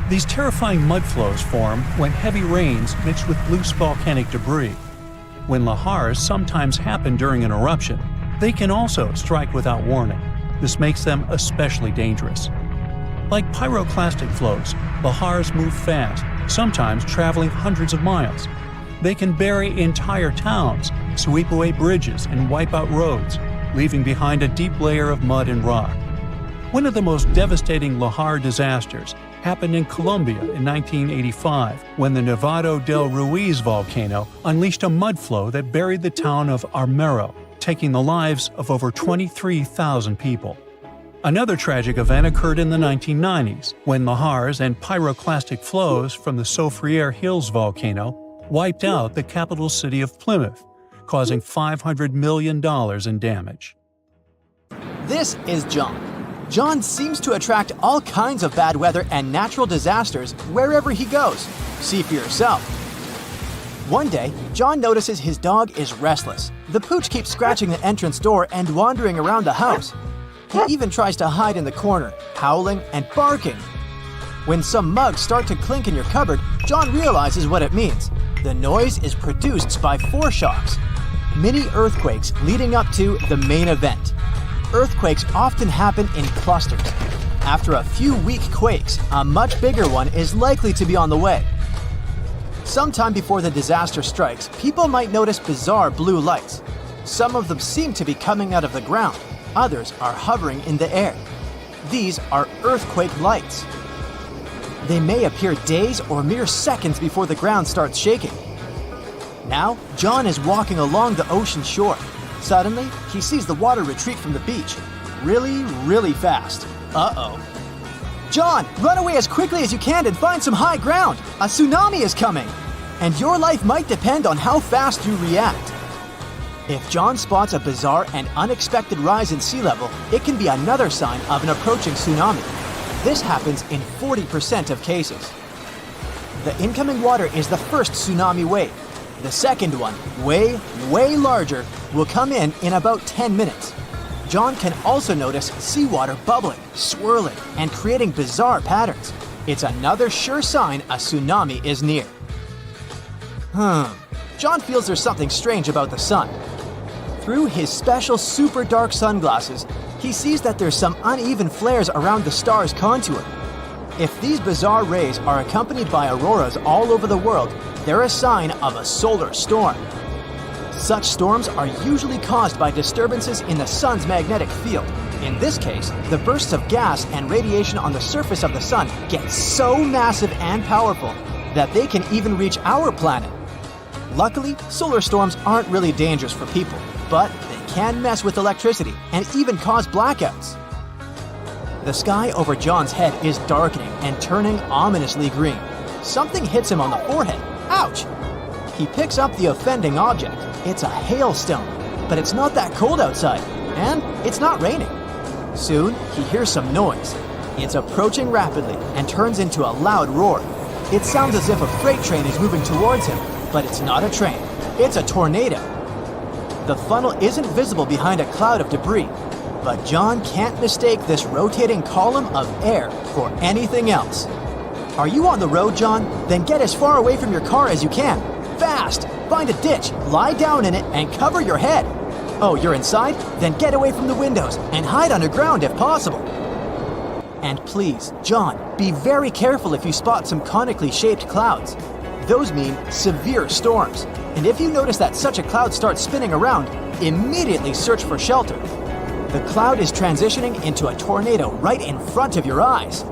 These terrifying mud flows form when heavy rains mix with loose volcanic debris. When lahars sometimes happen during an eruption, they can also strike without warning. This makes them especially dangerous. Like pyroclastic flows, lahars move fast, sometimes traveling hundreds of miles. They can bury entire towns, sweep away bridges, and wipe out roads, leaving behind a deep layer of mud and rock. One of the most devastating lahar disasters happened in Colombia in 1985 when the Nevado del Ruiz volcano unleashed a mud flow that buried the town of Armero, taking the lives of over 23,000 people. Another tragic event occurred in the 1990s when lahars and pyroclastic flows from the Soufriere Hills volcano wiped out the capital city of Plymouth, causing $500 million in damage. This is John. John seems to attract all kinds of bad weather and natural disasters wherever he goes. See for yourself. One day, John notices his dog is restless. The pooch keeps scratching the entrance door and wandering around the house. He even tries to hide in the corner, howling and barking. When some mugs start to clink in your cupboard, John realizes what it means. The noise is produced by foreshocks, mini earthquakes leading up to the main event. Earthquakes often happen in clusters. After a few weak quakes, a much bigger one is likely to be on the way. Sometime before the disaster strikes, people might notice bizarre blue lights. Some of them seem to be coming out of the ground. Others are hovering in the air. These are earthquake lights. They may appear days or mere seconds before the ground starts shaking. Now, John is walking along the ocean shore. Suddenly, he sees the water retreat from the beach. Really, really fast. Uh-oh. John, run away as quickly as you can and find some high ground. A tsunami is coming. And your life might depend on how fast you react. If John spots a bizarre and unexpected rise in sea level, it can be another sign of an approaching tsunami. This happens in 40% of cases. The incoming water is the first tsunami wave. The second one, way larger, will come in about 10 minutes. John can also notice seawater bubbling, swirling, and creating bizarre patterns. It's another sure sign a tsunami is near. John feels there's something strange about the sun. Through his special super dark sunglasses, he sees that there's some uneven flares around the star's contour. If these bizarre rays are accompanied by auroras all over the world, they're a sign of a solar storm. Such storms are usually caused by disturbances in the sun's magnetic field. In this case, the bursts of gas and radiation on the surface of the sun get so massive and powerful that they can even reach our planet. Luckily, solar storms aren't really dangerous for people, but they can mess with electricity and even cause blackouts. The sky over John's head is darkening and turning ominously green. Something hits him on the forehead. Ouch! He picks up the offending object. It's a hailstone, but it's not that cold outside, and it's not raining. Soon, he hears some noise. It's approaching rapidly and turns into a loud roar. It sounds as if a freight train is moving towards him, but it's not a train. It's a tornado. The funnel isn't visible behind a cloud of debris, but John can't mistake this rotating column of air for anything else. Are you on the road, John? Then get as far away from your car as you can. Fast! Find a ditch, lie down in it, and cover your head. Oh, you're inside? Then get away from the windows and hide underground if possible. And please, John, be very careful if you spot some conically shaped clouds. Those mean severe storms. And if you notice that such a cloud starts spinning around, immediately search for shelter. The cloud is transitioning into a tornado right in front of your eyes.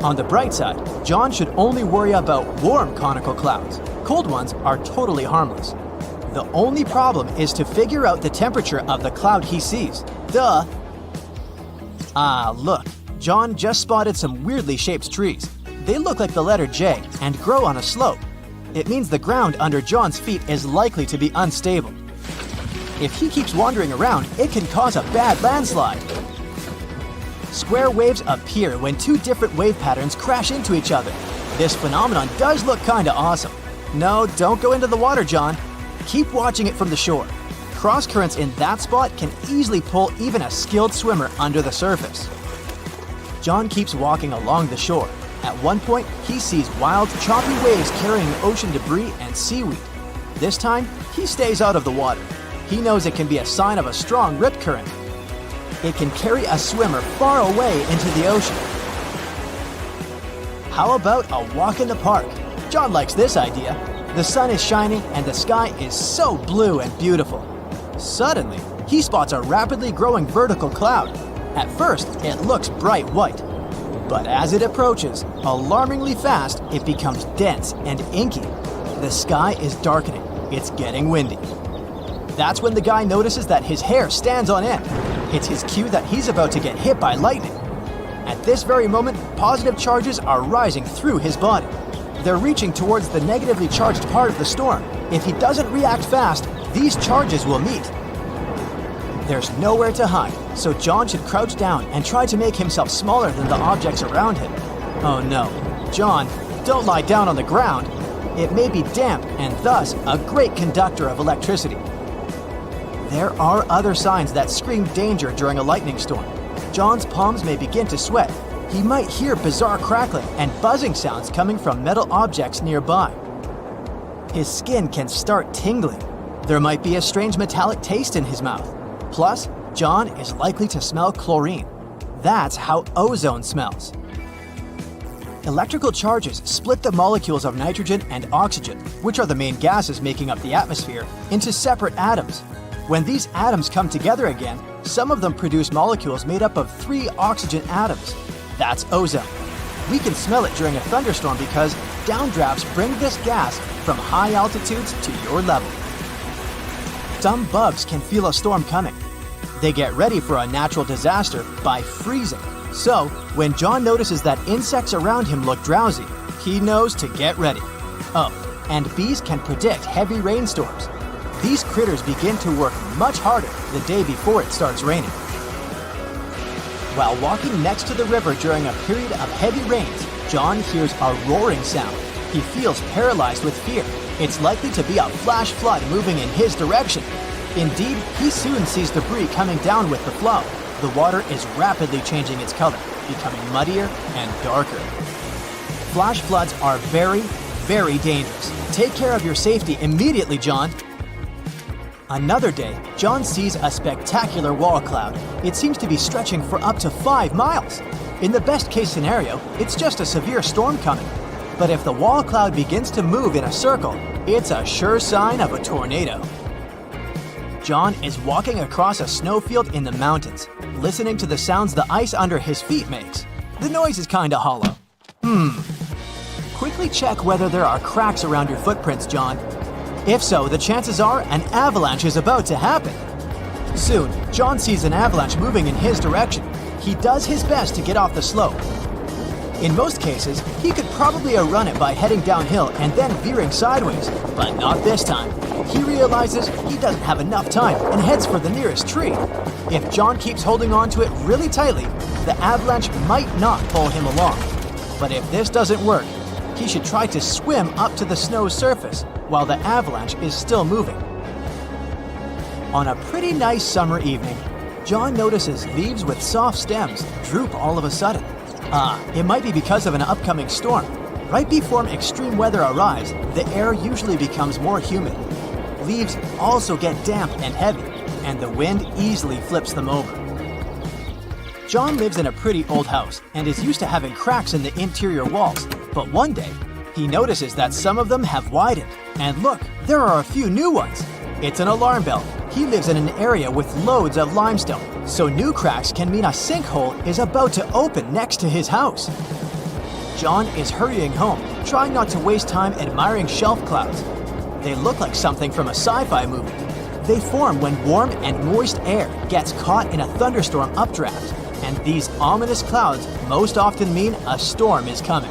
On the bright side, John should only worry about warm conical clouds. Cold ones are totally harmless. The only problem is to figure out the temperature of the cloud he sees. Duh! Ah, look. John just spotted some weirdly shaped trees. They look like the letter J and grow on a slope. It means the ground under John's feet is likely to be unstable. If he keeps wandering around, it can cause a bad landslide. Square waves appear when two different wave patterns crash into each other. This phenomenon does look kinda awesome. No, don't go into the water, John. Keep watching it from the shore. Cross currents in that spot can easily pull even a skilled swimmer under the surface. John keeps walking along the shore. At one point, he sees wild, choppy waves carrying ocean debris and seaweed. This time, he stays out of the water. He knows it can be a sign of a strong rip current. It can carry a swimmer far away into the ocean. How about a walk in the park? John likes this idea. The sun is shining and the sky is so blue and beautiful. Suddenly, he spots a rapidly growing vertical cloud. At first, it looks bright white. But as it approaches, alarmingly fast, it becomes dense and inky. The sky is darkening. It's getting windy. That's when the guy notices that his hair stands on end. It's his cue that he's about to get hit by lightning. At this very moment, positive charges are rising through his body. They're reaching towards the negatively charged part of the storm. If he doesn't react fast, these charges will meet. There's nowhere to hide, so John should crouch down and try to make himself smaller than the objects around him. Oh no. John, don't lie down on the ground. It may be damp and thus a great conductor of electricity. There are other signs that scream danger during a lightning storm. John's palms may begin to sweat. He might hear bizarre crackling and buzzing sounds coming from metal objects nearby. His skin can start tingling. There might be a strange metallic taste in his mouth. Plus, John is likely to smell chlorine. That's how ozone smells. Electrical charges split the molecules of nitrogen and oxygen, which are the main gases making up the atmosphere, into separate atoms. When these atoms come together again, some of them produce molecules made up of 3 oxygen atoms. That's ozone. We can smell it during a thunderstorm because downdrafts bring this gas from high altitudes to your level. Some bugs can feel a storm coming. They get ready for a natural disaster by freezing. So, when John notices that insects around him look drowsy, he knows to get ready. Oh, and bees can predict heavy rainstorms. These critters begin to work much harder the day before it starts raining. While walking next to the river during a period of heavy rains, John hears a roaring sound. He feels paralyzed with fear. It's likely to be a flash flood moving in his direction. Indeed, he soon sees debris coming down with the flow. The water is rapidly changing its color, becoming muddier and darker. Flash floods are very, very dangerous. Take care of your safety immediately, John. Another day, John sees a spectacular wall cloud. It seems to be stretching for up to 5 miles. In the best case scenario, it's just a severe storm coming. But if the wall cloud begins to move in a circle, it's a sure sign of a tornado. John is walking across a snowfield in the mountains, listening to the sounds the ice under his feet makes. The noise is kinda hollow. Quickly check whether there are cracks around your footprints, John. If so, the chances are an avalanche is about to happen. Soon, John sees an avalanche moving in his direction. He does his best to get off the slope. In most cases, he could probably outrun it by heading downhill and then veering sideways, but not this time. He realizes he doesn't have enough time and heads for the nearest tree. If John keeps holding on to it really tightly, the avalanche might not pull him along. But if this doesn't work, he should try to swim up to the snow's surface while the avalanche is still moving. On a pretty nice summer evening, John notices leaves with soft stems droop all of a sudden. It might be because of an upcoming storm. Right before extreme weather arrives, the air usually becomes more humid. Leaves also get damp and heavy. and the wind easily flips them over. John lives in a pretty old house and is used to having cracks in the interior walls, but one day, he notices that some of them have widened. And look, there are a few new ones. It's an alarm bell. He lives in an area with loads of limestone, so new cracks can mean a sinkhole is about to open next to his house. John is hurrying home, trying not to waste time admiring shelf clouds. They look like something from a sci-fi movie. They form when warm and moist air gets caught in a thunderstorm updraft, and these ominous clouds most often mean a storm is coming.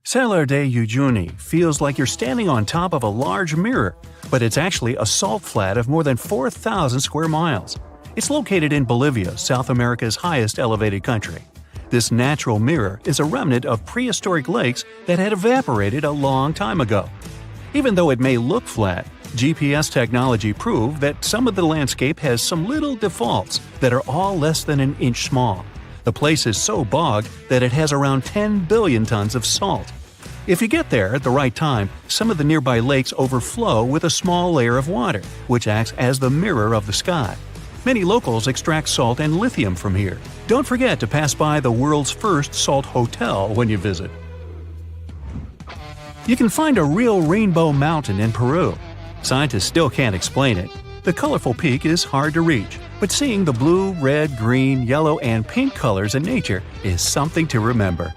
Salar de Uyuni feels like you're standing on top of a large mirror, but it's actually a salt flat of more than 4,000 square miles. It's located in Bolivia, South America's highest elevated country. This natural mirror is a remnant of prehistoric lakes that had evaporated a long time ago. Even though it may look flat, GPS technology proved that some of the landscape has some little defaults that are all less than an inch small. The place is so bogged that it has around 10 billion tons of salt. If you get there at the right time, some of the nearby lakes overflow with a small layer of water, which acts as the mirror of the sky. Many locals extract salt and lithium from here. Don't forget to pass by the world's first salt hotel when you visit. You can find a real rainbow mountain in Peru. Scientists still can't explain it. The colorful peak is hard to reach, but seeing the blue, red, green, yellow, and pink colors in nature is something to remember.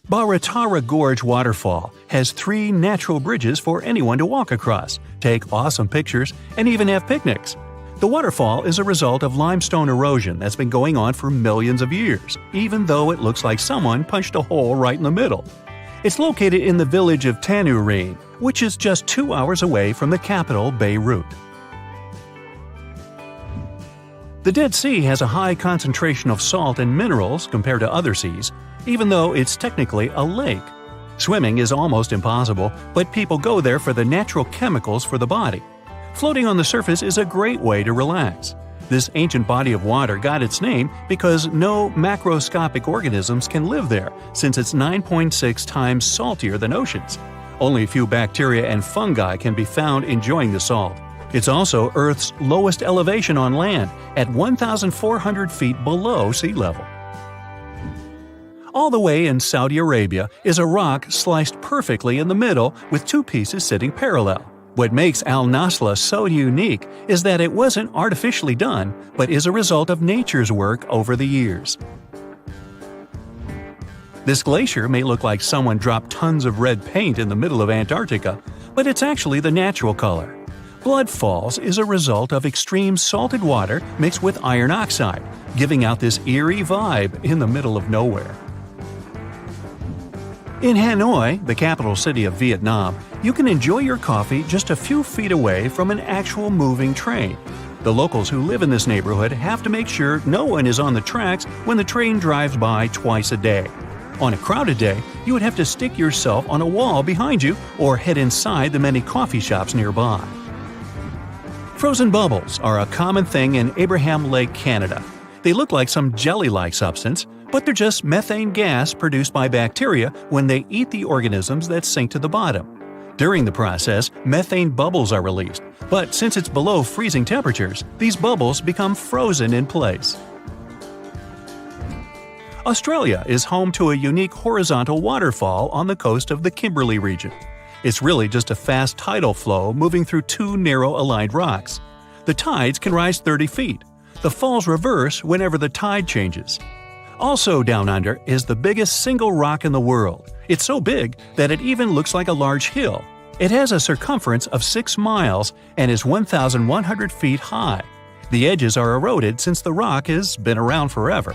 Baratara Gorge Waterfall has 3 natural bridges for anyone to walk across, take awesome pictures, and even have picnics. The waterfall is a result of limestone erosion that's been going on for millions of years, even though it looks like someone punched a hole right in the middle. It's located in the village of Tanurine, which is just 2 hours away from the capital, Beirut. The Dead Sea has a high concentration of salt and minerals compared to other seas, even though it's technically a lake. Swimming is almost impossible, but people go there for the natural chemicals for the body. Floating on the surface is a great way to relax. This ancient body of water got its name because no macroscopic organisms can live there, since it's 9.6 times saltier than oceans. Only a few bacteria and fungi can be found enjoying the salt. It's also Earth's lowest elevation on land, at 1,400 feet below sea level. All the way in Saudi Arabia is a rock sliced perfectly in the middle with 2 pieces sitting parallel. What makes Al Nasla so unique is that it wasn't artificially done, but is a result of nature's work over the years. This glacier may look like someone dropped tons of red paint in the middle of Antarctica, but it's actually the natural color. Blood Falls is a result of extreme salted water mixed with iron oxide, giving out this eerie vibe in the middle of nowhere. In Hanoi, the capital city of Vietnam, you can enjoy your coffee just a few feet away from an actual moving train. The locals who live in this neighborhood have to make sure no one is on the tracks when the train drives by twice a day. On a crowded day, you would have to stick yourself on a wall behind you or head inside the many coffee shops nearby. Frozen bubbles are a common thing in Abraham Lake, Canada. They look like some jelly-like substance, but they're just methane gas produced by bacteria when they eat the organisms that sink to the bottom. During the process, methane bubbles are released, but since it's below freezing temperatures, these bubbles become frozen in place. Australia is home to a unique horizontal waterfall on the coast of the Kimberley region. It's really just a fast tidal flow moving through 2 narrow aligned rocks. The tides can rise 30 feet. The falls reverse whenever the tide changes. Also down under is the biggest single rock in the world. It's so big that it even looks like a large hill. It has a circumference of 6 miles and is 1,100 feet high. The edges are eroded since the rock has been around forever.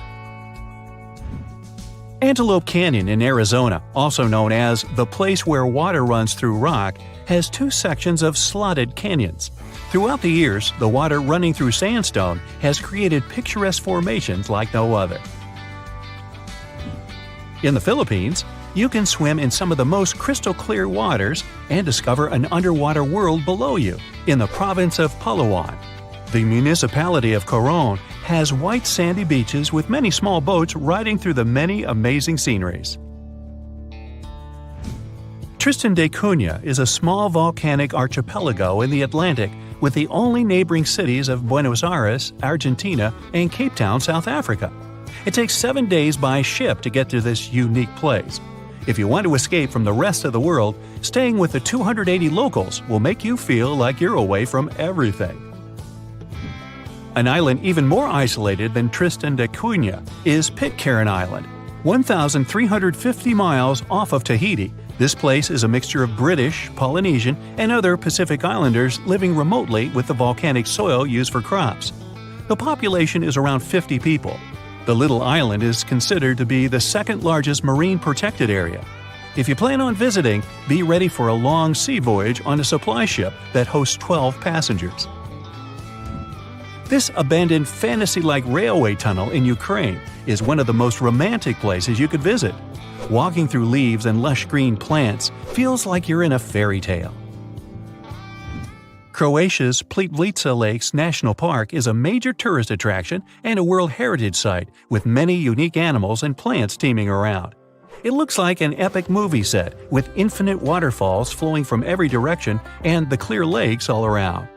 Antelope Canyon in Arizona, also known as the place where water runs through rock, has 2 sections of slotted canyons. Throughout the years, the water running through sandstone has created picturesque formations like no other. In the Philippines, you can swim in some of the most crystal-clear waters and discover an underwater world below you in the province of Palawan. The municipality of Coron has white sandy beaches with many small boats riding through the many amazing sceneries. Tristan da Cunha is a small volcanic archipelago in the Atlantic with the only neighboring cities of Buenos Aires, Argentina, and Cape Town, South Africa. It takes 7 days by ship to get to this unique place. If you want to escape from the rest of the world, staying with the 280 locals will make you feel like you're away from everything. An island even more isolated than Tristan da Cunha is Pitcairn Island. 1,350 miles off of Tahiti, this place is a mixture of British, Polynesian, and other Pacific Islanders living remotely with the volcanic soil used for crops. The population is around 50 people. The little island is considered to be the second largest marine protected area. If you plan on visiting, be ready for a long sea voyage on a supply ship that hosts 12 passengers. This abandoned fantasy-like railway tunnel in Ukraine is one of the most romantic places you could visit. Walking through leaves and lush green plants feels like you're in a fairy tale. Croatia's Plitvice Lakes National Park is a major tourist attraction and a World Heritage Site with many unique animals and plants teeming around. It looks like an epic movie set with infinite waterfalls flowing from every direction and the clear lakes all around.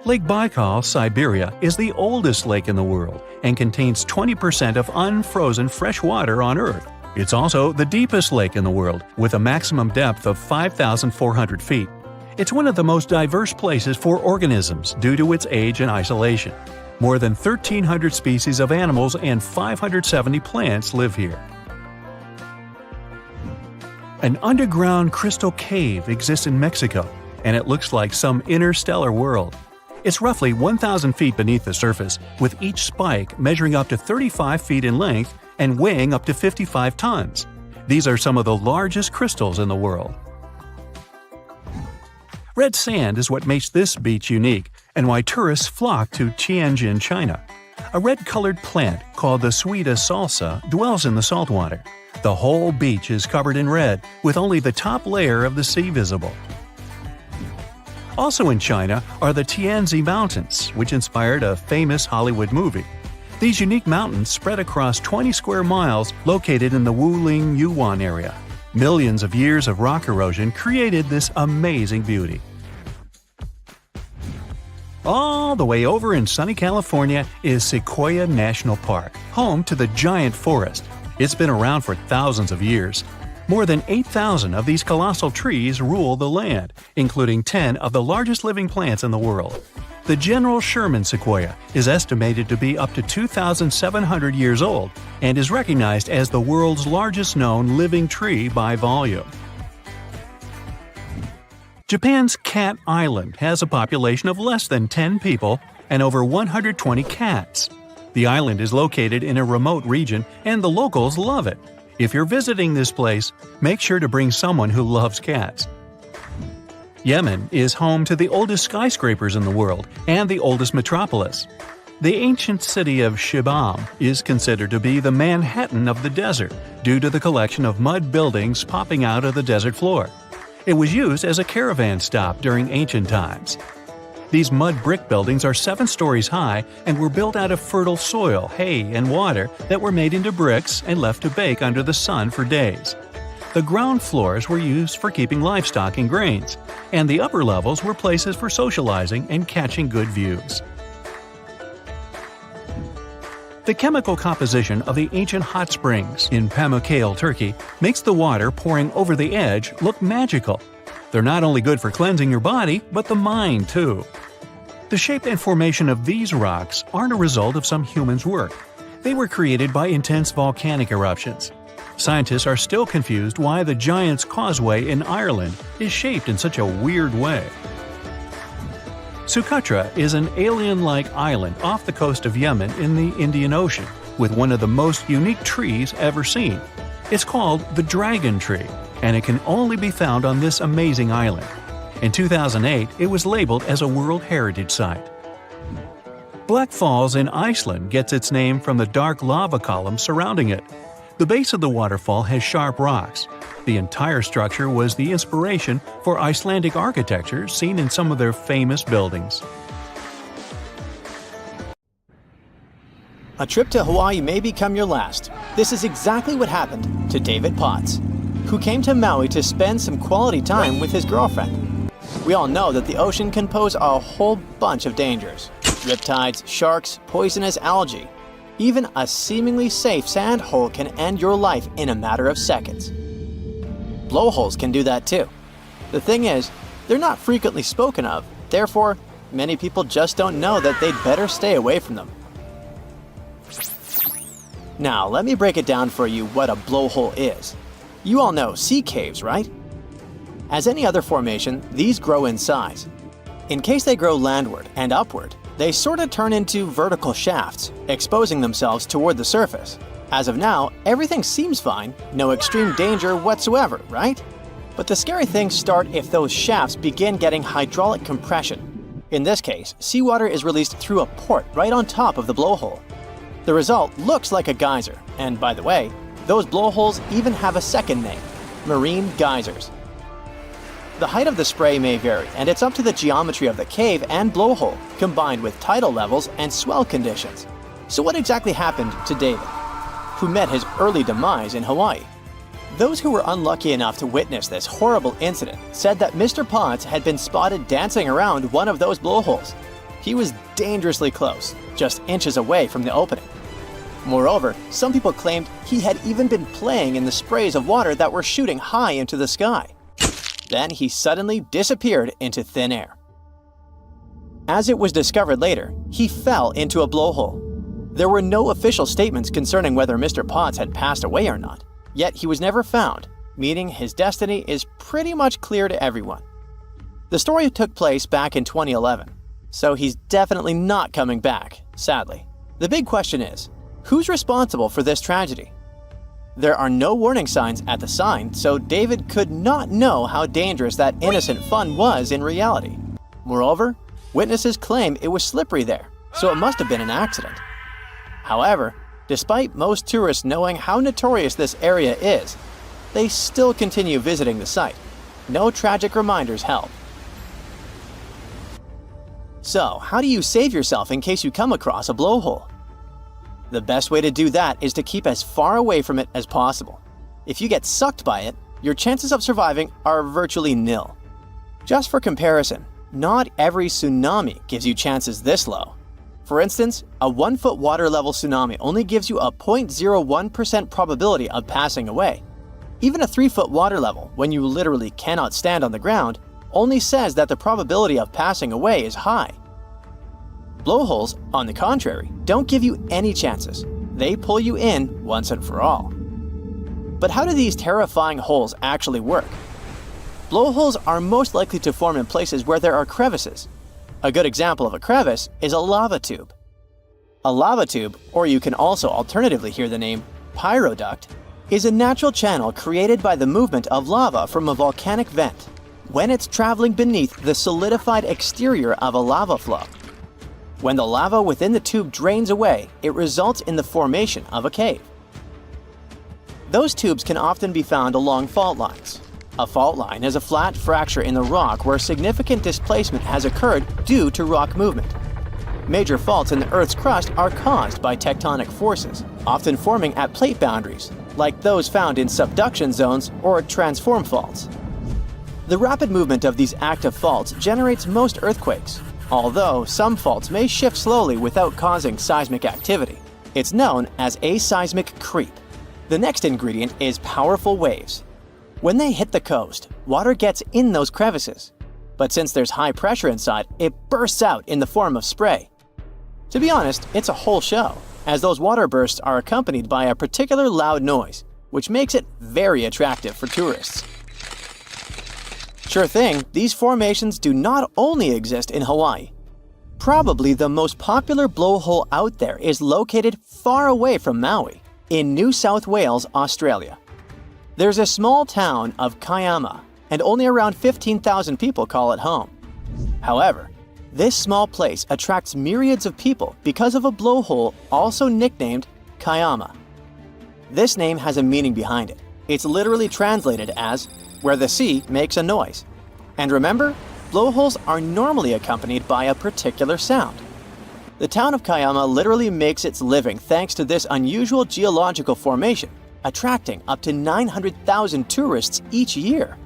Lake Baikal, Siberia, is the oldest lake in the world and contains 20% of unfrozen fresh water on Earth. It's also the deepest lake in the world, with a maximum depth of 5,400 feet. It's one of the most diverse places for organisms due to its age and isolation. More than 1,300 species of animals and 570 plants live here. An underground crystal cave exists in Mexico, and it looks like some interstellar world. It's roughly 1,000 feet beneath the surface, with each spike measuring up to 35 feet in length and weighing up to 55 tons. These are some of the largest crystals in the world. Red sand is what makes this beach unique and why tourists flock to Tianjin, China. A red-colored plant called the Suida salsa dwells in the saltwater. The whole beach is covered in red, with only the top layer of the sea visible. Also in China are the Tianzi Mountains, which inspired a famous Hollywood movie. These unique mountains spread across 20 square miles located in the Wuling Yuan area. Millions of years of rock erosion created this amazing beauty. All the way over in sunny California is Sequoia National Park, home to the giant forest. It's been around for thousands of years. More than 8,000 of these colossal trees rule the land, including 10 of the largest living plants in the world. The General Sherman sequoia is estimated to be up to 2,700 years old and is recognized as the world's largest known living tree by volume. Japan's Cat Island has a population of less than 10 people and over 120 cats. The island is located in a remote region and the locals love it. If you're visiting this place, make sure to bring someone who loves cats. Yemen is home to the oldest skyscrapers in the world and the oldest metropolis. The ancient city of Shibam is considered to be the Manhattan of the desert due to the collection of mud buildings popping out of the desert floor. It was used as a caravan stop during ancient times. These mud brick buildings are 7 stories high and were built out of fertile soil, hay, and water that were made into bricks and left to bake under the sun for days. The ground floors were used for keeping livestock and grains, and the upper levels were places for socializing and catching good views. The chemical composition of the ancient hot springs in Pamukkale, Turkey, makes the water pouring over the edge look magical. They're not only good for cleansing your body, but the mind too. The shape and formation of these rocks aren't a result of some human's work. They were created by intense volcanic eruptions. Scientists are still confused why the Giant's Causeway in Ireland is shaped in such a weird way. Socotra is an alien-like island off the coast of Yemen in the Indian Ocean, with one of the most unique trees ever seen. It's called the dragon tree, and it can only be found on this amazing island. In 2008, it was labeled as a World Heritage Site. Black Falls in Iceland gets its name from the dark lava column surrounding it. The base of the waterfall has sharp rocks. The entire structure was the inspiration for Icelandic architecture seen in some of their famous buildings. A trip to Hawaii may become your last. This is exactly what happened to David Potts. who came to Maui to spend some quality time with his girlfriend. We all know that the ocean can pose a whole bunch of dangers. Riptides, sharks, poisonous algae. Even a seemingly safe sand hole can end your life in a matter of seconds. Blowholes can do that too. The thing is, they're not frequently spoken of, therefore, many people just don't know that they'd better stay away from them. Now, let me break it down for you what a blowhole is. You all know sea caves, right? As any other formation, these grow in size. In case they grow landward and upward, they sort of turn into vertical shafts, exposing themselves toward the surface. As of now, everything seems fine, no extreme danger whatsoever, right? But the scary things start if those shafts begin getting hydraulic compression. In this case, seawater is released through a port right on top of the blowhole. The result looks like a geyser, and by the way, those blowholes even have a second name: marine geysers. The height of the spray may vary, and it's up to the geometry of the cave and blowhole, combined with tidal levels and swell conditions. So what exactly happened to David, who met his early demise in Hawaii? Those who were unlucky enough to witness this horrible incident said that Mr. Potts had been spotted dancing around one of those blowholes. He was dangerously close, just inches away from the opening. Moreover, some people claimed he had even been playing in the sprays of water that were shooting high into the sky. Then he suddenly disappeared into thin air. As it was discovered later, he fell into a blowhole. There were no official statements concerning whether Mr. Potts had passed away or not, yet he was never found, meaning his destiny is pretty much clear to everyone. The story took place back in 2011, so he's definitely not coming back, sadly. The big question is, who's responsible for this tragedy? There are no warning signs at the sign, so David could not know how dangerous that innocent fun was in reality. Moreover, witnesses claim it was slippery there, so it must have been an accident. However, despite most tourists knowing how notorious this area is, they still continue visiting the site. No tragic reminders help. So, how do you save yourself in case you come across a blowhole? The best way to do that is to keep as far away from it as possible. If you get sucked by it, your chances of surviving are virtually nil. Just for comparison, not every tsunami gives you chances this low. For instance, a 1-foot water level tsunami only gives you a 0.01% probability of passing away. Even a 3-foot water level, when you literally cannot stand on the ground, only says that the probability of passing away is high. Blowholes, on the contrary, don't give you any chances. They pull you in once and for all. But how do these terrifying holes actually work? Blowholes are most likely to form in places where there are crevices. A good example of a crevice is a lava tube. A lava tube, or you can also alternatively hear the name pyroduct, is a natural channel created by the movement of lava from a volcanic vent when it's traveling beneath the solidified exterior of a lava flow. When the lava within the tube drains away, it results in the formation of a cave. Those tubes can often be found along fault lines. A fault line is a flat fracture in the rock where significant displacement has occurred due to rock movement. Major faults in the Earth's crust are caused by tectonic forces, often forming at plate boundaries, like those found in subduction zones or transform faults. The rapid movement of these active faults generates most earthquakes, although some faults may shift slowly without causing seismic activity. It's known as aseismic creep. The next ingredient is powerful waves. When they hit the coast, water gets in those crevices. But since there's high pressure inside, it bursts out in the form of spray. To be honest, it's a whole show, as those water bursts are accompanied by a particular loud noise, which makes it very attractive for tourists. Sure thing, these formations do not only exist in Hawaii. Probably the most popular blowhole out there is located far away from Maui, in New South Wales, Australia. There's a small town of Kiama, and only around 15,000 people call it home. However, this small place attracts myriads of people because of a blowhole also nicknamed Kiama. This name has a meaning behind it. It's literally translated as where the sea makes a noise. And remember, blowholes are normally accompanied by a particular sound. The town of Kiama literally makes its living thanks to this unusual geological formation, attracting up to 900,000 tourists each year.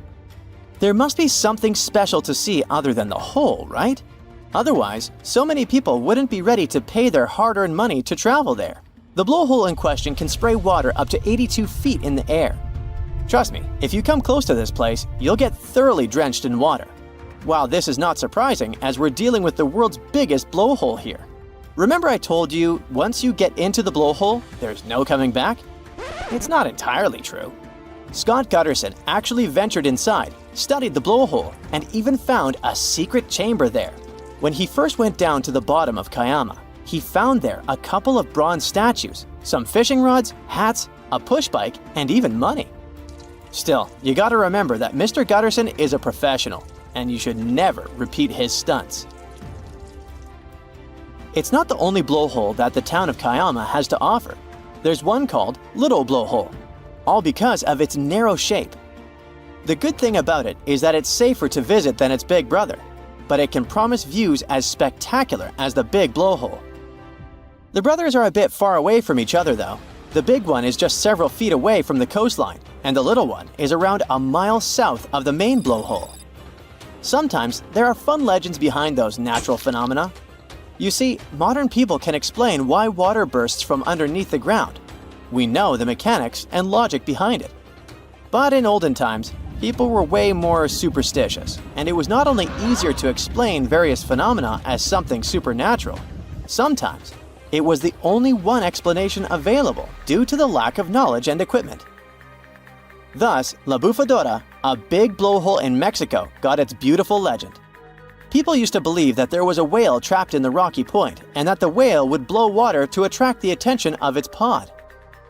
There must be something special to see other than the hole, right? Otherwise, so many people wouldn't be ready to pay their hard-earned money to travel there. The blowhole in question can spray water up to 82 feet in the air. Trust me, if you come close to this place, you'll get thoroughly drenched in water. While this is not surprising, as we're dealing with the world's biggest blowhole here. Remember I told you, once you get into the blowhole, there's no coming back? It's not entirely true. Scott Gutterson actually ventured inside, studied the blowhole, and even found a secret chamber there. When he first went down to the bottom of Kayama, he found there a couple of bronze statues, some fishing rods, hats, a push bike, and even money. Still, you gotta remember that Mr. Gutterson is a professional, and you should never repeat his stunts. It's not the only blowhole that the town of Kayama has to offer. There's one called Little Blowhole, all because of its narrow shape. The good thing about it is that it's safer to visit than its big brother, but it can promise views as spectacular as the big blowhole. The brothers are a bit far away from each other though. The big one is just several feet away from the coastline, and the little one is around a mile south of the main blowhole. Sometimes there are fun legends behind those natural phenomena. You see, modern people can explain why water bursts from underneath the ground. We know the mechanics and logic behind it. But in olden times, people were way more superstitious, and it was not only easier to explain various phenomena as something supernatural, sometimes it was the only one explanation available due to the lack of knowledge and equipment. Thus, La Bufadora, a big blowhole in Mexico, got its beautiful legend. People used to believe that there was a whale trapped in the rocky point, and that the whale would blow water to attract the attention of its pod.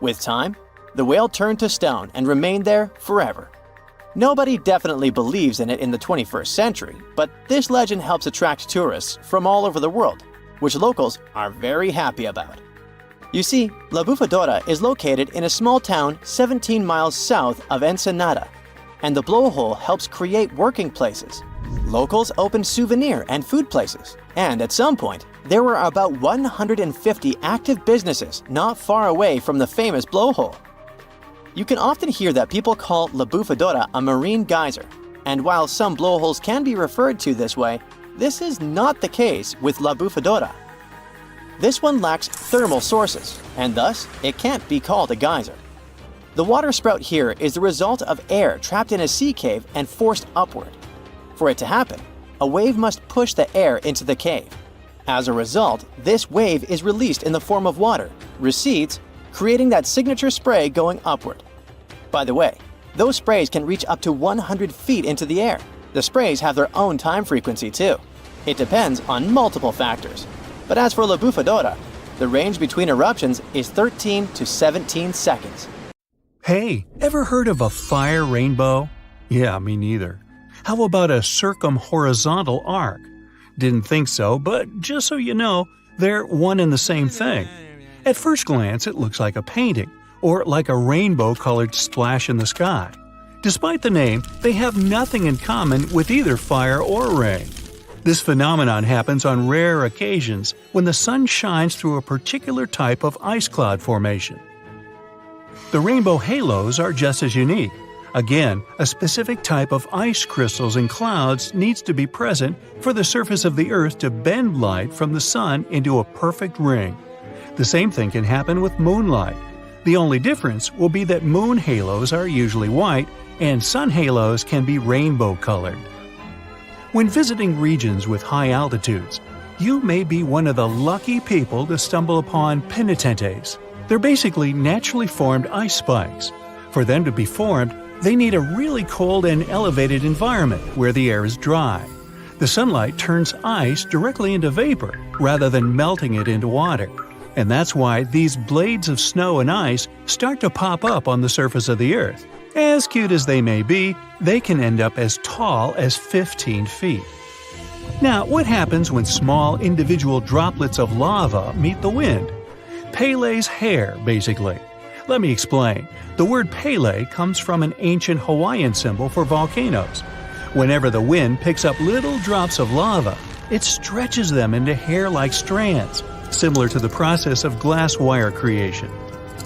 With time, the whale turned to stone and remained there forever. Nobody definitely believes in it in the 21st century, but this legend helps attract tourists from all over the world, which locals are very happy about. You see, La Bufadora is located in a small town 17 miles south of Ensenada, and the blowhole helps create working places. Locals opened souvenir and food places, and at some point, there were about 150 active businesses not far away from the famous blowhole. You can often hear that people call La Bufadora a marine geyser, and while some blowholes can be referred to this way, this is not the case with La Bufadora. This one lacks thermal sources, and thus it can't be called a geyser. The water sprout here is the result of air trapped in a sea cave and forced upward. For it to happen, a wave must push the air into the cave. As a result, this wave is released in the form of water, recedes, creating that signature spray going upward. By the way, those sprays can reach up to 100 feet into the air. The sprays have their own time frequency too. It depends on multiple factors. But as for La Bufadora, the range between eruptions is 13 to 17 seconds. Hey, ever heard of a fire rainbow? Yeah, me neither. How about a circumhorizontal arc? Didn't think so, but just so you know, they're one and the same thing. At first glance, it looks like a painting, or like a rainbow-colored splash in the sky. Despite the name, they have nothing in common with either fire or rain. This phenomenon happens on rare occasions when the sun shines through a particular type of ice cloud formation. The rainbow halos are just as unique. Again, a specific type of ice crystals in clouds needs to be present for the surface of the Earth to bend light from the sun into a perfect ring. The same thing can happen with moonlight. The only difference will be that moon halos are usually white and sun halos can be rainbow-colored. When visiting regions with high altitudes, you may be one of the lucky people to stumble upon penitentes. They're basically naturally formed ice spikes. For them to be formed, they need a really cold and elevated environment where the air is dry. The sunlight turns ice directly into vapor rather than melting it into water. And that's why these blades of snow and ice start to pop up on the surface of the Earth. As cute as they may be, they can end up as tall as 15 feet. Now, what happens when small individual droplets of lava meet the wind? Pele's hair, basically. Let me explain. The word Pele comes from an ancient Hawaiian symbol for volcanoes. Whenever the wind picks up little drops of lava, it stretches them into hair-like strands, similar to the process of glass wire creation.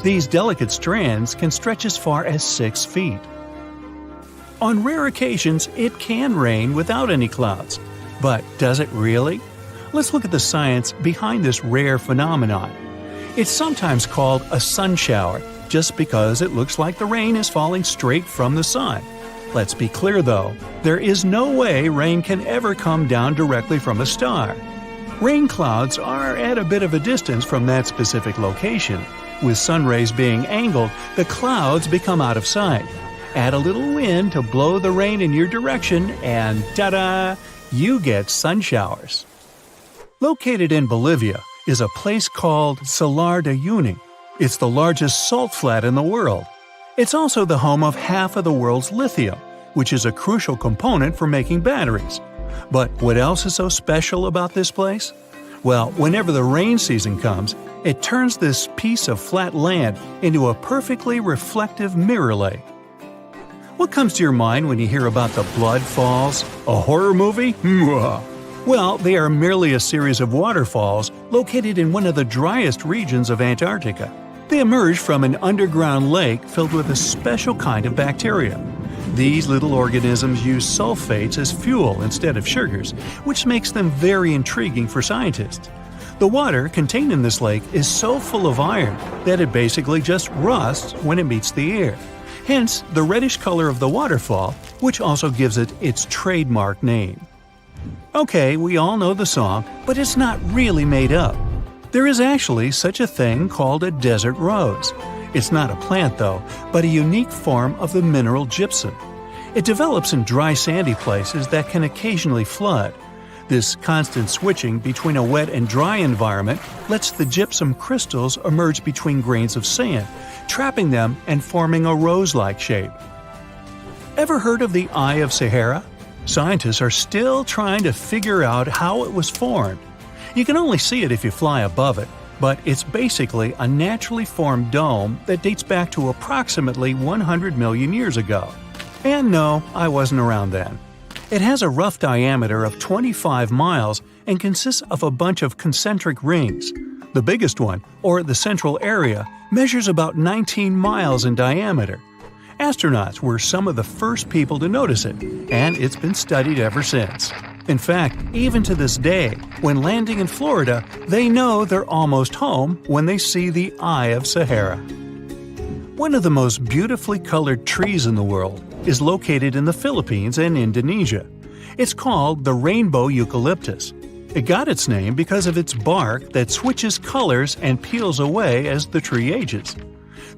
These delicate strands can stretch as far as 6 feet. On rare occasions, it can rain without any clouds. But does it really? Let's look at the science behind this rare phenomenon. It's sometimes called a sun shower, just because it looks like the rain is falling straight from the sun. Let's be clear though, there is no way rain can ever come down directly from a star. Rain clouds are at a bit of a distance from that specific location. With sun rays being angled, the clouds become out of sight. Add a little wind to blow the rain in your direction and ta-da! You get sun showers. Located in Bolivia is a place called Salar de Uyuni. It's the largest salt flat in the world. It's also the home of half of the world's lithium, which is a crucial component for making batteries. But what else is so special about this place? Well, whenever the rain season comes, it turns this piece of flat land into a perfectly reflective mirror lake. What comes to your mind when you hear about the Blood Falls? A horror movie? Well, they are merely a series of waterfalls located in one of the driest regions of Antarctica. They emerge from an underground lake filled with a special kind of bacteria. These little organisms use sulfates as fuel instead of sugars, which makes them very intriguing for scientists. The water contained in this lake is so full of iron that it basically just rusts when it meets the air. Hence, the reddish color of the waterfall, which also gives it its trademark name. Okay, we all know the song, but it's not really made up. There is actually such a thing called a desert rose. It's not a plant though, but a unique form of the mineral gypsum. It develops in dry sandy places that can occasionally flood. This constant switching between a wet and dry environment lets the gypsum crystals emerge between grains of sand, trapping them and forming a rose-like shape. Ever heard of the Eye of Sahara? Scientists are still trying to figure out how it was formed. You can only see it if you fly above it, but it's basically a naturally formed dome that dates back to approximately 100 million years ago. And no, I wasn't around then. It has a rough diameter of 25 miles and consists of a bunch of concentric rings. The biggest one, or the central area, measures about 19 miles in diameter. Astronauts were some of the first people to notice it, and it's been studied ever since. In fact, even to this day, when landing in Florida, they know they're almost home when they see the Eye of Sahara. One of the most beautifully colored trees in the world is located in the Philippines and Indonesia. It's called the rainbow eucalyptus. It got its name because of its bark that switches colors and peels away as the tree ages.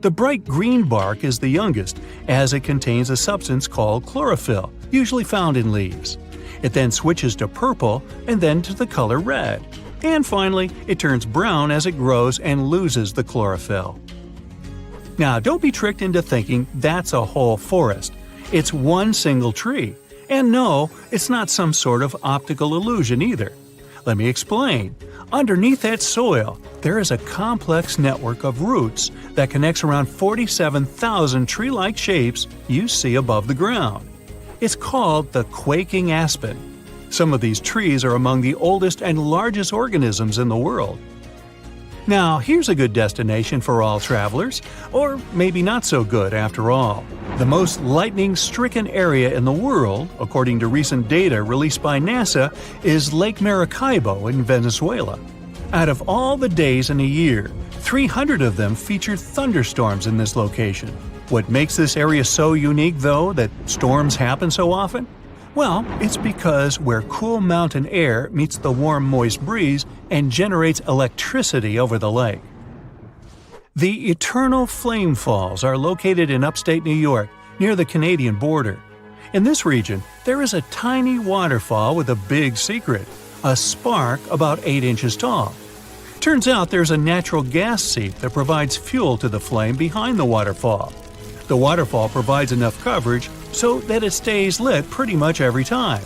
The bright green bark is the youngest, as it contains a substance called chlorophyll, usually found in leaves. It then switches to purple and then to the color red. And finally, it turns brown as it grows and loses the chlorophyll. Now, don't be tricked into thinking that's a whole forest. It's one single tree. And no, it's not some sort of optical illusion either. Let me explain. Underneath that soil, there is a complex network of roots that connects around 47,000 tree-like shapes you see above the ground. It's called the quaking aspen. Some of these trees are among the oldest and largest organisms in the world. Now, here's a good destination for all travelers, or maybe not so good after all. The most lightning-stricken area in the world, according to recent data released by NASA, is Lake Maracaibo in Venezuela. Out of all the days in a year, 300 of them feature thunderstorms in this location. What makes this area so unique, though, that storms happen so often? Well, it's because where cool mountain air meets the warm, moist breeze and generates electricity over the lake. The Eternal Flame Falls are located in upstate New York, near the Canadian border. In this region, there is a tiny waterfall with a big secret, a spark about 8 inches tall. Turns out there's a natural gas seep that provides fuel to the flame behind the waterfall. The waterfall provides enough coverage so that it stays lit pretty much every time.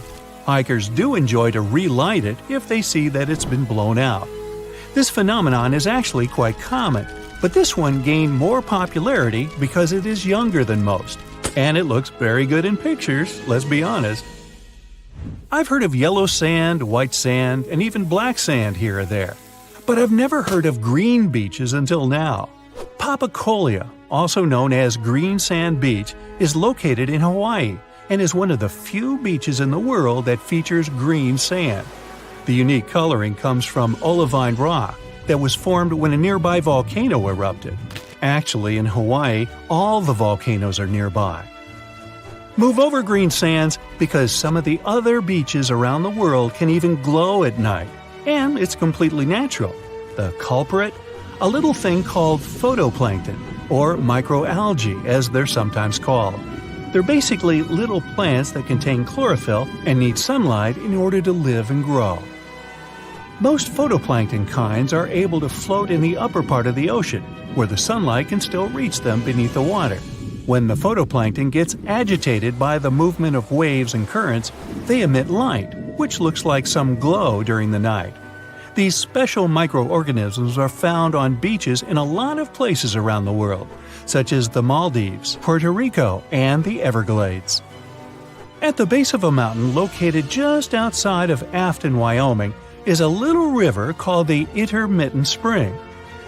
Hikers do enjoy to relight it if they see that it's been blown out. This phenomenon is actually quite common, but this one gained more popularity because it is younger than most. And it looks very good in pictures, let's be honest. I've heard of yellow sand, white sand, and even black sand here or there. But I've never heard of green beaches until now. Papacolia, also known as Green Sand Beach, is located in Hawaii and is one of the few beaches in the world that features green sand. The unique coloring comes from olivine rock that was formed when a nearby volcano erupted. Actually, in Hawaii, all the volcanoes are nearby. Move over green sands because some of the other beaches around the world can even glow at night, and it's completely natural. The culprit? A little thing called photoplankton, or microalgae as they're sometimes called. They're basically little plants that contain chlorophyll and need sunlight in order to live and grow. Most photoplankton kinds are able to float in the upper part of the ocean, where the sunlight can still reach them beneath the water. When the photoplankton gets agitated by the movement of waves and currents, they emit light, which looks like some glow during the night. These special microorganisms are found on beaches in a lot of places around the world, such as the Maldives, Puerto Rico, and the Everglades. At the base of a mountain located just outside of Afton, Wyoming, is a little river called the Intermittent Spring.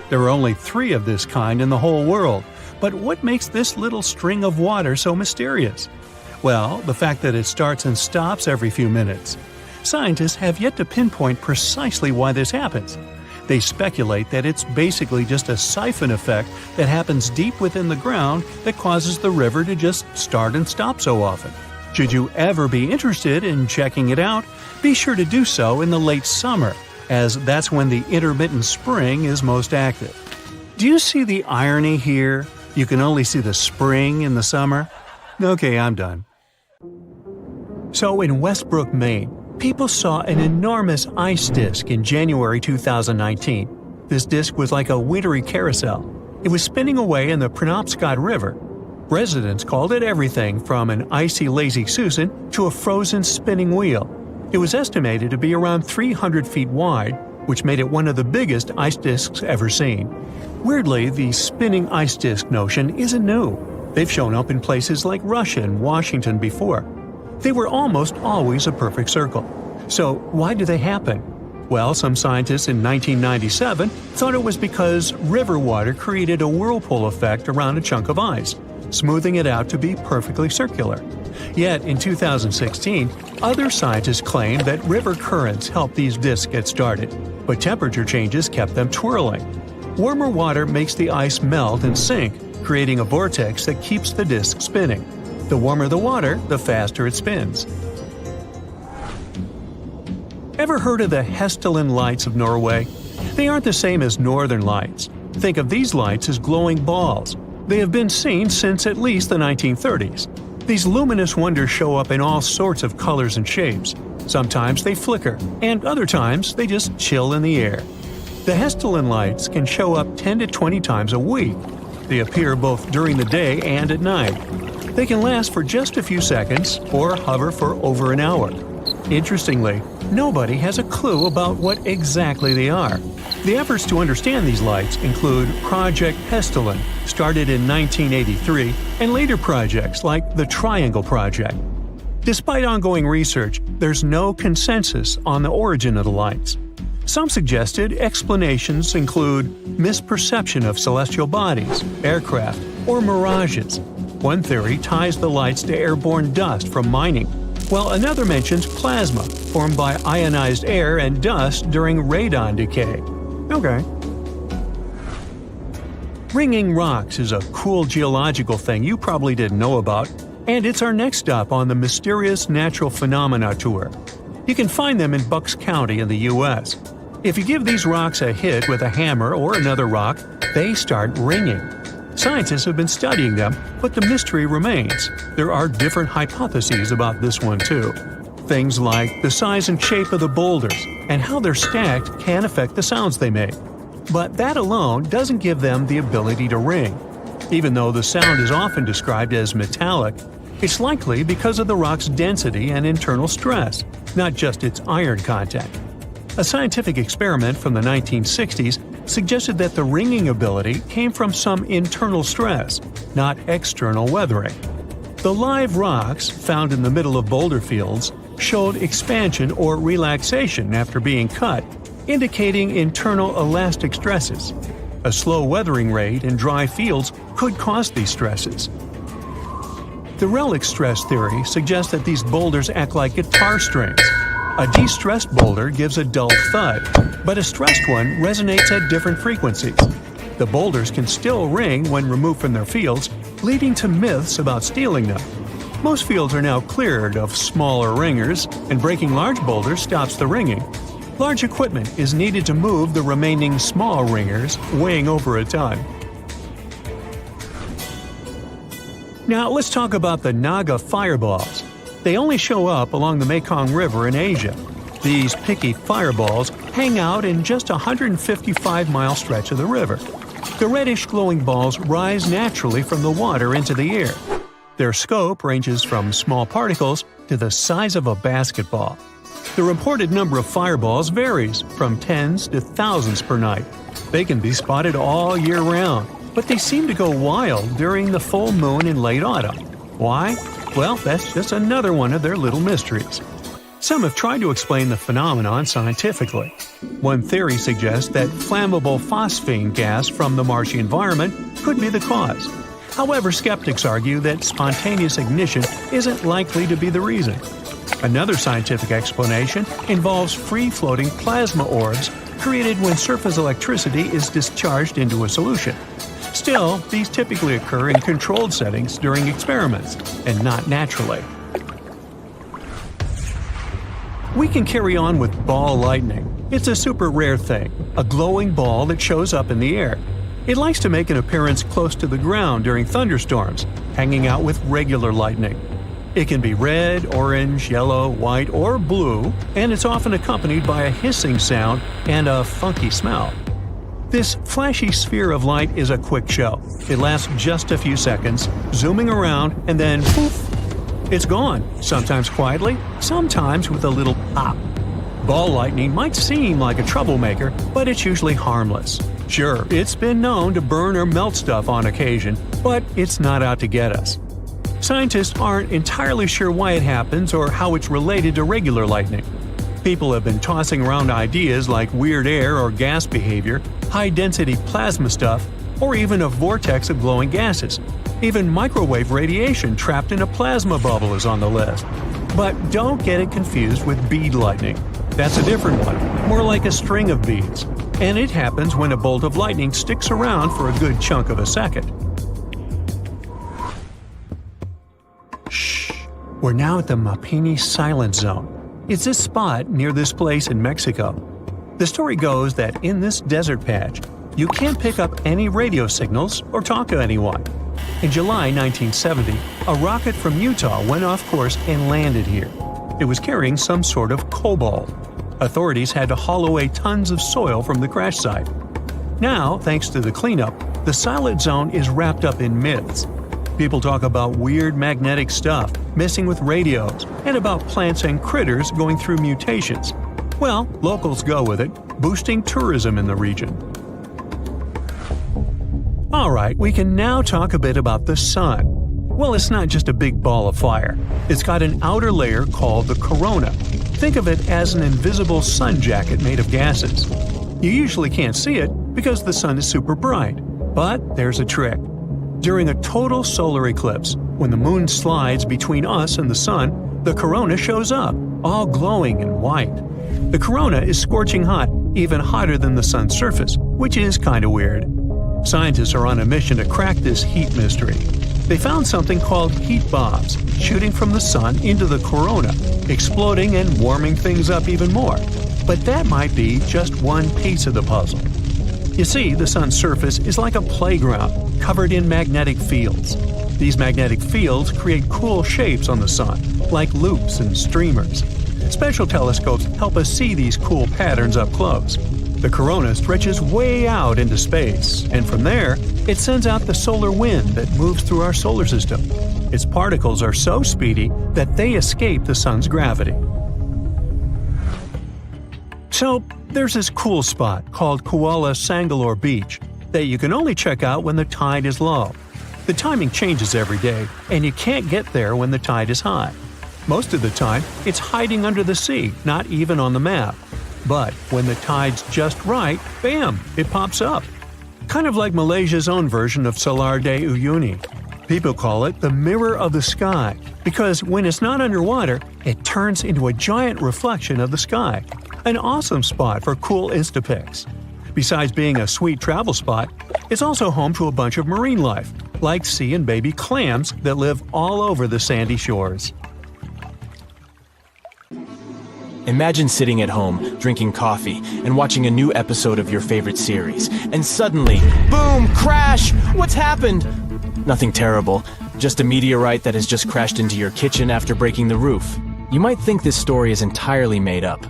There are only 3 of this kind in the whole world, but what makes this little string of water so mysterious? Well, the fact that it starts and stops every few minutes. Scientists have yet to pinpoint precisely why this happens. They speculate that it's basically just a siphon effect that happens deep within the ground that causes the river to just start and stop so often. Should you ever be interested in checking it out, be sure to do so in the late summer, as that's when the intermittent spring is most active. Do you see the irony here? You can only see the spring in the summer? Okay, I'm done. So in Westbrook, Maine, people saw an enormous ice disk in January 2019. This disk was like a wintry carousel. It was spinning away in the Penobscot River. Residents called it everything from an icy lazy Susan to a frozen spinning wheel. It was estimated to be around 300 feet wide, which made it one of the biggest ice disks ever seen. Weirdly, the spinning ice disk notion isn't new. They've shown up in places like Russia and Washington before. They were almost always a perfect circle. So why do they happen? Well, some scientists in 1997 thought it was because river water created a whirlpool effect around a chunk of ice, smoothing it out to be perfectly circular. Yet, in 2016, other scientists claimed that river currents helped these disks get started, but temperature changes kept them twirling. Warmer water makes the ice melt and sink, creating a vortex that keeps the disk spinning. The warmer the water, the faster it spins. Ever heard of the Hestilin lights of Norway? They aren't the same as northern lights. Think of these lights as glowing balls. They have been seen since at least the 1930s. These luminous wonders show up in all sorts of colors and shapes. Sometimes they flicker, and other times they just chill in the air. The Hestilin lights can show up 10 to 20 times a week. They appear both during the day and at night. They can last for just a few seconds or hover for over an hour. Interestingly, nobody has a clue about what exactly they are. The efforts to understand these lights include Project Hestilin, started in 1983, and later projects like the Triangle Project. Despite ongoing research, there's no consensus on the origin of the lights. Some suggested explanations include misperception of celestial bodies, aircraft, or mirages. One theory ties the lights to airborne dust from mining, while another mentions plasma, formed by ionized air and dust during radon decay. Okay. Ringing rocks is a cool geological thing you probably didn't know about, and it's our next stop on the Mysterious Natural Phenomena Tour. You can find them in Bucks County in the U.S. If you give these rocks a hit with a hammer or another rock, they start ringing. Scientists have been studying them, but the mystery remains. There are different hypotheses about this one too. Things like the size and shape of the boulders and how they're stacked can affect the sounds they make. But that alone doesn't give them the ability to ring. Even though the sound is often described as metallic, it's likely because of the rock's density and internal stress, not just its iron content. A scientific experiment from the 1960s suggested that the ringing ability came from some internal stress, not external weathering. The live rocks, found in the middle of boulder fields, showed expansion or relaxation after being cut, indicating internal elastic stresses. A slow weathering rate and dry fields could cause these stresses. The relic stress theory suggests that these boulders act like guitar strings. A de-stressed boulder gives a dull thud, but a stressed one resonates at different frequencies. The boulders can still ring when removed from their fields, leading to myths about stealing them. Most fields are now cleared of smaller ringers, and breaking large boulders stops the ringing. Large equipment is needed to move the remaining small ringers, weighing over a ton. Now let's talk about the Naga fireballs. They only show up along the Mekong River in Asia. These picky fireballs hang out in just a 155-mile stretch of the river. The reddish glowing balls rise naturally from the water into the air. Their scope ranges from small particles to the size of a basketball. The reported number of fireballs varies from tens to thousands per night. They can be spotted all year round, but they seem to go wild during the full moon in late autumn. Why? Well, that's just another one of their little mysteries. Some have tried to explain the phenomenon scientifically. One theory suggests that flammable phosphine gas from the marshy environment could be the cause. However, skeptics argue that spontaneous ignition isn't likely to be the reason. Another scientific explanation involves free-floating plasma orbs created when surface electricity is discharged into a solution. Still, these typically occur in controlled settings during experiments, and not naturally. We can carry on with ball lightning. It's a super rare thing, a glowing ball that shows up in the air. It likes to make an appearance close to the ground during thunderstorms, hanging out with regular lightning. It can be red, orange, yellow, white, or blue, and it's often accompanied by a hissing sound and a funky smell. This flashy sphere of light is a quick show. It lasts just a few seconds, zooming around, and then poof, it's gone, sometimes quietly, sometimes with a little pop. Ball lightning might seem like a troublemaker, but it's usually harmless. Sure, it's been known to burn or melt stuff on occasion, but it's not out to get us. Scientists aren't entirely sure why it happens or how it's related to regular lightning. People have been tossing around ideas like weird air or gas behavior, high-density plasma stuff, or even a vortex of glowing gases. Even microwave radiation trapped in a plasma bubble is on the list. But don't get it confused with bead lightning. That's a different one, more like a string of beads. And it happens when a bolt of lightning sticks around for a good chunk of a second. Shh! We're now at the Mapimi Silent Zone. It's this spot near this place in Mexico. The story goes that in this desert patch, you can't pick up any radio signals or talk to anyone. In July 1970, a rocket from Utah went off course and landed here. It was carrying some sort of cobalt. Authorities had to haul away tons of soil from the crash site. Now, thanks to the cleanup, the Silent Zone is wrapped up in myths. People talk about weird magnetic stuff messing with radios and about plants and critters going through mutations. Well, locals go with it, boosting tourism in the region. Alright, we can now talk a bit about the sun. Well, it's not just a big ball of fire. It's got an outer layer called the corona. Think of it as an invisible sun jacket made of gases. You usually can't see it because the sun is super bright. But there's a trick. During a total solar eclipse, when the moon slides between us and the sun, the corona shows up, all glowing and white. The corona is scorching hot, even hotter than the sun's surface, which is kinda weird. Scientists are on a mission to crack this heat mystery. They found something called heat bombs shooting from the sun into the corona, exploding and warming things up even more. But that might be just one piece of the puzzle. You see, the sun's surface is like a playground covered in magnetic fields. These magnetic fields create cool shapes on the sun, like loops and streamers. Special telescopes help us see these cool patterns up close. The corona stretches way out into space, and from there, it sends out the solar wind that moves through our solar system. Its particles are so speedy that they escape the sun's gravity. So, there's this cool spot called Kuala Sangalore Beach that you can only check out when the tide is low. The timing changes every day, and you can't get there when the tide is high. Most of the time, it's hiding under the sea, not even on the map. But when the tide's just right, bam, it pops up. kind of like Malaysia's own version of Salar de Uyuni. People call it the mirror of the sky because when it's not underwater, it turns into a giant reflection of the sky. An awesome spot for cool Instapics. Besides being a sweet travel spot, it's also home to a bunch of marine life, like sea and baby clams that live all over the sandy shores. Imagine sitting at home, drinking coffee, and watching a new episode of your favorite series. And suddenly, boom, crash! What's happened? Nothing terrible, just a meteorite that has just crashed into your kitchen after breaking the roof. You might think this story is entirely made up.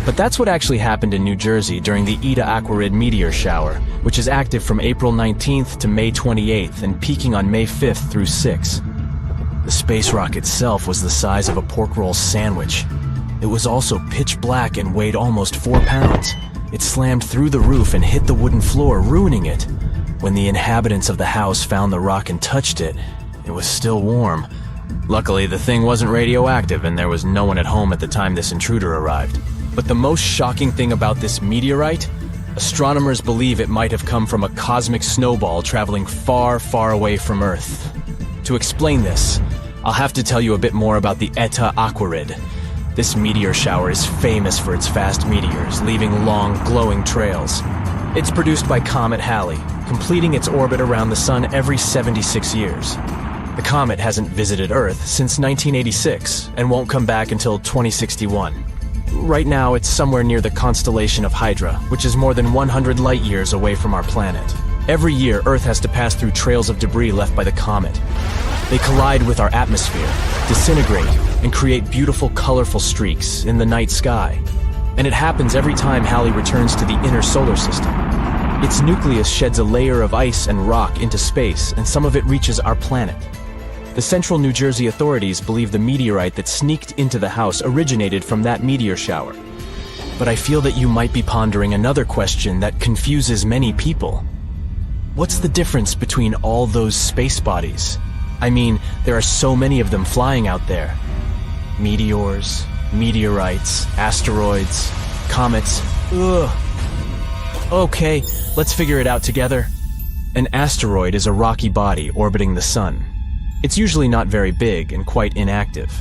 But that's what actually happened in New Jersey during the Eta Aquarid meteor shower, which is active from April 19th to May 28th and peaking on May 5th through 6th. The space rock itself was the size of a pork roll sandwich. It was also pitch black and weighed almost 4 pounds. It slammed through the roof and hit the wooden floor, ruining it. When the inhabitants of the house found the rock and touched it, it was still warm. Luckily, the thing wasn't radioactive and there was no one at home at the time this intruder arrived. But the most shocking thing about this meteorite? Astronomers believe it might have come from a cosmic snowball traveling far, far away from Earth. To explain this, I'll have to tell you a bit more about the Eta Aquarid. This meteor shower is famous for its fast meteors, leaving long, glowing trails. It's produced by Comet Halley, completing its orbit around the Sun every 76 years. The comet hasn't visited Earth since 1986 and won't come back until 2061. Right now, it's somewhere near the constellation of Hydra, which is more than 100 light-years away from our planet. Every year, Earth has to pass through trails of debris left by the comet. They collide with our atmosphere, disintegrate, and create beautiful, colorful streaks in the night sky. And it happens every time Halley returns to the inner solar system. Its nucleus sheds a layer of ice and rock into space, and some of it reaches our planet. The Central New Jersey authorities believe the meteorite that sneaked into the house originated from that meteor shower. But I feel that you might be pondering another question that confuses many people. What's the difference between all those space bodies? I mean, there are so many of them flying out there. Meteors, meteorites, asteroids, comets. Ugh. Okay, let's figure it out together. An asteroid is a rocky body orbiting the sun. It's usually not very big and quite inactive.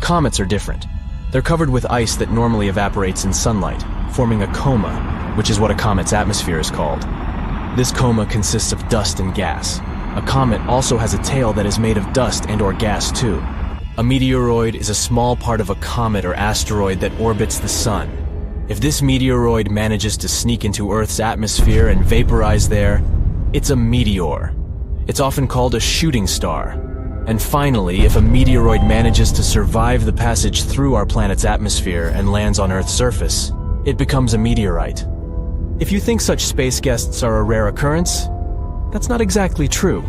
Comets are different. They're covered with ice that normally evaporates in sunlight, forming a coma, which is what a comet's atmosphere is called. This coma consists of dust and gas. A comet also has a tail that is made of dust and/or gas too. A meteoroid is a small part of a comet or asteroid that orbits the sun. If this meteoroid manages to sneak into Earth's atmosphere and vaporize there, it's a meteor. It's often called a shooting star. And finally, if a meteoroid manages to survive the passage through our planet's atmosphere and lands on Earth's surface, it becomes a meteorite. If you think such space guests are a rare occurrence, that's not exactly true.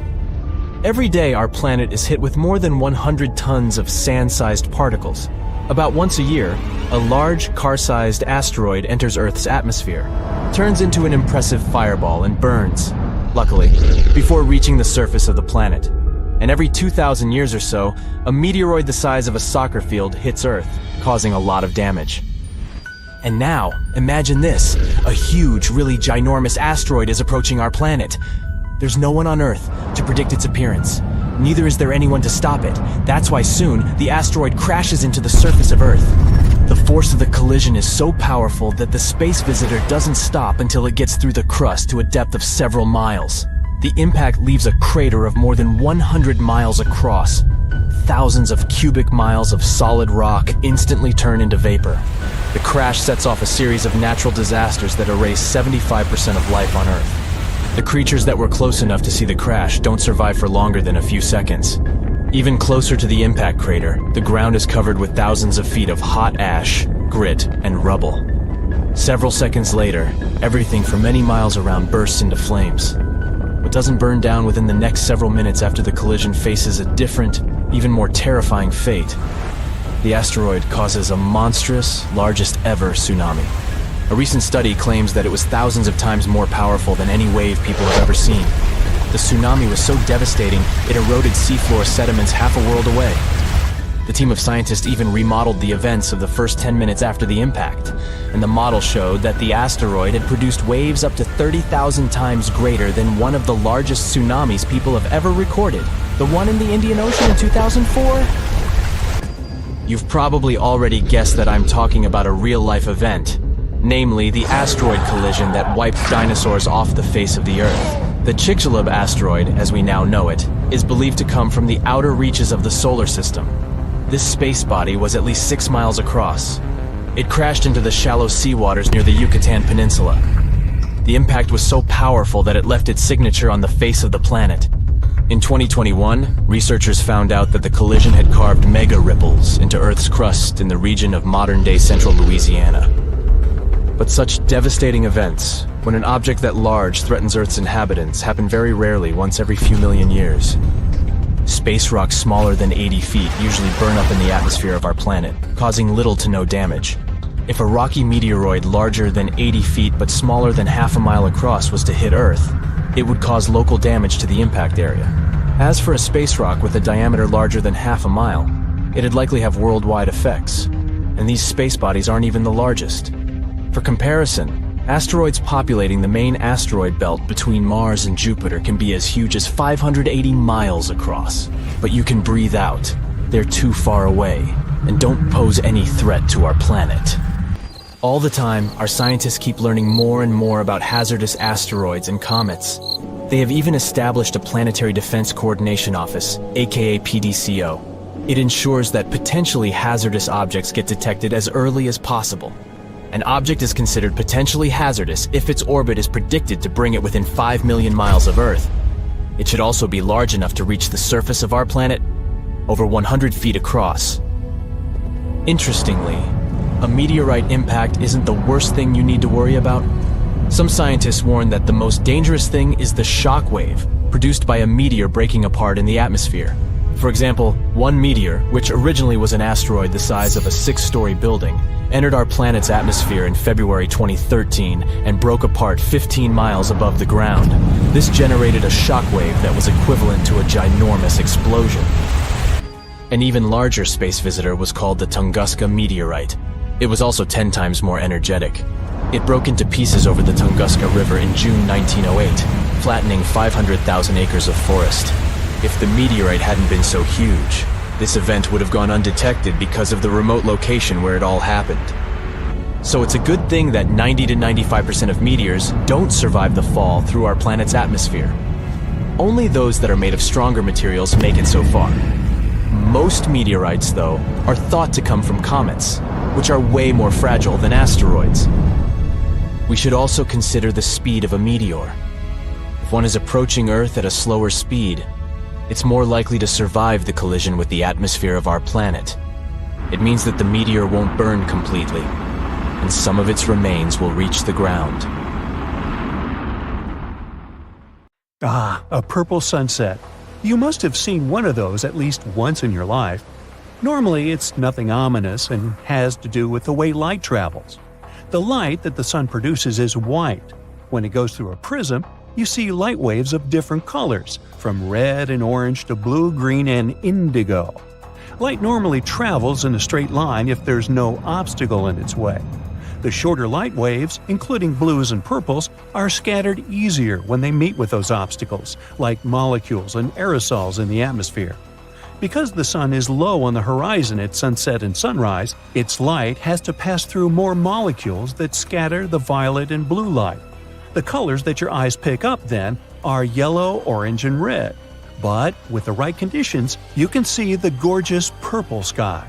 Every day, our planet is hit with more than 100 tons of sand-sized particles. About once a year, a large, car-sized asteroid enters Earth's atmosphere, turns into an impressive fireball and burns, luckily, before reaching the surface of the planet. And every 2,000 years or so, a meteoroid the size of a soccer field hits Earth, causing a lot of damage. And now, imagine this. A huge, really ginormous asteroid is approaching our planet. There's no one on Earth to predict its appearance. Neither is there anyone to stop it. That's why soon, the asteroid crashes into the surface of Earth. The force of the collision is so powerful that the space visitor doesn't stop until it gets through the crust to a depth of several miles. The impact leaves a crater of more than 100 miles across. Thousands of cubic miles of solid rock instantly turn into vapor. The crash sets off a series of natural disasters that erase 75% of life on Earth. The creatures that were close enough to see the crash don't survive for longer than a few seconds. Even closer to the impact crater, the ground is covered with thousands of feet of hot ash, grit, and rubble. Several seconds later, everything for many miles around bursts into flames. What doesn't burn down within the next several minutes after the collision faces a different, even more terrifying fate. The asteroid causes a monstrous, largest ever tsunami. A recent study claims that it was thousands of times more powerful than any wave people have ever seen. The tsunami was so devastating, it eroded seafloor sediments half a world away. The team of scientists even remodeled the events of the first 10 minutes after the impact, and the model showed that the asteroid had produced waves up to 30,000 times greater than one of the largest tsunamis people have ever recorded, the one in the Indian Ocean in 2004. You've probably already guessed that I'm talking about a real-life event, namely the asteroid collision that wiped dinosaurs off the face of the Earth. The Chicxulub asteroid, as we now know it, is believed to come from the outer reaches of the solar system. This space body was at least 6 miles across. It crashed into the shallow seawaters near the Yucatan Peninsula. The impact was so powerful that it left its signature on the face of the planet. In 2021, researchers found out that the collision had carved mega ripples into Earth's crust in the region of modern-day central Louisiana. But such devastating events, when an object that large threatens Earth's inhabitants, happen very rarely, once every few million years. Space rocks smaller than 80 feet usually burn up in the atmosphere of our planet, causing little to no damage. If a rocky meteoroid larger than 80 feet but smaller than half a mile across was to hit Earth, it would cause local damage to the impact area. As for a space rock with a diameter larger than half a mile, it'd likely have worldwide effects. And these space bodies aren't even the largest. For comparison, asteroids populating the main asteroid belt between Mars and Jupiter can be as huge as 580 miles across. But you can breathe out. They're too far away, and don't pose any threat to our planet. All the time, our scientists keep learning more and more about hazardous asteroids and comets. They have even established a Planetary Defense Coordination Office, aka PDCO. It ensures that potentially hazardous objects get detected as early as possible. An object is considered potentially hazardous if its orbit is predicted to bring it within 5 million miles of Earth. It should also be large enough to reach the surface of our planet, over 100 feet across. Interestingly, a meteorite impact isn't the worst thing you need to worry about. Some scientists warn that the most dangerous thing is the shock wave produced by a meteor breaking apart in the atmosphere. For example, one meteor, which originally was an asteroid the size of a 6-story building, entered our planet's atmosphere in February 2013 and broke apart 15 miles above the ground. This generated a shockwave that was equivalent to a ginormous explosion. An even larger space visitor was called the Tunguska meteorite. It was also 10 times more energetic. It broke into pieces over the Tunguska River in June 1908, flattening 500,000 acres of forest. If the meteorite hadn't been so huge, this event would have gone undetected because of the remote location where it all happened. So it's a good thing that 90 to 95% of meteors don't survive the fall through our planet's atmosphere. Only those that are made of stronger materials make it so far. Most meteorites, though, are thought to come from comets, which are way more fragile than asteroids. We should also consider the speed of a meteor. If one is approaching Earth at a slower speed, it's more likely to survive the collision with the atmosphere of our planet. It means that the meteor won't burn completely, and some of its remains will reach the ground. Ah, a purple sunset. You must have seen one of those at least once in your life. Normally, it's nothing ominous and has to do with the way light travels. The light that the sun produces is white. When it goes through a prism, you see light waves of different colors, from red and orange to blue, green, and indigo. Light normally travels in a straight line if there's no obstacle in its way. The shorter light waves, including blues and purples, are scattered easier when they meet with those obstacles, like molecules and aerosols in the atmosphere. Because the sun is low on the horizon at sunset and sunrise, its light has to pass through more molecules that scatter the violet and blue light. The colors that your eyes pick up, then, are yellow, orange, and red. But with the right conditions, you can see the gorgeous purple sky.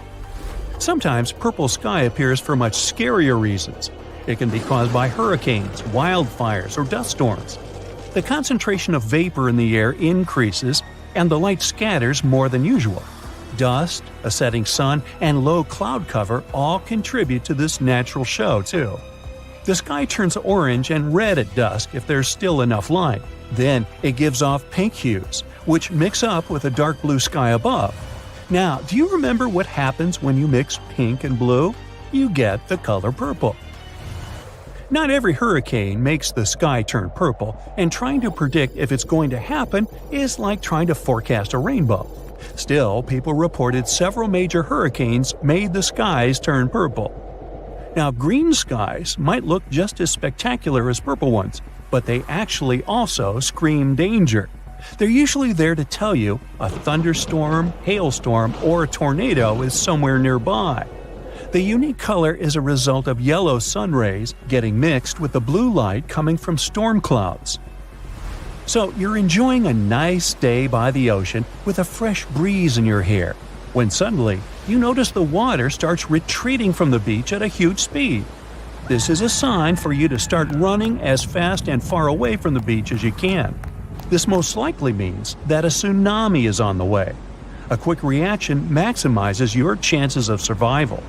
Sometimes purple sky appears for much scarier reasons. It can be caused by hurricanes, wildfires, or dust storms. The concentration of vapor in the air increases, and the light scatters more than usual. Dust, a setting sun, and low cloud cover all contribute to this natural show, too. The sky turns orange and red at dusk if there's still enough light. Then it gives off pink hues, which mix up with a dark blue sky above. Now, do you remember what happens when you mix pink and blue? You get the color purple. Not every hurricane makes the sky turn purple, and trying to predict if it's going to happen is like trying to forecast a rainbow. Still, people reported several major hurricanes made the skies turn purple. Now, green skies might look just as spectacular as purple ones, but they actually also scream danger. They're usually there to tell you a thunderstorm, hailstorm, or a tornado is somewhere nearby. The unique color is a result of yellow sun rays getting mixed with the blue light coming from storm clouds. So you're enjoying a nice day by the ocean with a fresh breeze in your hair, when suddenly you notice the water starts retreating from the beach at a huge speed. This is a sign for you to start running as fast and far away from the beach as you can. This most likely means that a tsunami is on the way. A quick reaction maximizes your chances of survival.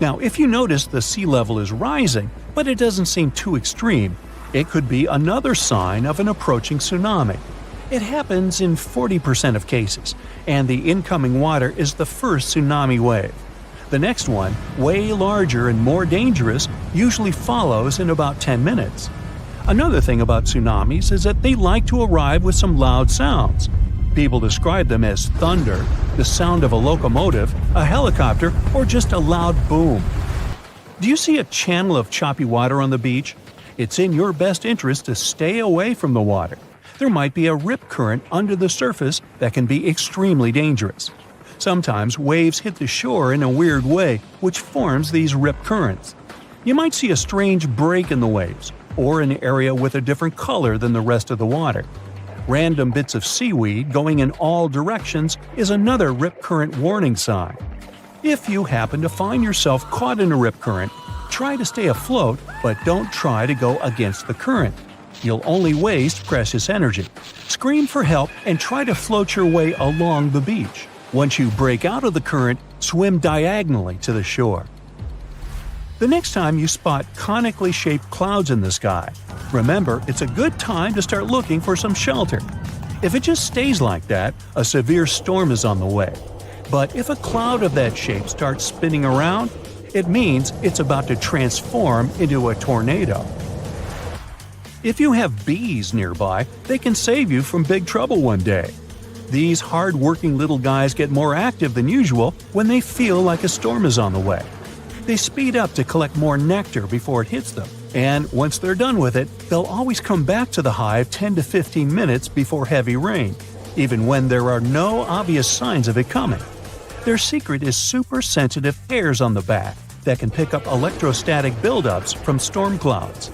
Now, if you notice the sea level is rising, but it doesn't seem too extreme, it could be another sign of an approaching tsunami. It happens in 40% of cases, and the incoming water is the first tsunami wave. The next one, way larger and more dangerous, usually follows in about 10 minutes. Another thing about tsunamis is that they like to arrive with some loud sounds. People describe them as thunder, the sound of a locomotive, a helicopter, or just a loud boom. Do you see a channel of choppy water on the beach? It's in your best interest to stay away from the water. There might be a rip current under the surface that can be extremely dangerous. Sometimes waves hit the shore in a weird way, which forms these rip currents. You might see a strange break in the waves, or an area with a different color than the rest of the water. Random bits of seaweed going in all directions is another rip current warning sign. If you happen to find yourself caught in a rip current, try to stay afloat, but don't try to go against the current. You'll only waste precious energy. Scream for help and try to float your way along the beach. Once you break out of the current, swim diagonally to the shore. The next time you spot conically shaped clouds in the sky, remember it's a good time to start looking for some shelter. If it just stays like that, a severe storm is on the way. But if a cloud of that shape starts spinning around, it means it's about to transform into a tornado. If you have bees nearby, they can save you from big trouble one day. These hard-working little guys get more active than usual when they feel like a storm is on the way. They speed up to collect more nectar before it hits them, and once they're done with it, they'll always come back to the hive 10 to 15 minutes before heavy rain, even when there are no obvious signs of it coming. Their secret is super sensitive hairs on the back that can pick up electrostatic buildups from storm clouds.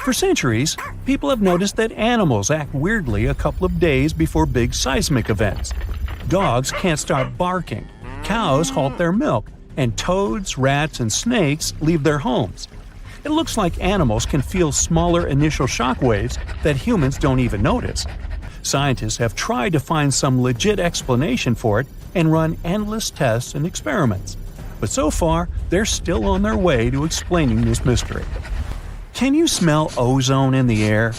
For centuries, people have noticed that animals act weirdly a couple of days before big seismic events. Dogs can't stop barking, cows halt their milk, and toads, rats, and snakes leave their homes. It looks like animals can feel smaller initial shock waves that humans don't even notice. Scientists have tried to find some legit explanation for it and run endless tests and experiments. But so far, they're still on their way to explaining this mystery. Can you smell ozone in the air?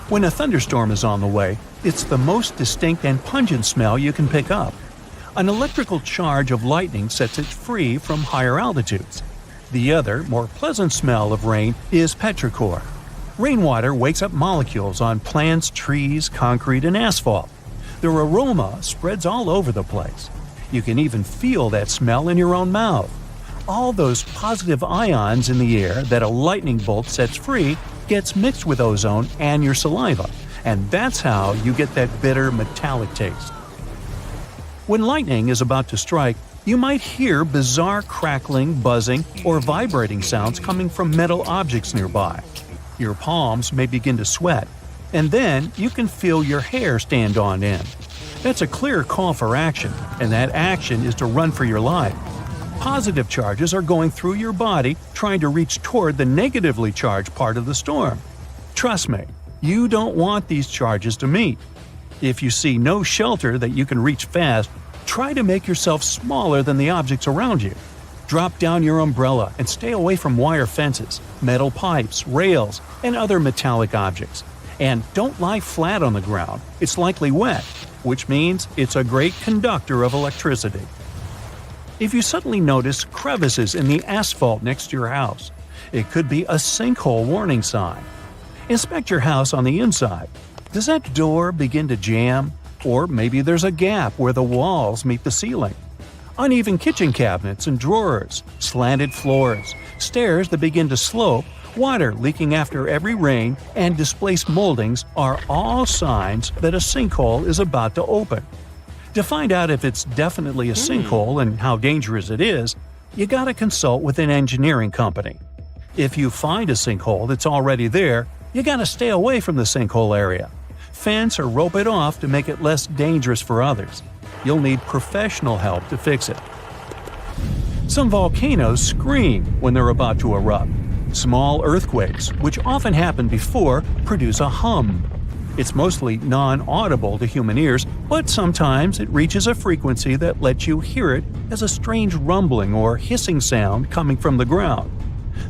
When a thunderstorm is on the way, it's the most distinct and pungent smell you can pick up. An electrical charge of lightning sets it free from higher altitudes. The other, more pleasant smell of rain is petrichor. Rainwater wakes up molecules on plants, trees, concrete, and asphalt. Their aroma spreads all over the place. You can even feel that smell in your own mouth. All those positive ions in the air that a lightning bolt sets free gets mixed with ozone and your saliva, and that's how you get that bitter metallic taste. When lightning is about to strike, you might hear bizarre crackling, buzzing, or vibrating sounds coming from metal objects nearby. Your palms may begin to sweat, and then you can feel your hair stand on end. That's a clear call for action, and that action is to run for your life. Positive charges are going through your body trying to reach toward the negatively charged part of the storm. Trust me, you don't want these charges to meet. If you see no shelter that you can reach fast, try to make yourself smaller than the objects around you. Drop down your umbrella and stay away from wire fences, metal pipes, rails, and other metallic objects. And don't lie flat on the ground, it's likely wet, which means it's a great conductor of electricity. If you suddenly notice crevices in the asphalt next to your house, it could be a sinkhole warning sign. Inspect your house on the inside. Does that door begin to jam? Or maybe there's a gap where the walls meet the ceiling. Uneven kitchen cabinets and drawers, slanted floors, stairs that begin to slope, water leaking after every rain, and displaced moldings are all signs that a sinkhole is about to open. To find out if it's definitely a sinkhole and how dangerous it is, you gotta consult with an engineering company. If you find a sinkhole that's already there, you gotta stay away from the sinkhole area. Fence or rope it off to make it less dangerous for others. You'll need professional help to fix it. Some volcanoes scream when they're about to erupt. Small earthquakes, which often happen before, produce a hum. It's mostly non-audible to human ears, but sometimes it reaches a frequency that lets you hear it as a strange rumbling or hissing sound coming from the ground.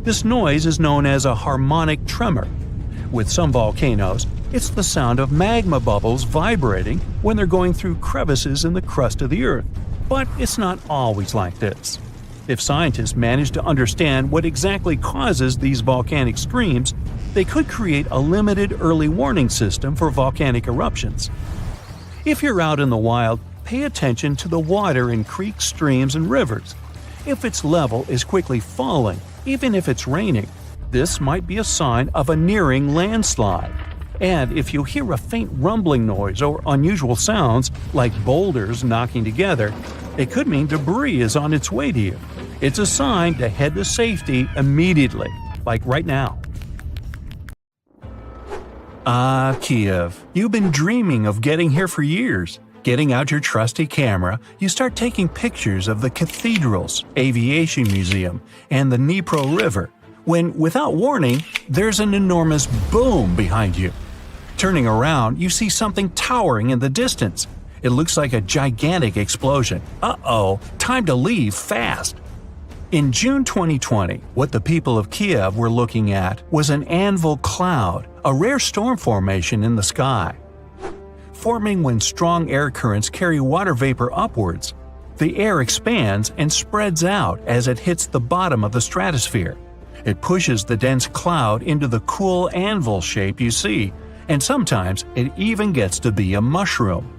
This noise is known as a harmonic tremor. With some volcanoes, it's the sound of magma bubbles vibrating when they're going through crevices in the crust of the Earth. But it's not always like this. If scientists manage to understand what exactly causes these volcanic screams, they could create a limited early warning system for volcanic eruptions. If you're out in the wild, pay attention to the water in creeks, streams, and rivers. If its level is quickly falling, even if it's raining, this might be a sign of a nearing landslide. And if you hear a faint rumbling noise or unusual sounds, like boulders knocking together, it could mean debris is on its way to you. It's a sign to head to safety immediately, like right now. Kiev. You've been dreaming of getting here for years. Getting out your trusty camera, you start taking pictures of the cathedrals, aviation museum, and the Dnipro River, when, without warning, there's an enormous boom behind you. Turning around, you see something towering in the distance. It looks like a gigantic explosion. Uh-oh, time to leave fast. In June 2020, what the people of Kiev were looking at was an anvil cloud, a rare storm formation in the sky. Forming when strong air currents carry water vapor upwards, the air expands and spreads out as it hits the bottom of the stratosphere. It pushes the dense cloud into the cool anvil shape you see, and sometimes it even gets to be a mushroom.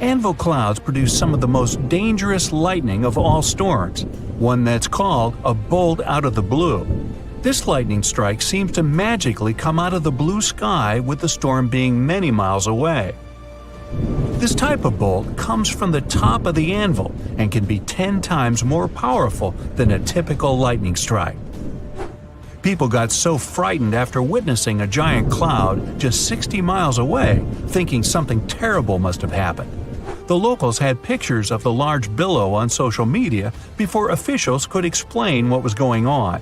Anvil clouds produce some of the most dangerous lightning of all storms, one that's called a bolt out of the blue. This lightning strike seems to magically come out of the blue sky with the storm being many miles away. This type of bolt comes from the top of the anvil and can be 10 times more powerful than a typical lightning strike. People got so frightened after witnessing a giant cloud just 60 miles away, thinking something terrible must have happened. The locals had pictures of the large billow on social media before officials could explain what was going on.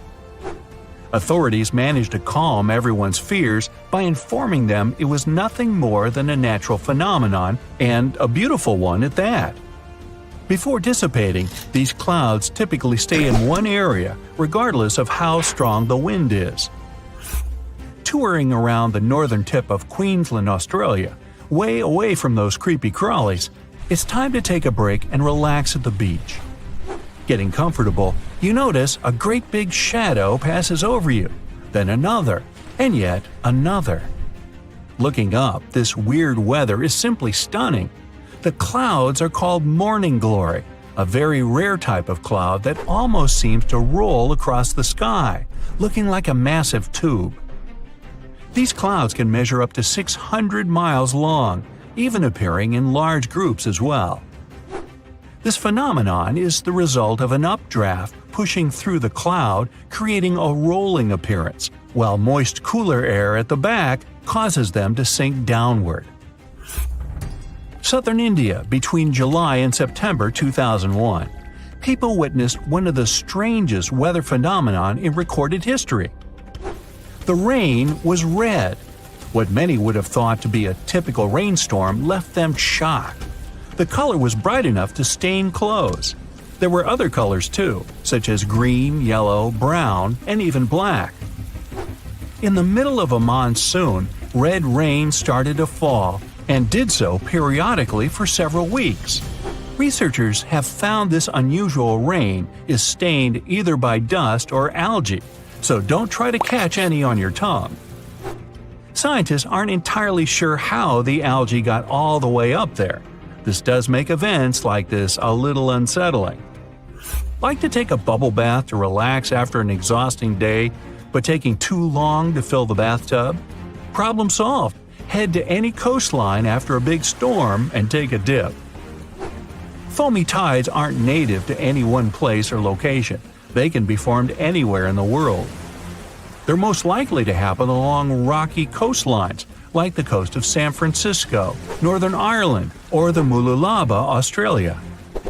Authorities managed to calm everyone's fears by informing them it was nothing more than a natural phenomenon, and a beautiful one at that. Before dissipating, these clouds typically stay in one area regardless of how strong the wind is. Touring around the northern tip of Queensland, Australia, way away from those creepy crawlies, it's time to take a break and relax at the beach. Getting comfortable, you notice a great big shadow passes over you, then another, and yet another. Looking up, this weird weather is simply stunning. The clouds are called morning glory, a very rare type of cloud that almost seems to roll across the sky, looking like a massive tube. These clouds can measure up to 600 miles long, even appearing in large groups as well. This phenomenon is the result of an updraft pushing through the cloud, creating a rolling appearance, while moist cooler air at the back causes them to sink downward. Southern India between July and September 2001. People witnessed one of the strangest weather phenomenon in recorded history. The rain was red. What many would have thought to be a typical rainstorm left them shocked. The color was bright enough to stain clothes. There were other colors too, such as green, yellow, brown, and even black. In the middle of a monsoon, red rain started to fall, and did so periodically for several weeks. Researchers have found this unusual rain is stained either by dust or algae, so don't try to catch any on your tongue. Scientists aren't entirely sure how the algae got all the way up there. This does make events like this a little unsettling. Like to take a bubble bath to relax after an exhausting day, but taking too long to fill the bathtub? Problem solved. Head to any coastline after a big storm and take a dip. Foamy tides aren't native to any one place or location. They can be formed anywhere in the world. They're most likely to happen along rocky coastlines, like the coast of San Francisco, Northern Ireland, or the Mululaba, Australia.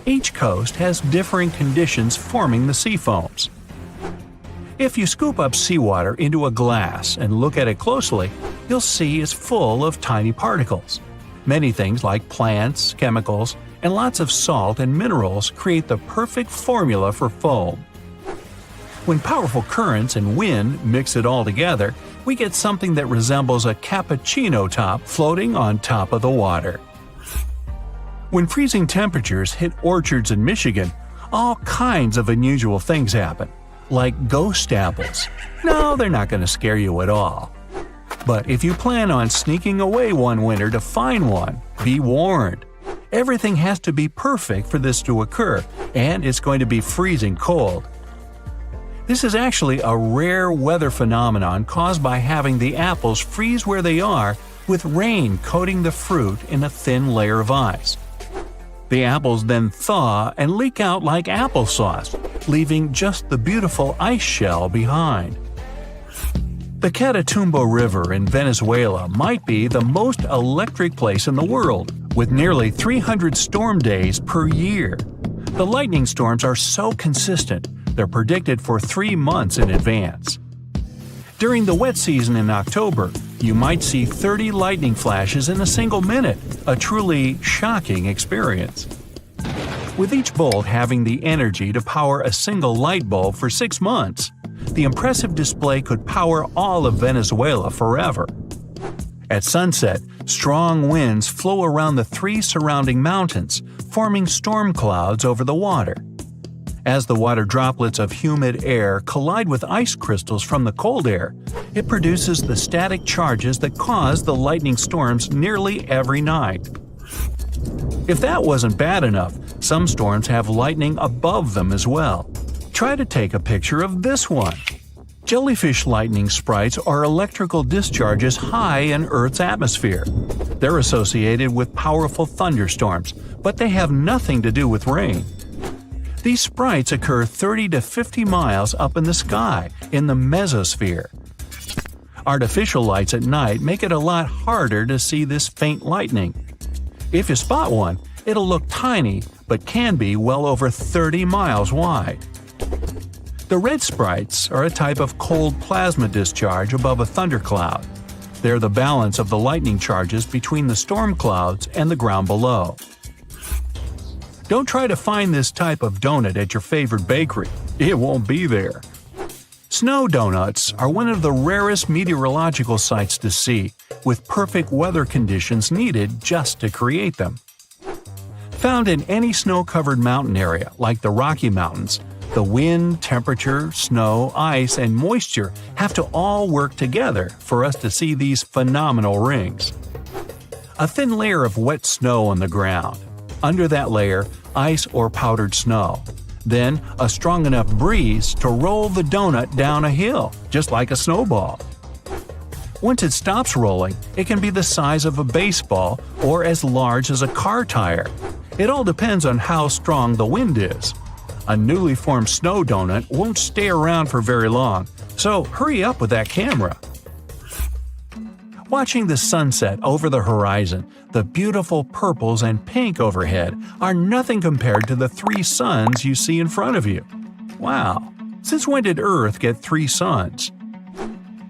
Each coast has differing conditions forming the sea foams. If you scoop up seawater into a glass and look at it closely, you'll see it's full of tiny particles. Many things like plants, chemicals, and lots of salt and minerals create the perfect formula for foam. When powerful currents and wind mix it all together, we get something that resembles a cappuccino top floating on top of the water. When freezing temperatures hit orchards in Michigan, all kinds of unusual things happen, like ghost apples. No, they're not going to scare you at all. But if you plan on sneaking away one winter to find one, be warned. Everything has to be perfect for this to occur, and it's going to be freezing cold. This is actually a rare weather phenomenon caused by having the apples freeze where they are with rain coating the fruit in a thin layer of ice. The apples then thaw and leak out like applesauce, leaving just the beautiful ice shell behind. The Catatumbo River in Venezuela might be the most electric place in the world, with nearly 300 storm days per year. The lightning storms are so consistent, they're predicted for 3 months in advance. During the wet season in October, you might see 30 lightning flashes in a single minute, a truly shocking experience. With each bolt having the energy to power a single light bulb for 6 months, the impressive display could power all of Venezuela forever. At sunset, strong winds flow around the 3 surrounding mountains, forming storm clouds over the water. As the water droplets of humid air collide with ice crystals from the cold air, it produces the static charges that cause the lightning storms nearly every night. If that wasn't bad enough, some storms have lightning above them as well. Try to take a picture of this one. Jellyfish lightning sprites are electrical discharges high in Earth's atmosphere. They're associated with powerful thunderstorms, but they have nothing to do with rain. These sprites occur 30 to 50 miles up in the sky, in the mesosphere. Artificial lights at night make it a lot harder to see this faint lightning. If you spot one, it'll look tiny, but can be well over 30 miles wide. The red sprites are a type of cold plasma discharge above a thundercloud. They're the balance of the lightning charges between the storm clouds and the ground below. Don't try to find this type of donut at your favorite bakery. It won't be there. Snow donuts are one of the rarest meteorological sights to see, with perfect weather conditions needed just to create them. Found in any snow-covered mountain area, like the Rocky Mountains, the wind, temperature, snow, ice, and moisture have to all work together for us to see these phenomenal rings. A thin layer of wet snow on the ground. Under that layer, ice or powdered snow. Then, a strong enough breeze to roll the donut down a hill, just like a snowball. Once it stops rolling, it can be the size of a baseball or as large as a car tire. It all depends on how strong the wind is. A newly formed snow donut won't stay around for very long, so hurry up with that camera. Watching the sunset over the horizon, the beautiful purples and pink overhead are nothing compared to the 3 suns you see in front of you. Wow, since when did Earth get 3 suns?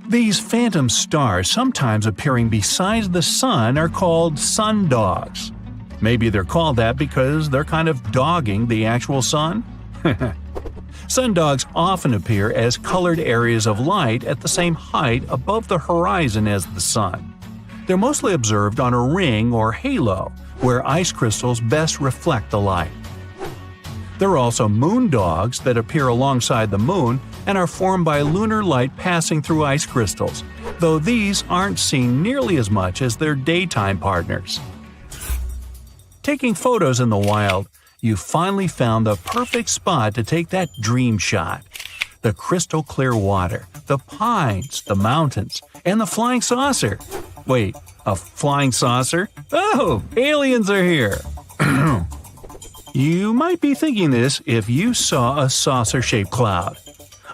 These phantom stars sometimes appearing beside the sun are called sundogs. Maybe they're called that because they're kind of dogging the actual sun? Sundogs often appear as colored areas of light at the same height above the horizon as the sun. They're mostly observed on a ring or halo, where ice crystals best reflect the light. There are also moon dogs that appear alongside the moon and are formed by lunar light passing through ice crystals. though these aren't seen nearly as much as their daytime partners. Taking photos in the wild, you finally found the perfect spot to take that dream shot. The crystal clear water, the pines, the mountains, and the flying saucer. Wait, a flying saucer? Oh, aliens are here! You might be thinking this if you saw a saucer-shaped cloud.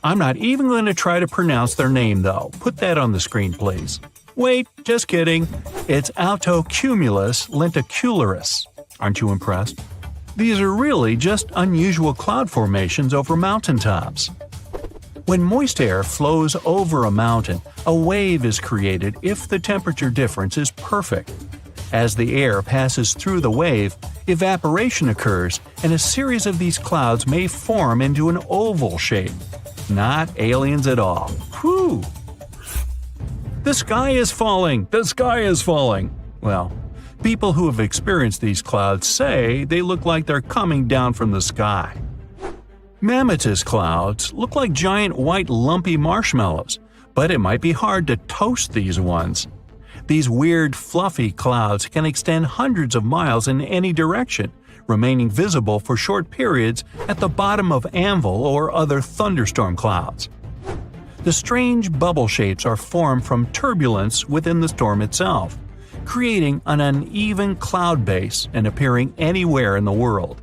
I'm not even going to try to pronounce their name though. Put that on the screen, please. Wait, just kidding. It's altocumulus lenticularis. Aren't you impressed? These are really just unusual cloud formations over mountaintops. When moist air flows over a mountain, a wave is created if the temperature difference is perfect. As the air passes through the wave, evaporation occurs and a series of these clouds may form into an oval shape. Not aliens at all. Whew! The sky is falling! The sky is falling! Well, people who have experienced these clouds say they look like they're coming down from the sky. Mammatus clouds look like giant white lumpy marshmallows, but it might be hard to toast these ones. These weird fluffy clouds can extend hundreds of miles in any direction, remaining visible for short periods at the bottom of anvil or other thunderstorm clouds. The strange bubble shapes are formed from turbulence within the storm itself, creating an uneven cloud base and appearing anywhere in the world.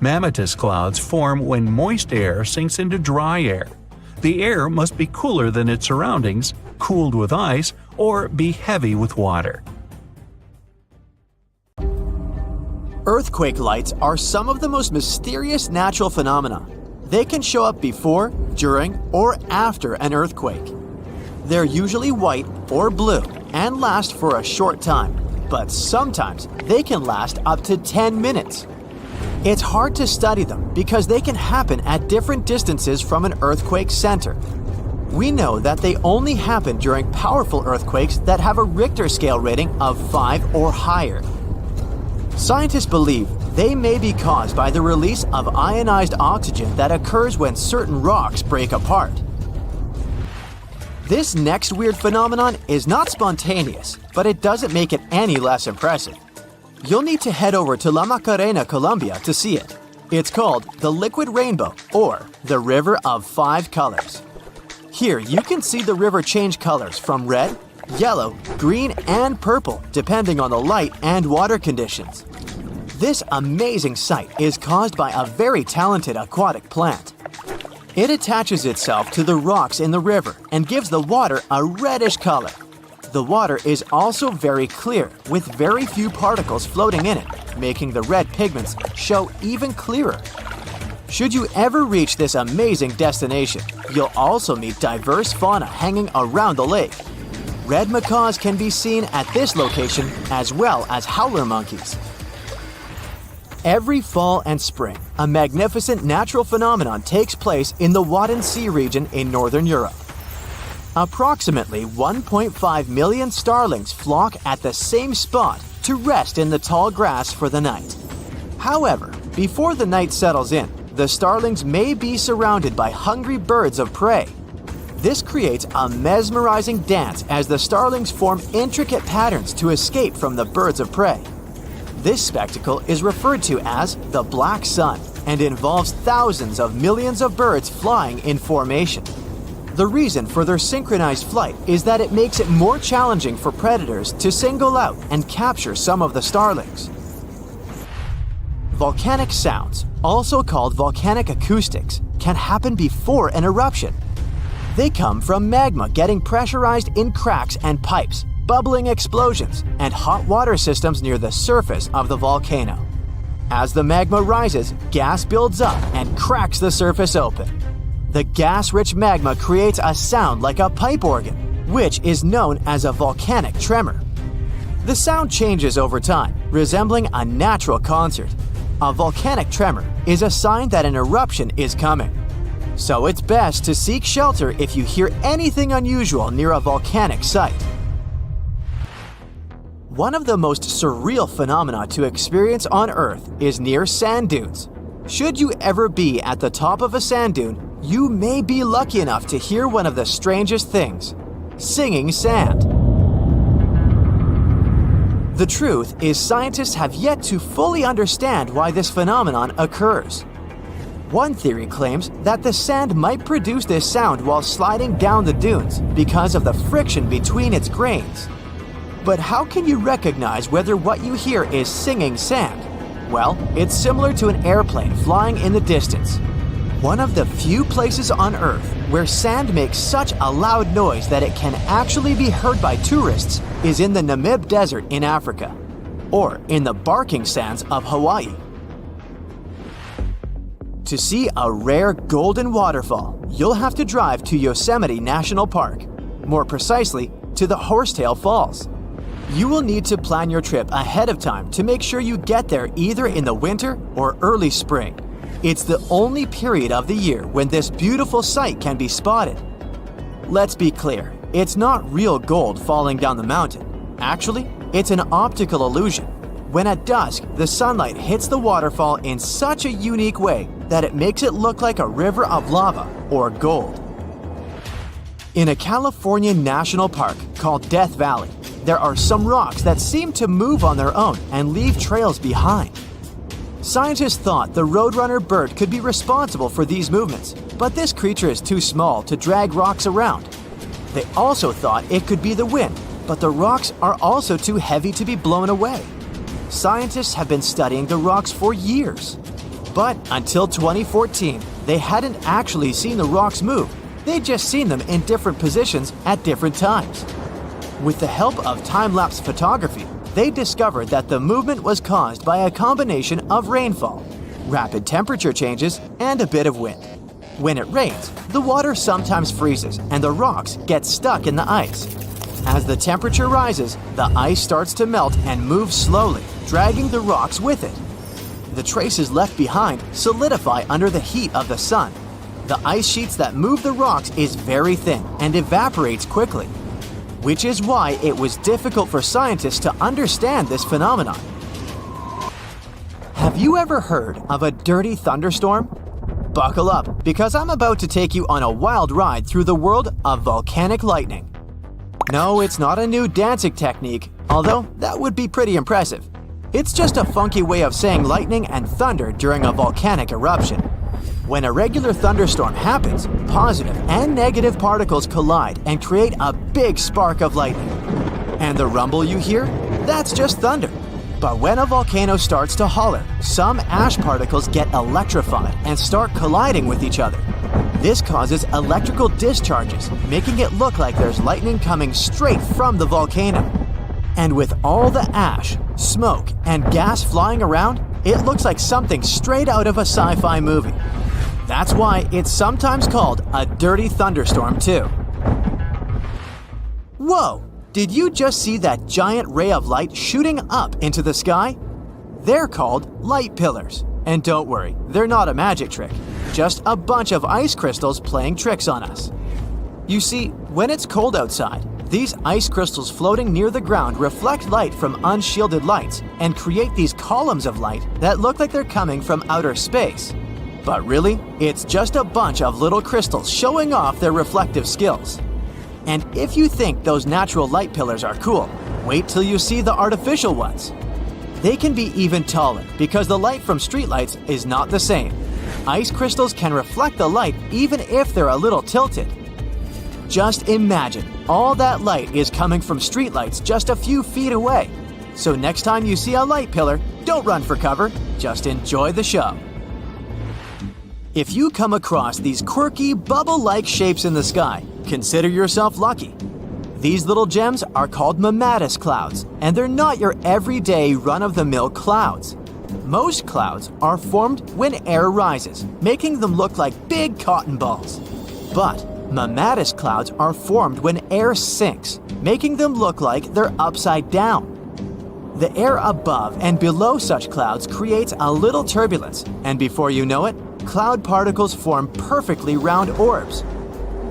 Mammatus clouds form when moist air sinks into dry air. The air must be cooler than its surroundings, cooled with ice, or be heavy with water. Earthquake lights are some of the most mysterious natural phenomena. They can show up before, during, or after an earthquake. They're usually white or blue and last for a short time, but sometimes they can last up to 10 minutes. It's hard to study them because they can happen at different distances from an earthquake center. We know that they only happen during powerful earthquakes that have a Richter scale rating of 5 or higher. Scientists believe they may be caused by the release of ionized oxygen that occurs when certain rocks break apart. This next weird phenomenon is not spontaneous, but it doesn't make it any less impressive. You'll need to head over to La Macarena, Colombia to see it. It's called the Liquid Rainbow, or the River of 5 Colors. Here you can see the river change colors from red, yellow, green, and purple depending on the light and water conditions. This amazing sight is caused by a very talented aquatic plant. It attaches itself to the rocks in the river and gives the water a reddish color. The water is also very clear, with very few particles floating in it, making the red pigments show even clearer. Should you ever reach this amazing destination, you'll also meet diverse fauna hanging around the lake. Red macaws can be seen at this location, as well as howler monkeys. Every fall and spring, a magnificent natural phenomenon takes place in the Wadden Sea region in northern Europe. Approximately 1.5 million starlings flock at the same spot to rest in the tall grass for the night. However, before the night settles in, the starlings may be surrounded by hungry birds of prey. This creates a mesmerizing dance as the starlings form intricate patterns to escape from the birds of prey. This spectacle is referred to as the Black Sun and involves thousands of millions of birds flying in formation. The reason for their synchronized flight is that it makes it more challenging for predators to single out and capture some of the starlings. Volcanic sounds, also called volcanic acoustics, can happen before an eruption. They come from magma getting pressurized in cracks and pipes, bubbling explosions, and hot water systems near the surface of the volcano. As the magma rises, gas builds up and cracks the surface open. The gas-rich magma creates a sound like a pipe organ, which is known as a volcanic tremor. The sound changes over time, resembling a natural concert. A volcanic tremor is a sign that an eruption is coming. So it's best to seek shelter if you hear anything unusual near a volcanic site. One of the most surreal phenomena to experience on Earth is near sand dunes. Should you ever be at the top of a sand dune, you may be lucky enough to hear one of the strangest things. singing sand. The truth is, scientists have yet to fully understand why this phenomenon occurs. One theory claims that the sand might produce this sound while sliding down the dunes because of the friction between its grains. But how can you recognize whether what you hear is singing sand? Well, it's similar to an airplane flying in the distance. One of the few places on Earth where sand makes such a loud noise that it can actually be heard by tourists is in the Namib Desert in Africa, or in the barking sands of Hawaii. To see a rare golden waterfall, you'll have to drive to Yosemite National Park, more precisely, to the Horsetail Falls. You will need to plan your trip ahead of time to make sure you get there either in the winter or early spring. It's the only period of the year when this beautiful sight can be spotted. Let's be clear, it's not real gold falling down the mountain. Actually, it's an optical illusion. When at dusk, the sunlight hits the waterfall in such a unique way that it makes it look like a river of lava or gold. In a California national park called Death Valley, there are some rocks that seem to move on their own and leave trails behind. Scientists thought the roadrunner bird could be responsible for these movements, but this creature is too small to drag rocks around. They also thought it could be the wind, but the rocks are also too heavy to be blown away. Scientists have been studying the rocks for years. But until 2014, they hadn't actually seen the rocks move. They'd just seen them in different positions at different times. With the help of time-lapse photography, they discovered that the movement was caused by a combination of rainfall, rapid temperature changes, and a bit of wind. When it rains, the water sometimes freezes and the rocks get stuck in the ice. As the temperature rises, the ice starts to melt and move slowly, dragging the rocks with it. The traces left behind solidify under the heat of the sun. The ice sheets that move the rocks is very thin and evaporates quickly, which is why it was difficult for scientists to understand this phenomenon. Have you ever heard of a dirty thunderstorm? Buckle up, because I'm about to take you on a wild ride through the world of volcanic lightning. No, it's not a new dancing technique, although that would be pretty impressive. It's just a funky way of saying lightning and thunder during a volcanic eruption. When a regular thunderstorm happens, positive and negative particles collide and create a big spark of lightning. And the rumble you hear? That's just thunder. But when a volcano starts to holler, some ash particles get electrified and start colliding with each other. This causes electrical discharges, making it look like there's lightning coming straight from the volcano. And with all the ash, smoke, and gas flying around, it looks like something straight out of a sci-fi movie. That's why it's sometimes called a dirty thunderstorm too. Whoa! Did you just see that giant ray of light shooting up into the sky? They're called light pillars. And don't worry, they're not a magic trick, just a bunch of ice crystals playing tricks on us. You see, when it's cold outside, these ice crystals floating near the ground reflect light from unshielded lights and create these columns of light that look like they're coming from outer space. But really, it's just a bunch of little crystals showing off their reflective skills. And if you think those natural light pillars are cool, wait till you see the artificial ones. They can be even taller because the light from streetlights is not the same. Ice crystals can reflect the light even if they're a little tilted. Just imagine, all that light is coming from streetlights just a few feet away. So next time you see a light pillar, don't run for cover, just enjoy the show. If you come across these quirky, bubble-like shapes in the sky, consider yourself lucky. These little gems are called mammatus clouds, and they're not your everyday run-of-the-mill clouds. Most clouds are formed when air rises, making them look like big cotton balls. But mammatus clouds are formed when air sinks, making them look like they're upside down. The air above and below such clouds creates a little turbulence, and before you know it, cloud particles form perfectly round orbs.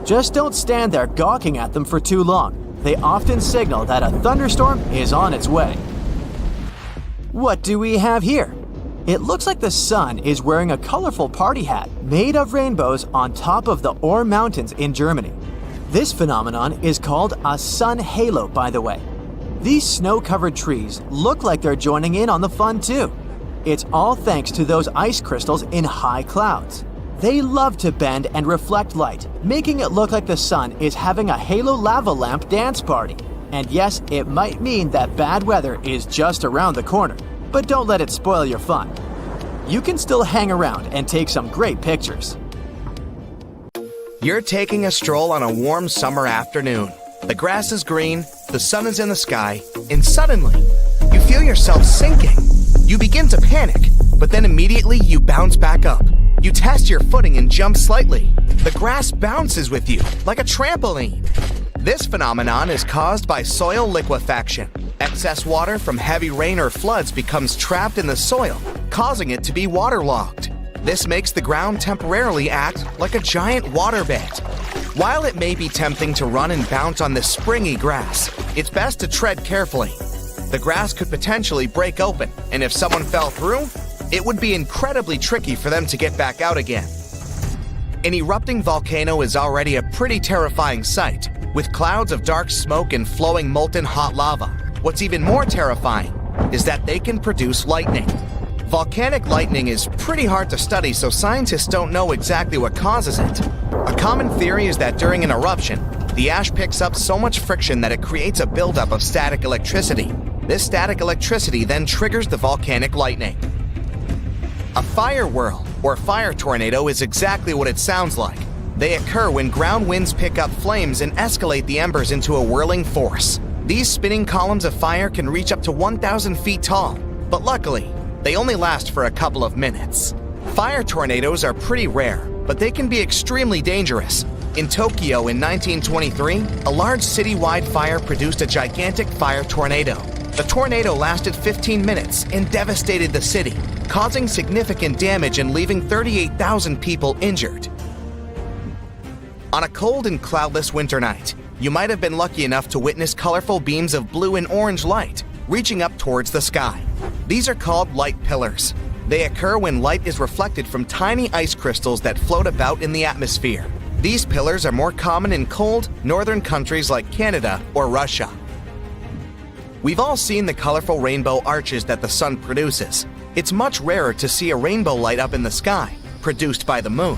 Just don't stand there gawking at them for too long. They often signal that a thunderstorm is on its way. What do we have here? It looks like the sun is wearing a colorful party hat made of rainbows on top of the Ore Mountains in Germany. This phenomenon is called a sun halo, by the way. These snow-covered trees look like they're joining in on the fun too. It's all thanks to those ice crystals in high clouds. They love to bend and reflect light, making it look like the sun is having a halo lava lamp dance party. And yes, it might mean that bad weather is just around the corner, but don't let it spoil your fun. You can still hang around and take some great pictures. You're taking a stroll on a warm summer afternoon. The grass is green, the sun is in the sky, and suddenly, you feel yourself sinking. You begin to panic, but then immediately you bounce back up. You test your footing and jump slightly. The grass bounces with you, like a trampoline. This phenomenon is caused by soil liquefaction. Excess water from heavy rain or floods becomes trapped in the soil, causing it to be waterlogged. This makes the ground temporarily act like a giant waterbed. While it may be tempting to run and bounce on this springy grass, it's best to tread carefully. The grass could potentially break open, and if someone fell through, it would be incredibly tricky for them to get back out again. An erupting volcano is already a pretty terrifying sight, with clouds of dark smoke and flowing molten hot lava. What's even more terrifying is that they can produce lightning. Volcanic lightning is pretty hard to study, so scientists don't know exactly what causes it. A common theory is that during an eruption, the ash picks up so much friction that it creates a buildup of static electricity. This static electricity then triggers the volcanic lightning. A fire whirl, or fire tornado, is exactly what it sounds like. They occur when ground winds pick up flames and escalate the embers into a whirling force. These spinning columns of fire can reach up to 1,000 feet tall, but luckily, they only last for a couple of minutes. Fire tornadoes are pretty rare, but they can be extremely dangerous. In Tokyo in 1923, a large citywide fire produced a gigantic fire tornado. The tornado lasted 15 minutes and devastated the city, causing significant damage and leaving 38,000 people injured. On a cold and cloudless winter night, you might have been lucky enough to witness colorful beams of blue and orange light reaching up towards the sky. These are called light pillars. They occur when light is reflected from tiny ice crystals that float about in the atmosphere. These pillars are more common in cold, northern countries like Canada or Russia. We've all seen the colorful rainbow arches that the sun produces. It's much rarer to see a rainbow light up in the sky, produced by the moon.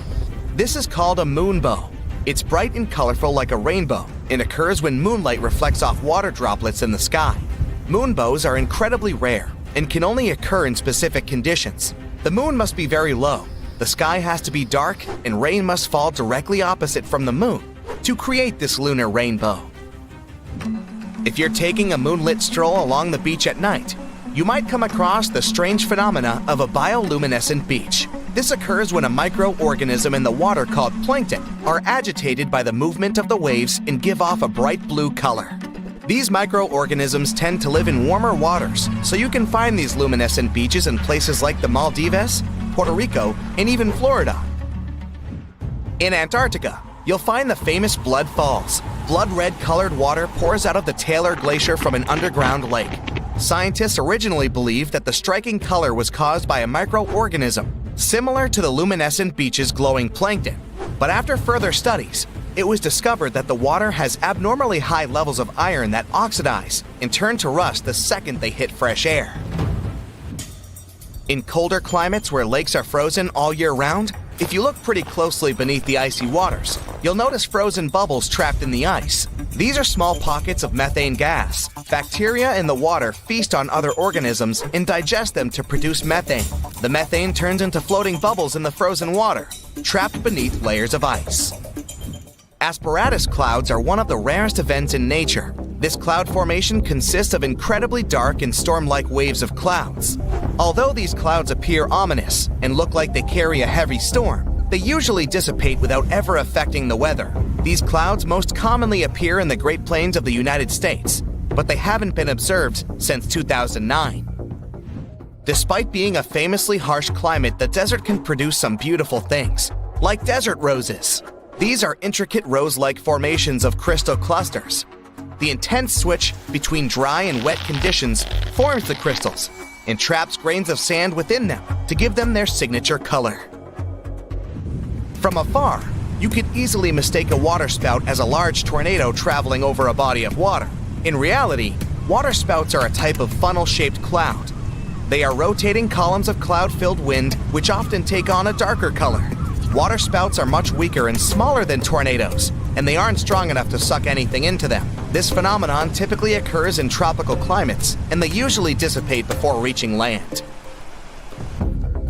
This is called a moonbow. It's bright and colorful like a rainbow and occurs when moonlight reflects off water droplets in the sky. Moonbows are incredibly rare and can only occur in specific conditions. The moon must be very low, the sky has to be dark, and rain must fall directly opposite from the moon to create this lunar rainbow. If you're taking a moonlit stroll along the beach at night, you might come across the strange phenomena of a bioluminescent beach. This occurs when a microorganism in the water called plankton are agitated by the movement of the waves and give off a bright blue color. These microorganisms tend to live in warmer waters, so you can find these luminescent beaches in places like the Maldives, Puerto Rico, and even Florida. In Antarctica, you'll find the famous Blood Falls. Blood-red colored water pours out of the Taylor Glacier from an underground lake. Scientists originally believed that the striking color was caused by a microorganism, similar to the luminescent beach's glowing plankton. But after further studies, it was discovered that the water has abnormally high levels of iron that oxidize and turn to rust the second they hit fresh air. In colder climates where lakes are frozen all year round, if you look pretty closely beneath the icy waters, you'll notice frozen bubbles trapped in the ice. These are small pockets of methane gas. Bacteria in the water feast on other organisms and digest them to produce methane. The methane turns into floating bubbles in the frozen water, trapped beneath layers of ice. Asperatus clouds are one of the rarest events in nature. This cloud formation consists of incredibly dark and storm-like waves of clouds. Although these clouds appear ominous and look like they carry a heavy storm, they usually dissipate without ever affecting the weather. These clouds most commonly appear in the Great Plains of the United States, but they haven't been observed since 2009. Despite being a famously harsh climate, the desert can produce some beautiful things, like desert roses. These are intricate rose-like formations of crystal clusters. The intense switch between dry and wet conditions forms the crystals and traps grains of sand within them to give them their signature color. From afar, You could easily mistake a waterspout as a large tornado traveling over a body of water. In reality, waterspouts are a type of funnel-shaped cloud. They are rotating columns of cloud-filled wind which often take on a darker color. Waterspouts are much weaker and smaller than tornadoes, and they aren't strong enough to suck anything into them. This phenomenon typically occurs in tropical climates, and they usually dissipate before reaching land.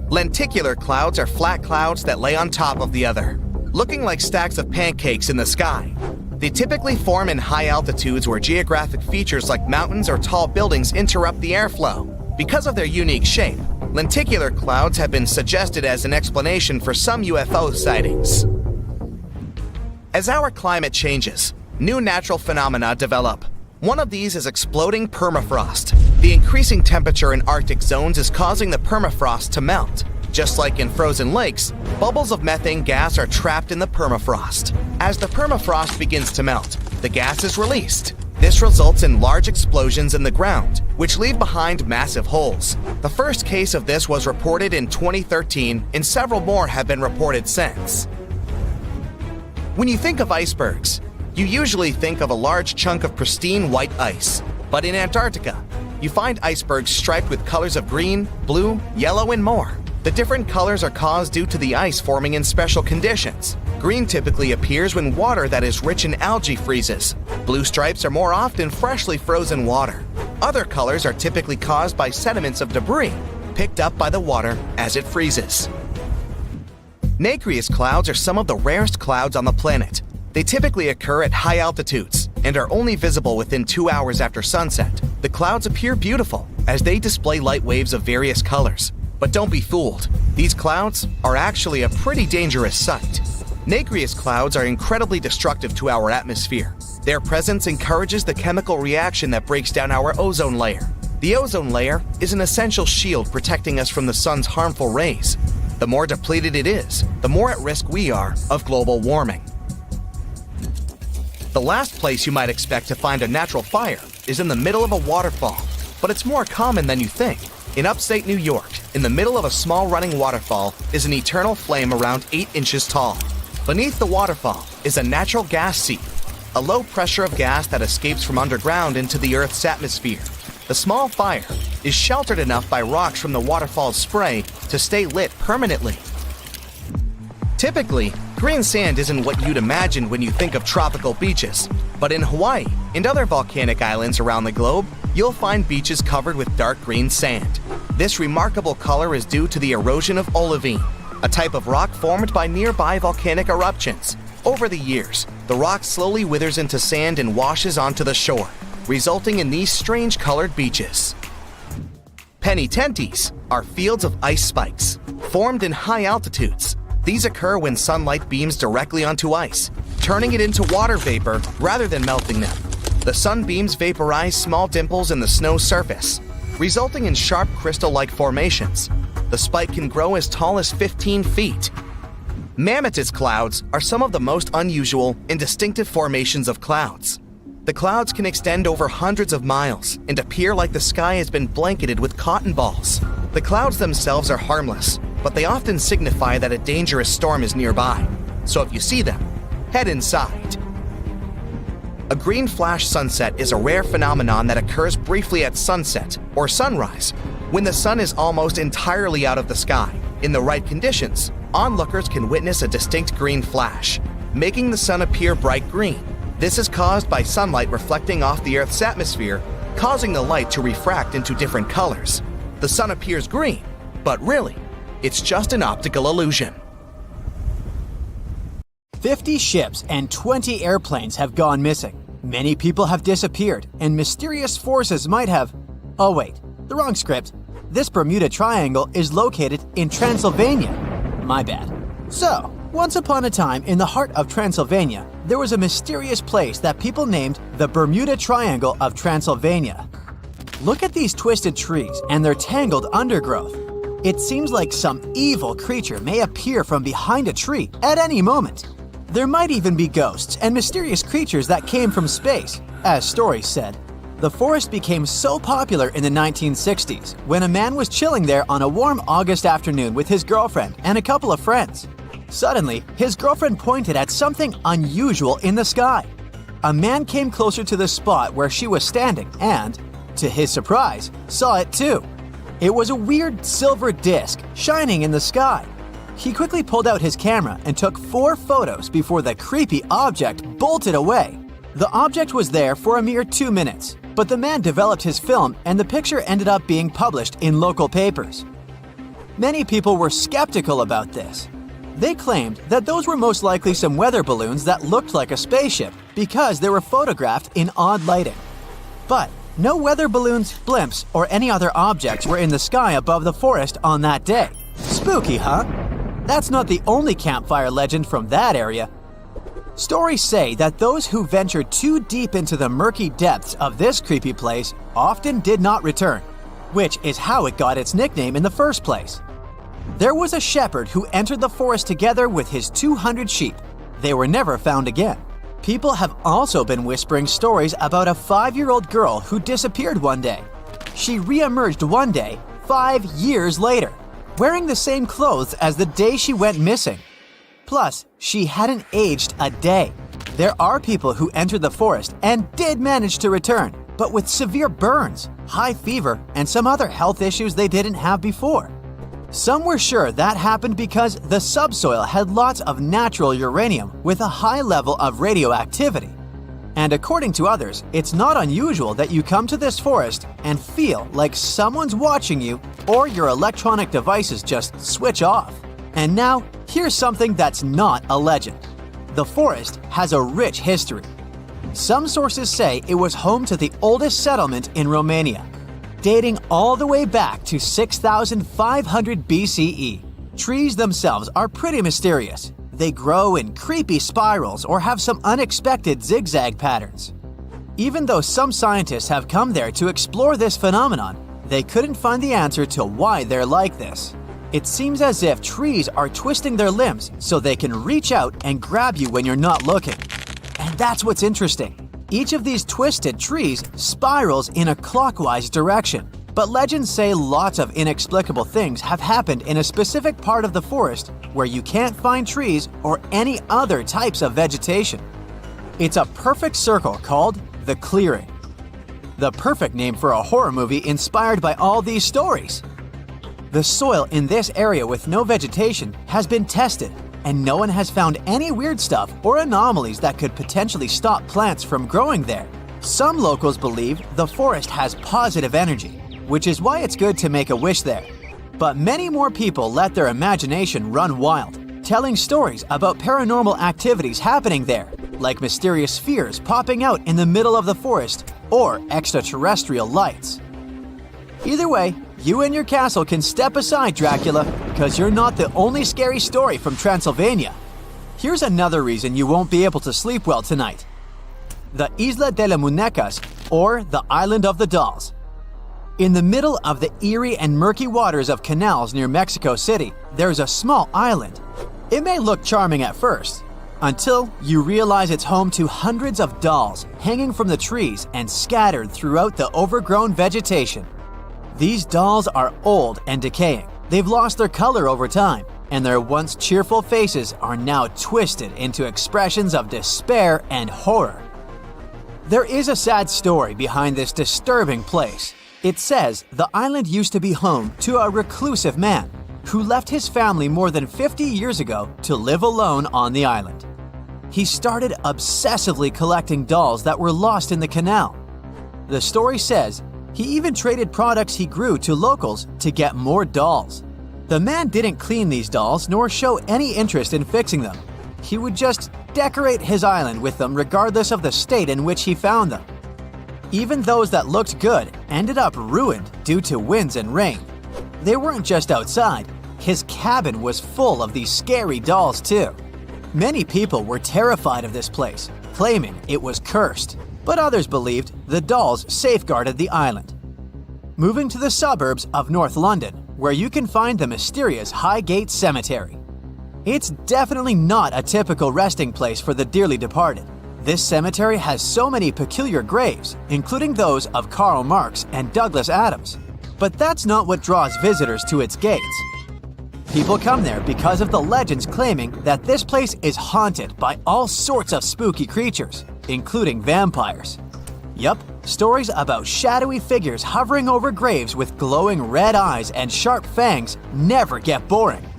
Lenticular clouds are flat clouds that lay on top of the other, looking like stacks of pancakes in the sky. They typically form in high altitudes where geographic features like mountains or tall buildings interrupt the airflow. Because of their unique shape, lenticular clouds have been suggested as an explanation for some UFO sightings. As our climate changes, new natural phenomena develop. One of these is exploding permafrost. The increasing temperature in Arctic zones is causing the permafrost to melt. Just like in frozen lakes, bubbles of methane gas are trapped in the permafrost. As the permafrost begins to melt, the gas is released. This results in large explosions in the ground, which leave behind massive holes. The first case of this was reported in 2013, and several more have been reported since. When you think of icebergs, you usually think of a large chunk of pristine white ice. But in Antarctica, you find icebergs striped with colors of green, blue, yellow, and more. The different colors are caused due to the ice forming in special conditions. Green typically appears when water that is rich in algae freezes. Blue stripes are more often freshly frozen water. Other colors are typically caused by sediments of debris picked up by the water as it freezes. Nacreous clouds are some of the rarest clouds on the planet. They typically occur at high altitudes and are only visible within 2 hours after sunset. The clouds appear beautiful as they display light waves of various colors. But don't be fooled. These clouds are actually a pretty dangerous sight. Nacreous clouds are incredibly destructive to our atmosphere. Their presence encourages the chemical reaction that breaks down our ozone layer. The ozone layer is an essential shield protecting us from the sun's harmful rays. The more depleted it is, the more at risk we are of global warming. The last place you might expect to find a natural fire is in the middle of a waterfall, but it's more common than you think. In upstate New York, in the middle of a small running waterfall is an eternal flame around 8 inches tall. Beneath the waterfall is a natural gas seep, a low pressure of gas that escapes from underground into the Earth's atmosphere. The small fire is sheltered enough by rocks from the waterfall's spray to stay lit permanently. Typically, green sand isn't what you'd imagine when you think of tropical beaches, but in Hawaii and other volcanic islands around the globe, you'll find beaches covered with dark green sand. This remarkable color is due to the erosion of olivine, a type of rock formed by nearby volcanic eruptions. Over the years, the rock slowly withers into sand and washes onto the shore, resulting in these strange colored beaches. Penitentes are fields of ice spikes, formed in high altitudes. These occur when sunlight beams directly onto ice, turning it into water vapor rather than melting them. The sunbeams vaporize small dimples in the snow surface, resulting in sharp crystal-like formations. The spike can grow as tall as 15 feet. Mammatus clouds are some of the most unusual and distinctive formations of clouds. The clouds can extend over hundreds of miles and appear like the sky has been blanketed with cotton balls. The clouds themselves are harmless, but they often signify that a dangerous storm is nearby. So if you see them, head inside. A green flash sunset is a rare phenomenon that occurs briefly at sunset or sunrise, when the sun is almost entirely out of the sky. In the right conditions, onlookers can witness a distinct green flash, making the sun appear bright green. This is caused by sunlight reflecting off the Earth's atmosphere, causing the light to refract into different colors. The sun appears green, but really, it's just an optical illusion. 50 ships and 20 airplanes have gone missing. Many people have disappeared, and mysterious forces might have... Oh wait, the wrong script. This Bermuda Triangle is located in Transylvania. My bad. So, once upon a time in the heart of Transylvania, there was a mysterious place that people named the Bermuda Triangle of Transylvania. Look at these twisted trees and their tangled undergrowth. It seems like some evil creature may appear from behind a tree at any moment. There might even be ghosts and mysterious creatures that came from space, as stories said. The forest became so popular in the 1960s when a man was chilling there on a warm August afternoon with his girlfriend and a couple of friends. Suddenly, his girlfriend pointed at something unusual in the sky. A man came closer to the spot where she was standing and, to his surprise, saw it too. It was a weird silver disc shining in the sky. He quickly pulled out his camera and took 4 photos before the creepy object bolted away. The object was there for a mere 2 minutes, but the man developed his film and the picture ended up being published in local papers. Many people were skeptical about this. They claimed that those were most likely some weather balloons that looked like a spaceship because they were photographed in odd lighting. But no weather balloons, blimps, or any other objects were in the sky above the forest on that day. Spooky, huh? That's not the only campfire legend from that area. Stories say that those who ventured too deep into the murky depths of this creepy place often did not return, which is how it got its nickname in the first place. There was a shepherd who entered the forest together with his 200 sheep. They were never found again. People have also been whispering stories about a 5-year-old girl who disappeared one day. She re-emerged one day, 5 years later, wearing the same clothes as the day she went missing. Plus, she hadn't aged a day. There are people who entered the forest and did manage to return, but with severe burns, high fever, and some other health issues they didn't have before. Some were sure that happened because the subsoil had lots of natural uranium with a high level of radioactivity. And according to others, it's not unusual that you come to this forest and feel like someone's watching you or your electronic devices just switch off. And now, here's something that's not a legend. The forest has a rich history. Some sources say it was home to the oldest settlement in Romania, dating all the way back to 6,500 BCE. Trees themselves are pretty mysterious. They grow in creepy spirals or have some unexpected zigzag patterns. Even though some scientists have come there to explore this phenomenon, they couldn't find the answer to why they're like this. It seems as if trees are twisting their limbs so they can reach out and grab you when you're not looking. And that's what's interesting. Each of these twisted trees spirals in a clockwise direction. But legends say lots of inexplicable things have happened in a specific part of the forest where you can't find trees or any other types of vegetation. It's a perfect circle called the clearing. The perfect name for a horror movie inspired by all these stories. The soil in this area with no vegetation has been tested, and no one has found any weird stuff or anomalies that could potentially stop plants from growing there. Some locals believe the forest has positive energy, which is why it's good to make a wish there. But many more people let their imagination run wild, telling stories about paranormal activities happening there, like mysterious spheres popping out in the middle of the forest or extraterrestrial lights. Either way, you and your castle can step aside, Dracula, because you're not the only scary story from Transylvania. Here's another reason you won't be able to sleep well tonight. The Isla de las Muñecas, or the Island of the Dolls. In the middle of the eerie and murky waters of canals near Mexico City, there's a small island. It may look charming at first, until you realize it's home to hundreds of dolls hanging from the trees and scattered throughout the overgrown vegetation. These dolls are old and decaying. They've lost their color over time, and their once cheerful faces are now twisted into expressions of despair and horror. There is a sad story behind this disturbing place. It says the island used to be home to a reclusive man who left his family more than 50 years ago to live alone on the island. He started obsessively collecting dolls that were lost in the canal. The story says he even traded products he grew to locals to get more dolls. The man didn't clean these dolls nor show any interest in fixing them. He would just decorate his island with them regardless of the state in which he found them. Even those that looked good ended up ruined due to winds and rain. They weren't just outside. His cabin was full of these scary dolls too. Many people were terrified of this place, claiming it was cursed. But others believed the dolls safeguarded the island. Moving to the suburbs of North London, where you can find the mysterious Highgate Cemetery. It's definitely not a typical resting place for the dearly departed. This cemetery has so many peculiar graves, including those of Karl Marx and Douglas Adams. But that's not what draws visitors to its gates. People come there because of the legends claiming that this place is haunted by all sorts of spooky creatures, including vampires. Yup, stories about shadowy figures hovering over graves with glowing red eyes and sharp fangs never get boring.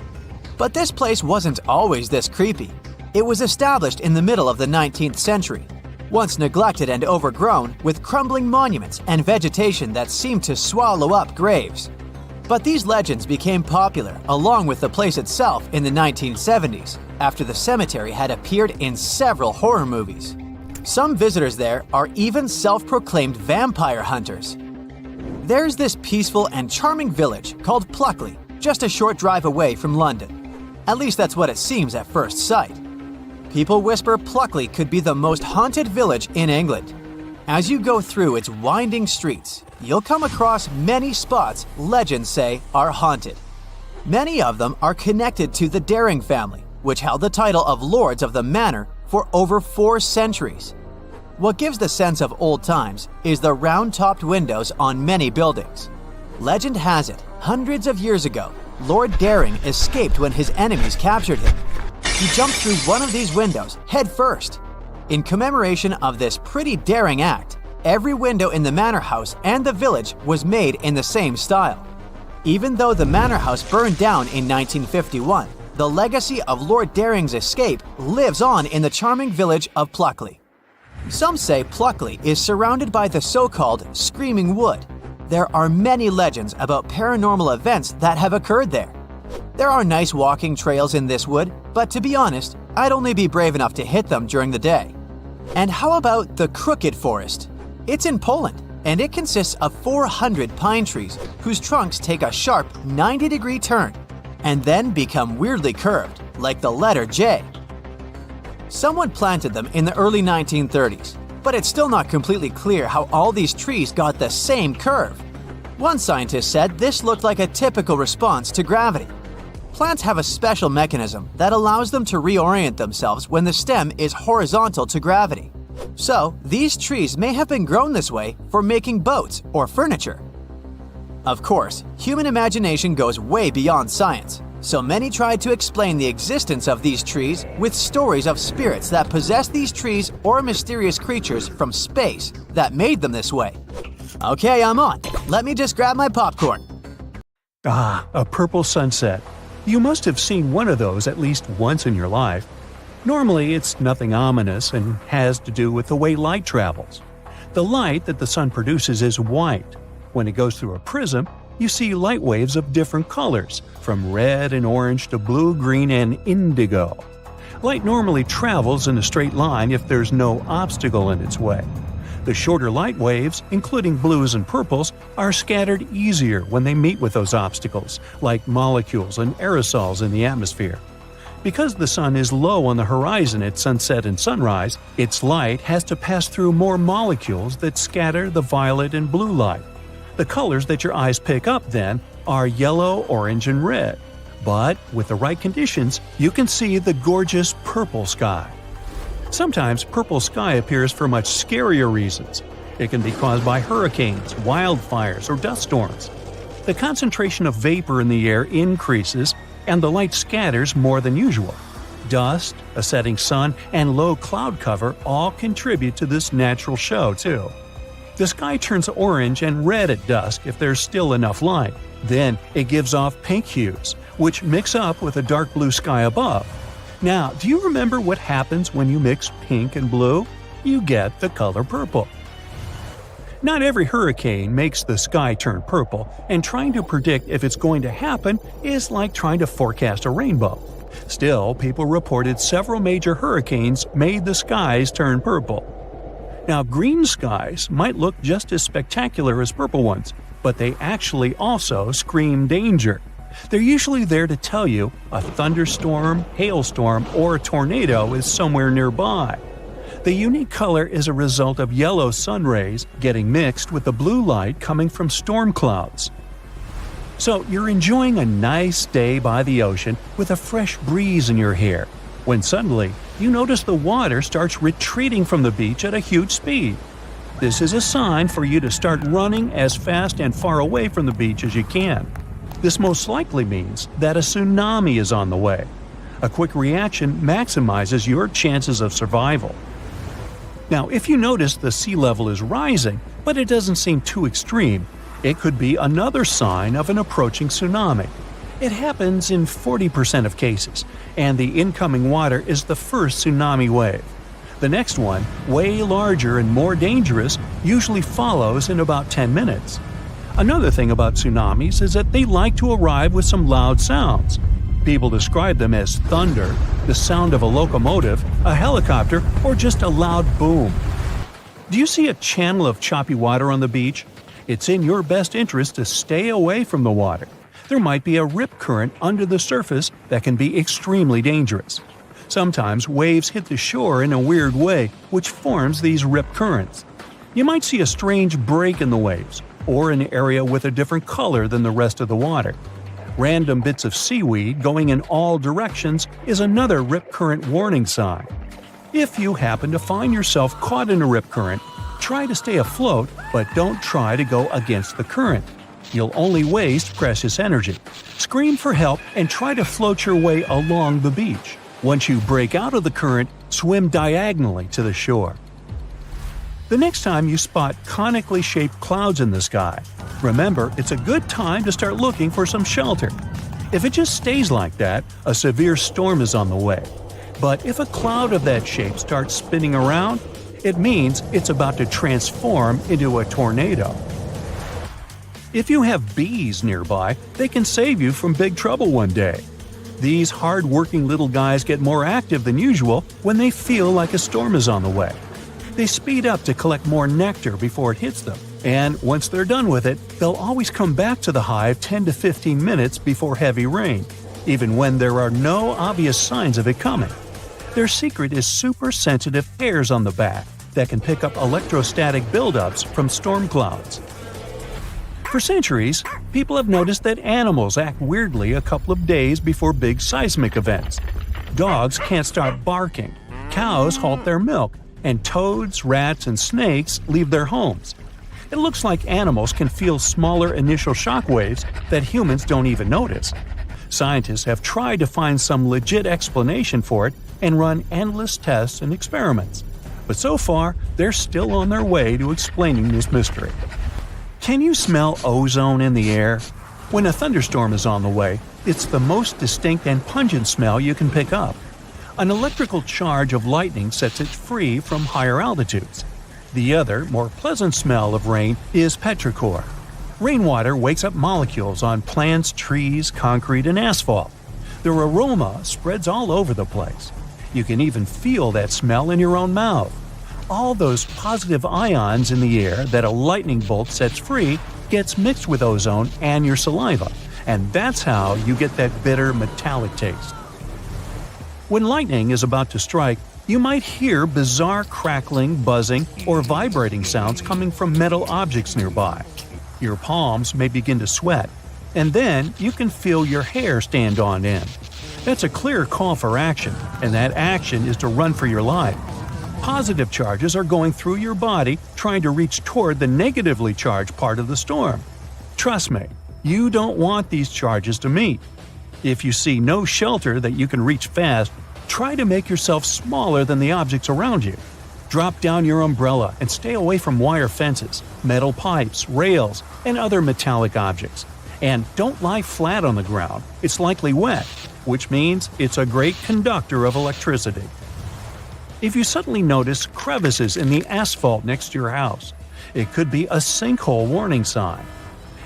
But this place wasn't always this creepy. It was established in the middle of the 19th century, once neglected and overgrown with crumbling monuments and vegetation that seemed to swallow up graves. But these legends became popular along with the place itself in the 1970s, after the cemetery had appeared in several horror movies. Some visitors there are even self-proclaimed vampire hunters. There's this peaceful and charming village called Pluckley, just a short drive away from London. At least that's what it seems at first sight. People whisper Pluckley could be the most haunted village in England. As you go through its winding streets, you'll come across many spots legends say are haunted. Many of them are connected to the Daring family, which held the title of Lords of the Manor for over 4 centuries. What gives the sense of old times is the round-topped windows on many buildings. Legend has it, hundreds of years ago, Lord Daring escaped when his enemies captured him. He jumped through one of these windows head first. In commemoration of this pretty daring act, every window in the manor house and the village was made in the same style. Even though the manor house burned down in 1951, the legacy of Lord Daring's escape lives on in the charming village of Pluckley. Some say Pluckley is surrounded by the so-called Screaming Wood. There are many legends about paranormal events that have occurred there. There are nice walking trails in this wood, but to be honest, I'd only be brave enough to hit them during the day. And how about the Crooked Forest? It's in Poland, and it consists of 400 pine trees whose trunks take a sharp 90-degree turn and then become weirdly curved, like the letter J. Someone planted them in the early 1930s, but it's still not completely clear how all these trees got the same curve. One scientist said this looked like a typical response to gravity. Plants have a special mechanism that allows them to reorient themselves when the stem is horizontal to gravity. So, these trees may have been grown this way for making boats or furniture. Of course, human imagination goes way beyond science, so many tried to explain the existence of these trees with stories of spirits that possess these trees or mysterious creatures from space that made them this way. Okay, I'm on. Let me just grab my popcorn. Ah, a purple sunset. You must have seen one of those at least once in your life. Normally, it's nothing ominous and has to do with the way light travels. The light that the sun produces is white. When it goes through a prism, you see light waves of different colors, from red and orange to blue, green, and indigo. Light normally travels in a straight line if there's no obstacle in its way. The shorter light waves, including blues and purples, are scattered easier when they meet with those obstacles, like molecules and aerosols in the atmosphere. Because the sun is low on the horizon at sunset and sunrise, its light has to pass through more molecules that scatter the violet and blue light. The colors that your eyes pick up, then, are yellow, orange, and red. But with the right conditions, you can see the gorgeous purple sky. Sometimes purple sky appears for much scarier reasons. It can be caused by hurricanes, wildfires, or dust storms. The concentration of vapor in the air increases, and the light scatters more than usual. Dust, a setting sun, and low cloud cover all contribute to this natural show, too. The sky turns orange and red at dusk if there's still enough light. Then it gives off pink hues, which mix up with a dark blue sky above. Now, do you remember what happens when you mix pink and blue? You get the color purple. Not every hurricane makes the sky turn purple, and trying to predict if it's going to happen is like trying to forecast a rainbow. Still, people reported several major hurricanes made the skies turn purple. Now, green skies might look just as spectacular as purple ones, but they actually also scream danger. They're usually there to tell you a thunderstorm, hailstorm, or a tornado is somewhere nearby. The unique color is a result of yellow sun rays getting mixed with the blue light coming from storm clouds. So you're enjoying a nice day by the ocean with a fresh breeze in your hair, when suddenly you notice the water starts retreating from the beach at a huge speed. This is a sign for you to start running as fast and far away from the beach as you can. This most likely means that a tsunami is on the way. A quick reaction maximizes your chances of survival. Now, if you notice the sea level is rising, but it doesn't seem too extreme, it could be another sign of an approaching tsunami. It happens in 40% of cases, and the incoming water is the first tsunami wave. The next one, way larger and more dangerous, usually follows in about 10 minutes. Another thing about tsunamis is that they like to arrive with some loud sounds. People describe them as thunder, the sound of a locomotive, a helicopter, or just a loud boom. Do you see a channel of choppy water on the beach? It's in your best interest to stay away from the water. There might be a rip current under the surface that can be extremely dangerous. Sometimes waves hit the shore in a weird way, which forms these rip currents. You might see a strange break in the waves, or an area with a different color than the rest of the water. Random bits of seaweed going in all directions is another rip current warning sign. If you happen to find yourself caught in a rip current, try to stay afloat, but don't try to go against the current. You'll only waste precious energy. Scream for help and try to float your way along the beach. Once you break out of the current, swim diagonally to the shore. The next time you spot conically shaped clouds in the sky, remember it's a good time to start looking for some shelter. If it just stays like that, a severe storm is on the way. But if a cloud of that shape starts spinning around, it means it's about to transform into a tornado. If you have bees nearby, they can save you from big trouble one day. These hard-working little guys get more active than usual when they feel like a storm is on the way. They speed up to collect more nectar before it hits them, and once they're done with it, they'll always come back to the hive 10 to 15 minutes before heavy rain, even when there are no obvious signs of it coming. Their secret is super-sensitive hairs on the back that can pick up electrostatic buildups from storm clouds. For centuries, people have noticed that animals act weirdly a couple of days before big seismic events. Dogs can't stop barking, cows halt their milk, and toads, rats, and snakes leave their homes. It looks like animals can feel smaller initial shock waves that humans don't even notice. Scientists have tried to find some legit explanation for it and run endless tests and experiments. But so far, they're still on their way to explaining this mystery. Can you smell ozone in the air? When a thunderstorm is on the way, it's the most distinct and pungent smell you can pick up. An electrical charge of lightning sets it free from higher altitudes. The other, more pleasant smell of rain is petrichor. Rainwater wakes up molecules on plants, trees, concrete, and asphalt. Their aroma spreads all over the place. You can even feel that smell in your own mouth. All those positive ions in the air that a lightning bolt sets free gets mixed with ozone and your saliva, and that's how you get that bitter metallic taste. When lightning is about to strike, you might hear bizarre crackling, buzzing, or vibrating sounds coming from metal objects nearby. Your palms may begin to sweat, and then you can feel your hair stand on end. That's a clear call for action, and that action is to run for your life. Positive charges are going through your body trying to reach toward the negatively charged part of the storm. Trust me, you don't want these charges to meet. If you see no shelter that you can reach fast, try to make yourself smaller than the objects around you. Drop down your umbrella and stay away from wire fences, metal pipes, rails, and other metallic objects. And don't lie flat on the ground. It's likely wet, which means it's a great conductor of electricity. If you suddenly notice crevices in the asphalt next to your house, it could be a sinkhole warning sign.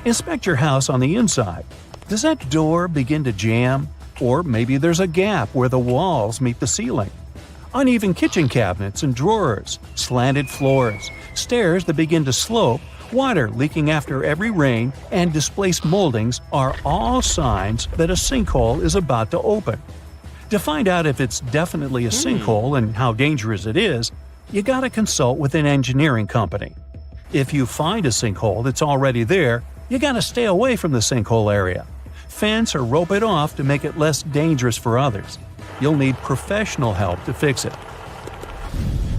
Inspect your house on the inside. Does that door begin to jam? Or maybe there's a gap where the walls meet the ceiling. Uneven kitchen cabinets and drawers, slanted floors, stairs that begin to slope, water leaking after every rain, and displaced moldings are all signs that a sinkhole is about to open. To find out if it's definitely a sinkhole and how dangerous it is, you gotta consult with an engineering company. If you find a sinkhole that's already there, you gotta stay away from the sinkhole area. Fence or rope it off to make it less dangerous for others. You'll need professional help to fix it.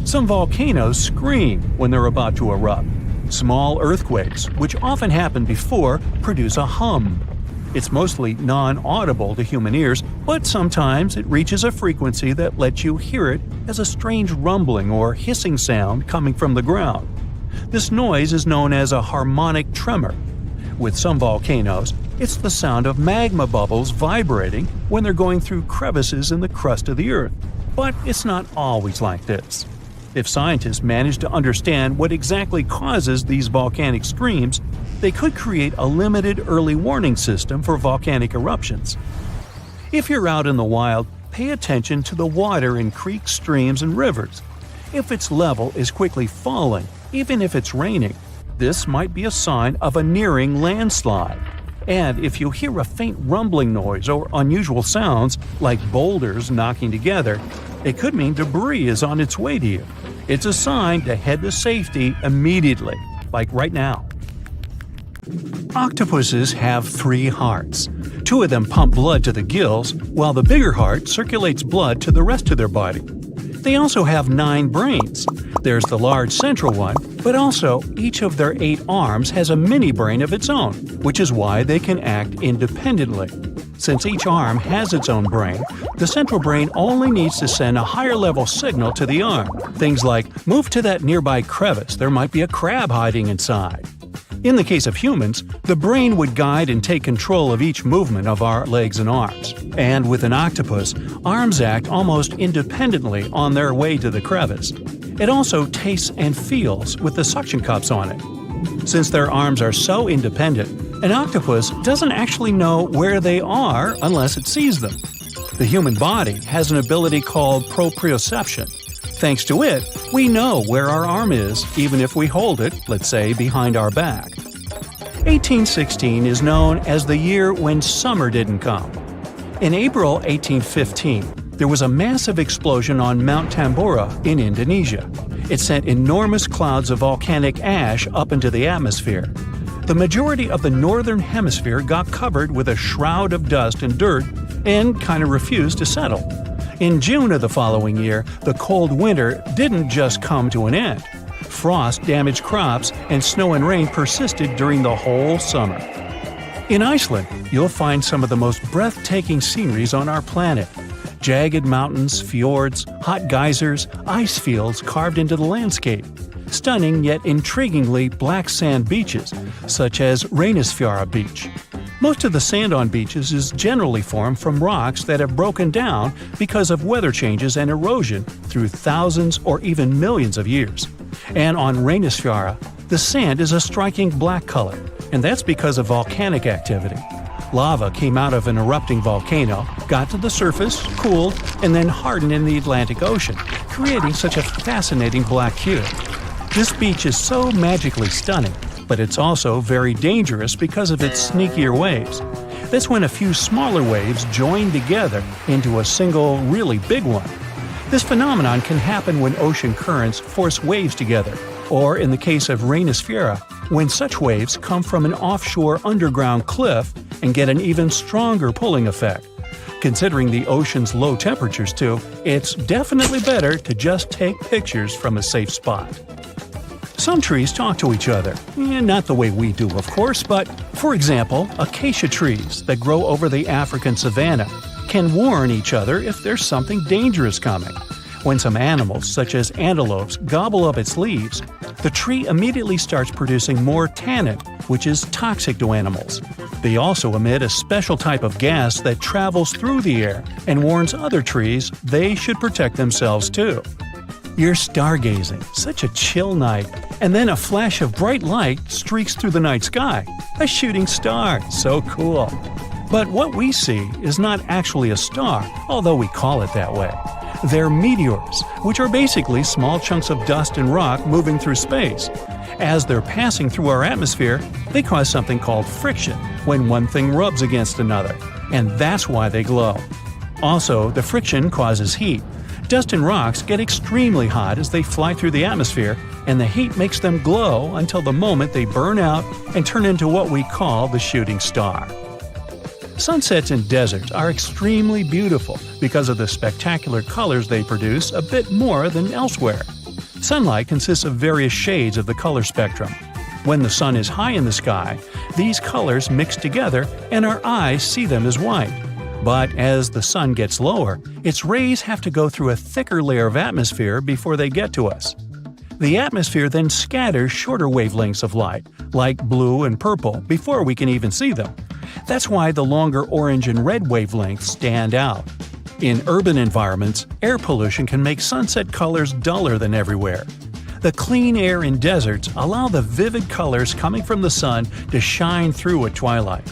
Some volcanoes scream when they're about to erupt. Small earthquakes, which often happen before, produce a hum. It's mostly non-audible to human ears, but sometimes it reaches a frequency that lets you hear it as a strange rumbling or hissing sound coming from the ground. This noise is known as a harmonic tremor. With some volcanoes, it's the sound of magma bubbles vibrating when they're going through crevices in the crust of the Earth. But it's not always like this. If scientists manage to understand what exactly causes these volcanic streams, they could create a limited early warning system for volcanic eruptions. If you're out in the wild, pay attention to the water in creeks, streams, and rivers. If its level is quickly falling, even if it's raining, this might be a sign of a nearing landslide. And if you hear a faint rumbling noise or unusual sounds, like boulders knocking together, it could mean debris is on its way to you. It's a sign to head to safety immediately, like right now. Octopuses have 3 hearts. 2 of them pump blood to the gills, while the bigger heart circulates blood to the rest of their body. They also have 9 brains. There's the large central one, but also each of their 8 arms has a mini brain of its own, which is why they can act independently. Since each arm has its own brain, the central brain only needs to send a higher level signal to the arm. Things like, move to that nearby crevice, there might be a crab hiding inside. In the case of humans, the brain would guide and take control of each movement of our legs and arms. And with an octopus, arms act almost independently on their way to the crevice. It also tastes and feels with the suction cups on it. Since their arms are so independent, an octopus doesn't actually know where they are unless it sees them. The human body has an ability called proprioception. Thanks to it, we know where our arm is, even if we hold it, let's say, behind our back. 1816 is known as the year when summer didn't come. In April 1815, there was a massive explosion on Mount Tambora in Indonesia. It sent enormous clouds of volcanic ash up into the atmosphere. The majority of the northern hemisphere got covered with a shroud of dust and dirt and kind of refused to settle. In June of the following year, the cold winter didn't just come to an end. Frost damaged crops and snow and rain persisted during the whole summer. In Iceland, you'll find some of the most breathtaking sceneries on our planet. Jagged mountains, fjords, hot geysers, ice fields carved into the landscape. Stunning yet intriguingly black sand beaches, such as Reynisfjara Beach. Most of the sand on beaches is generally formed from rocks that have broken down because of weather changes and erosion through thousands or even millions of years. And on Reynisfjara, the sand is a striking black color, and that's because of volcanic activity. Lava came out of an erupting volcano, got to the surface, cooled, and then hardened in the Atlantic Ocean, creating such a fascinating black hue. This beach is so magically stunning, but it's also very dangerous because of its sneakier waves. That's when a few smaller waves join together into a single, really big one. This phenomenon can happen when ocean currents force waves together, or in the case of Reynisfjara, when such waves come from an offshore underground cliff and get an even stronger pulling effect. Considering the ocean's low temperatures too, it's definitely better to just take pictures from a safe spot. Some trees talk to each other. Not the way we do, of course, but, for example, acacia trees that grow over the African savanna can warn each other if there's something dangerous coming. When some animals, such as antelopes, gobble up its leaves, the tree immediately starts producing more tannin, which is toxic to animals. They also emit a special type of gas that travels through the air and warns other trees they should protect themselves too. You're stargazing, such a chill night, and then a flash of bright light streaks through the night sky. A shooting star, so cool. But what we see is not actually a star, although we call it that way. They're meteors, which are basically small chunks of dust and rock moving through space. As they're passing through our atmosphere, they cause something called friction when one thing rubs against another, and that's why they glow. Also, the friction causes heat. Dust and rocks get extremely hot as they fly through the atmosphere, and the heat makes them glow until the moment they burn out and turn into what we call the shooting star. Sunsets in deserts are extremely beautiful because of the spectacular colors they produce a bit more than elsewhere. Sunlight consists of various shades of the color spectrum. When the sun is high in the sky, these colors mix together and our eyes see them as white. But as the sun gets lower, its rays have to go through a thicker layer of atmosphere before they get to us. The atmosphere then scatters shorter wavelengths of light, like blue and purple, before we can even see them. That's why the longer orange and red wavelengths stand out. In urban environments, air pollution can make sunset colors duller than everywhere. The clean air in deserts allow the vivid colors coming from the sun to shine through at twilight.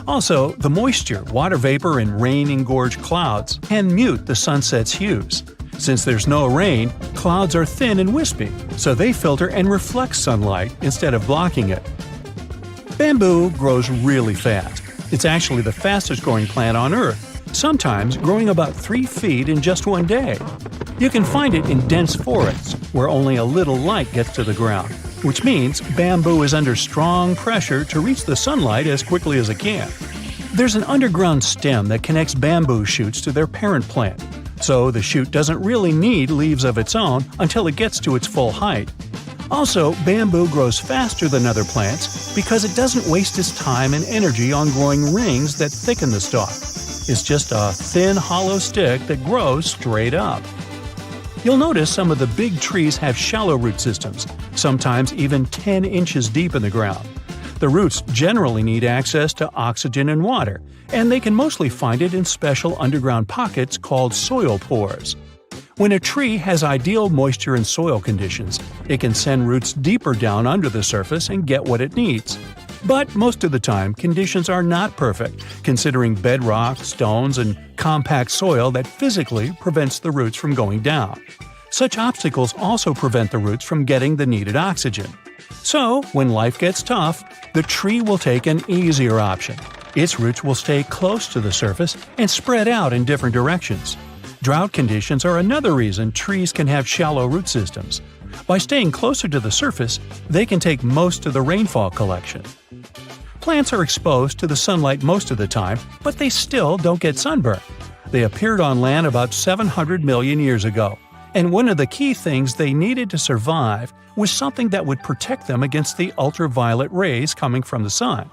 Also, the moisture, water vapor, and rain-engorged clouds can mute the sunset's hues. Since there's no rain, clouds are thin and wispy, so they filter and reflect sunlight instead of blocking it. Bamboo grows really fast. It's actually the fastest growing plant on Earth, sometimes growing about 3 feet in just one day. You can find it in dense forests, where only a little light gets to the ground, which means bamboo is under strong pressure to reach the sunlight as quickly as it can. There's an underground stem that connects bamboo shoots to their parent plant, so the shoot doesn't really need leaves of its own until it gets to its full height. Also, bamboo grows faster than other plants because it doesn't waste its time and energy on growing rings that thicken the stalk. It's just a thin, hollow stick that grows straight up. You'll notice some of the big trees have shallow root systems, sometimes even 10 inches deep in the ground. The roots generally need access to oxygen and water, and they can mostly find it in special underground pockets called soil pores. When a tree has ideal moisture and soil conditions, it can send roots deeper down under the surface and get what it needs. But most of the time, conditions are not perfect, considering bedrock, stones, and compact soil that physically prevents the roots from going down. Such obstacles also prevent the roots from getting the needed oxygen. So, when life gets tough, the tree will take an easier option. Its roots will stay close to the surface and spread out in different directions. Drought conditions are another reason trees can have shallow root systems. By staying closer to the surface, they can take most of the rainfall collection. Plants are exposed to the sunlight most of the time, but they still don't get sunburn. They appeared on land about 700 million years ago, and one of the key things they needed to survive was something that would protect them against the ultraviolet rays coming from the sun.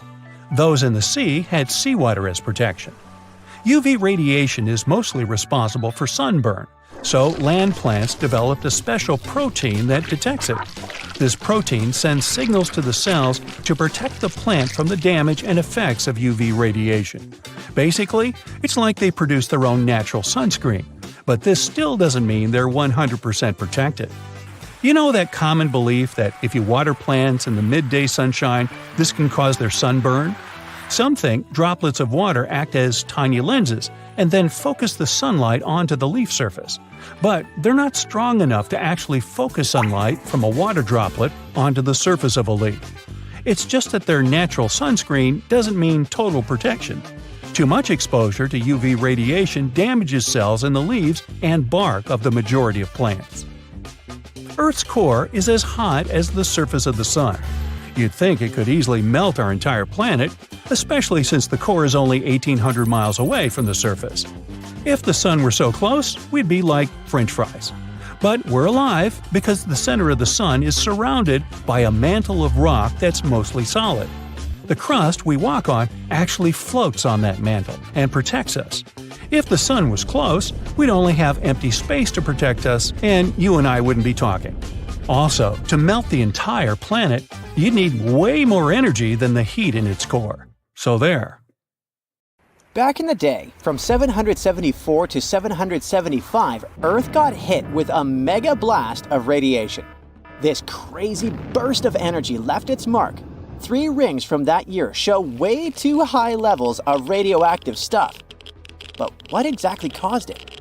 Those in the sea had seawater as protection. UV radiation is mostly responsible for sunburn, so land plants developed a special protein that detects it. This protein sends signals to the cells to protect the plant from the damage and effects of UV radiation. Basically, it's like they produce their own natural sunscreen, but this still doesn't mean they're 100% protected. You know that common belief that if you water plants in the midday sunshine, this can cause their sunburn? Some think droplets of water act as tiny lenses and then focus the sunlight onto the leaf surface. But they're not strong enough to actually focus sunlight from a water droplet onto the surface of a leaf. It's just that their natural sunscreen doesn't mean total protection. Too much exposure to UV radiation damages cells in the leaves and bark of the majority of plants. Earth's core is as hot as the surface of the sun. You'd think it could easily melt our entire planet, especially since the core is only 1,800 miles away from the surface. If the sun were so close, we'd be like French fries. But we're alive because the center of the sun is surrounded by a mantle of rock that's mostly solid. The crust we walk on actually floats on that mantle and protects us. If the sun was close, we'd only have empty space to protect us, and you and I wouldn't be talking. Also, to melt the entire planet, you'd need way more energy than the heat in its core. So there. Back in the day, from 774 to 775, Earth got hit with a mega blast of radiation. This crazy burst of energy left its mark. 3 rings from that year show way too high levels of radioactive stuff. But what exactly caused it?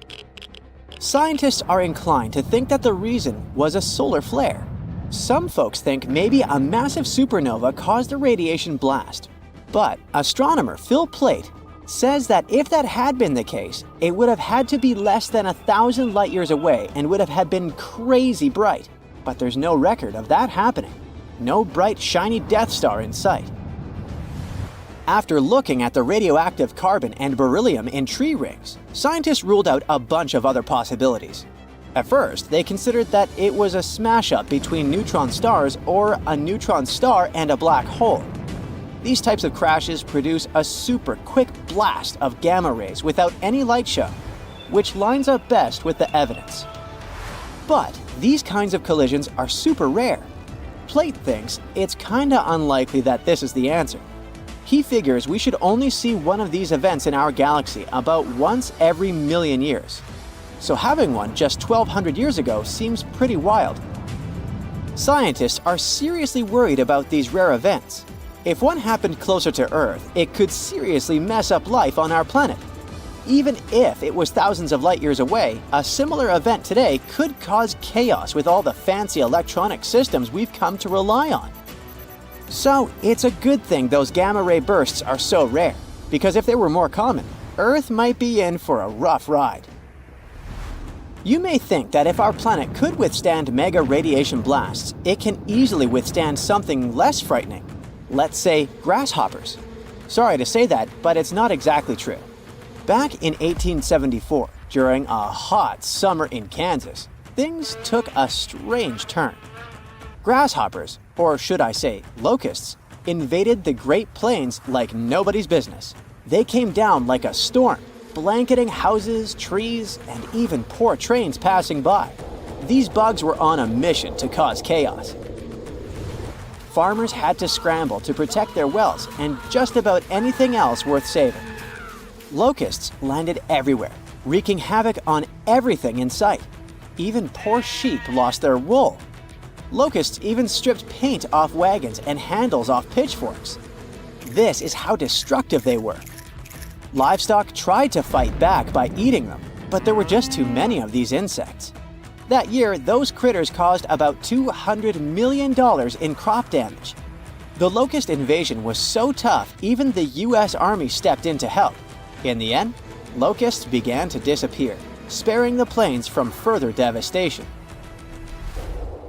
Scientists are inclined to think that the reason was a solar flare. Some folks think maybe a massive supernova caused the radiation blast. But astronomer Phil Plait says that if that had been the case, it would have had to be less than 1,000 light-years away and would have been crazy bright. But there's no record of that happening. No bright, shiny Death Star in sight. After looking at the radioactive carbon and beryllium in tree rings, scientists ruled out a bunch of other possibilities. At first, they considered that it was a smash-up between neutron stars or a neutron star and a black hole. These types of crashes produce a super quick blast of gamma rays without any light show, which lines up best with the evidence. But these kinds of collisions are super rare. Plate thinks it's kinda unlikely that this is the answer. He figures we should only see one of these events in our galaxy about once every million years. So having one just 1,200 years ago seems pretty wild. Scientists are seriously worried about these rare events. If one happened closer to Earth, it could seriously mess up life on our planet. Even if it was thousands of light years away, a similar event today could cause chaos with all the fancy electronic systems we've come to rely on. So it's a good thing those gamma ray bursts are so rare, because if they were more common, Earth might be in for a rough ride. You may think that if our planet could withstand mega radiation blasts, it can easily withstand something less frightening. Let's say grasshoppers. Sorry to say that, but it's not exactly true. Back in 1874, during a hot summer in Kansas, things took a strange turn. Grasshoppers, or should I say locusts, invaded the Great Plains like nobody's business. They came down like a storm, blanketing houses, trees, and even poor trains passing by. These bugs were on a mission to cause chaos. Farmers had to scramble to protect their wells and just about anything else worth saving. Locusts landed everywhere, wreaking havoc on everything in sight. Even poor sheep lost their wool. Locusts even stripped paint off wagons and handles off pitchforks. This is how destructive they were. Livestock tried to fight back by eating them, but there were just too many of these insects. That year, those critters caused about $200 million in crop damage. The locust invasion was so tough, even the US Army stepped in to help. In the end, locusts began to disappear, sparing the plains from further devastation.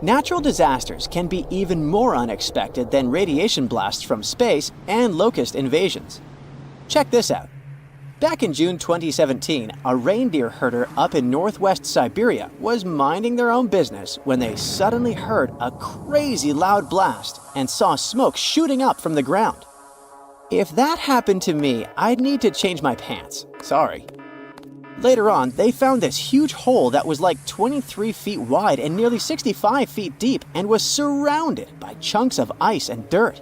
Natural disasters can be even more unexpected than radiation blasts from space and locust invasions. Check this out. Back in June 2017, a reindeer herder up in northwest Siberia was minding their own business when they suddenly heard a crazy loud blast and saw smoke shooting up from the ground. If that happened to me, I'd need to change my pants. Sorry. Later on, they found this huge hole that was like 23 feet wide and nearly 65 feet deep and was surrounded by chunks of ice and dirt.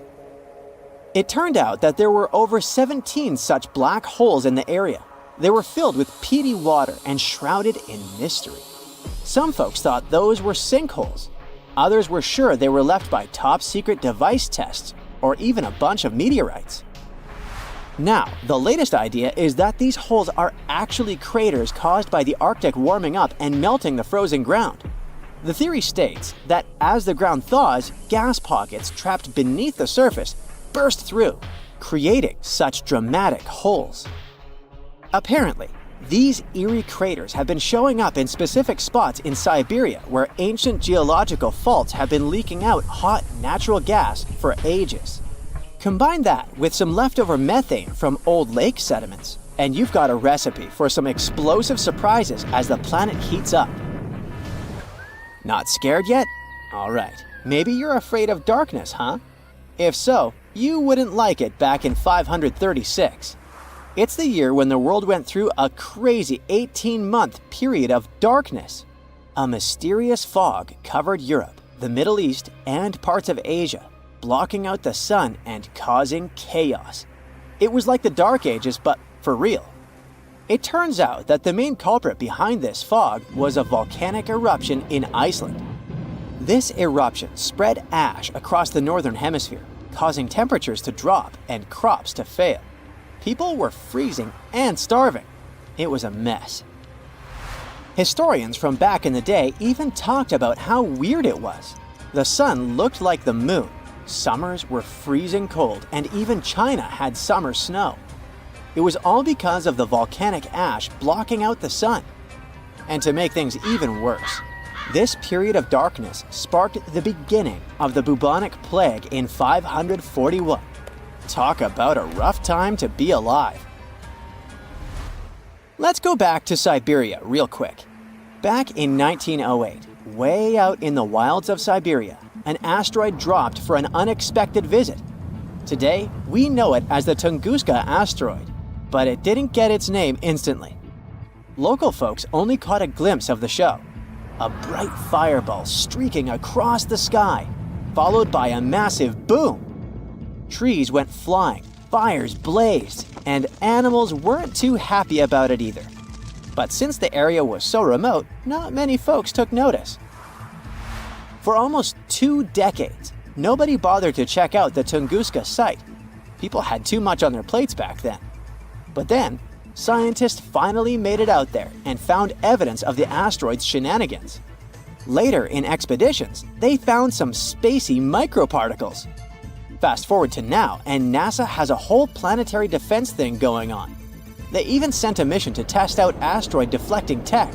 It turned out that there were over 17 such black holes in the area. They were filled with peaty water and shrouded in mystery. Some folks thought those were sinkholes. Others were sure they were left by top-secret device tests or even a bunch of meteorites. Now, the latest idea is that these holes are actually craters caused by the Arctic warming up and melting the frozen ground. The theory states that as the ground thaws, gas pockets trapped beneath the surface burst through, creating such dramatic holes. Apparently, these eerie craters have been showing up in specific spots in Siberia where ancient geological faults have been leaking out hot natural gas for ages. Combine that with some leftover methane from old lake sediments, and you've got a recipe for some explosive surprises as the planet heats up. Not scared yet? Alright, maybe you're afraid of darkness, huh? If so, you wouldn't like it back in 536. It's the year when the world went through a crazy 18-month period of darkness. A mysterious fog covered Europe, the Middle East, and parts of Asia, blocking out the sun and causing chaos. It was like the Dark Ages, but for real. It turns out that the main culprit behind this fog was a volcanic eruption in Iceland. This eruption spread ash across the northern hemisphere, causing temperatures to drop and crops to fail. People were freezing and starving. It was a mess. Historians from back in the day even talked about how weird it was. The sun looked like the moon. Summers were freezing cold, and even China had summer snow. It was all because of the volcanic ash blocking out the sun. And to make things even worse, this period of darkness sparked the beginning of the bubonic plague in 541. Talk about a rough time to be alive. Let's go back to Siberia real quick. Back in 1908, way out in the wilds of Siberia, an asteroid dropped for an unexpected visit. Today, we know it as the Tunguska asteroid, but it didn't get its name instantly. Local folks only caught a glimpse of the show. A bright fireball streaking across the sky, followed by a massive boom. Trees went flying, fires blazed, and animals weren't too happy about it either. But since the area was so remote, not many folks took notice. For almost 2 decades, nobody bothered to check out the Tunguska site. People had too much on their plates back then. But then, scientists finally made it out there and found evidence of the asteroid's shenanigans. Later in expeditions, they found some spacey microparticles. Fast forward to now, and NASA has a whole planetary defense thing going on. They even sent a mission to test out asteroid deflecting tech.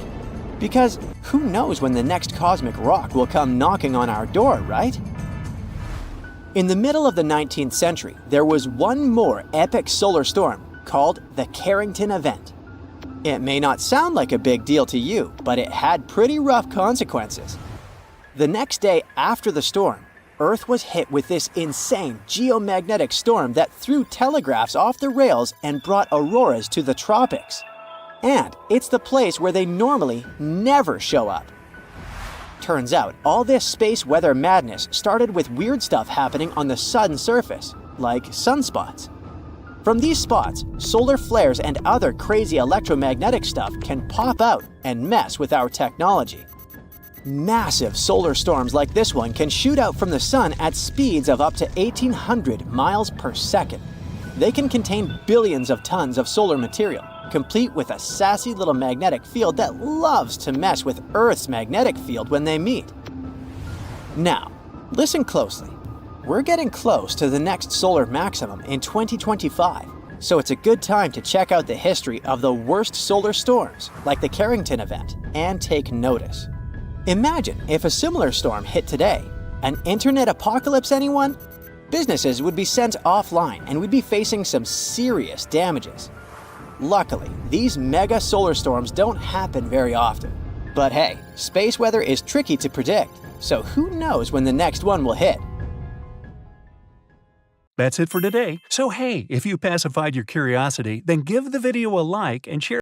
Because who knows when the next cosmic rock will come knocking on our door, right? In the middle of the 19th century, there was one more epic solar storm called the Carrington event. It may not sound like a big deal to you, but it had pretty rough consequences. The next day after the storm, Earth was hit with this insane geomagnetic storm that threw telegraphs off the rails and brought auroras to the tropics. And it's the place where they normally never show up. Turns out, all this space weather madness started with weird stuff happening on the sun's surface, like sunspots. From these spots, solar flares and other crazy electromagnetic stuff can pop out and mess with our technology. Massive solar storms like this one can shoot out from the sun at speeds of up to 1,800 miles per second. They can contain billions of tons of solar material, complete with a sassy little magnetic field that loves to mess with Earth's magnetic field when they meet. Now, listen closely. We're getting close to the next solar maximum in 2025, so it's a good time to check out the history of the worst solar storms, like the Carrington event, and take notice. Imagine if a similar storm hit today. An internet apocalypse, anyone? Businesses would be sent offline and we'd be facing some serious damages. Luckily, these mega solar storms don't happen very often. But hey, space weather is tricky to predict, so who knows when the next one will hit? That's it for today. So hey, if you pacified your curiosity, then give the video a like and share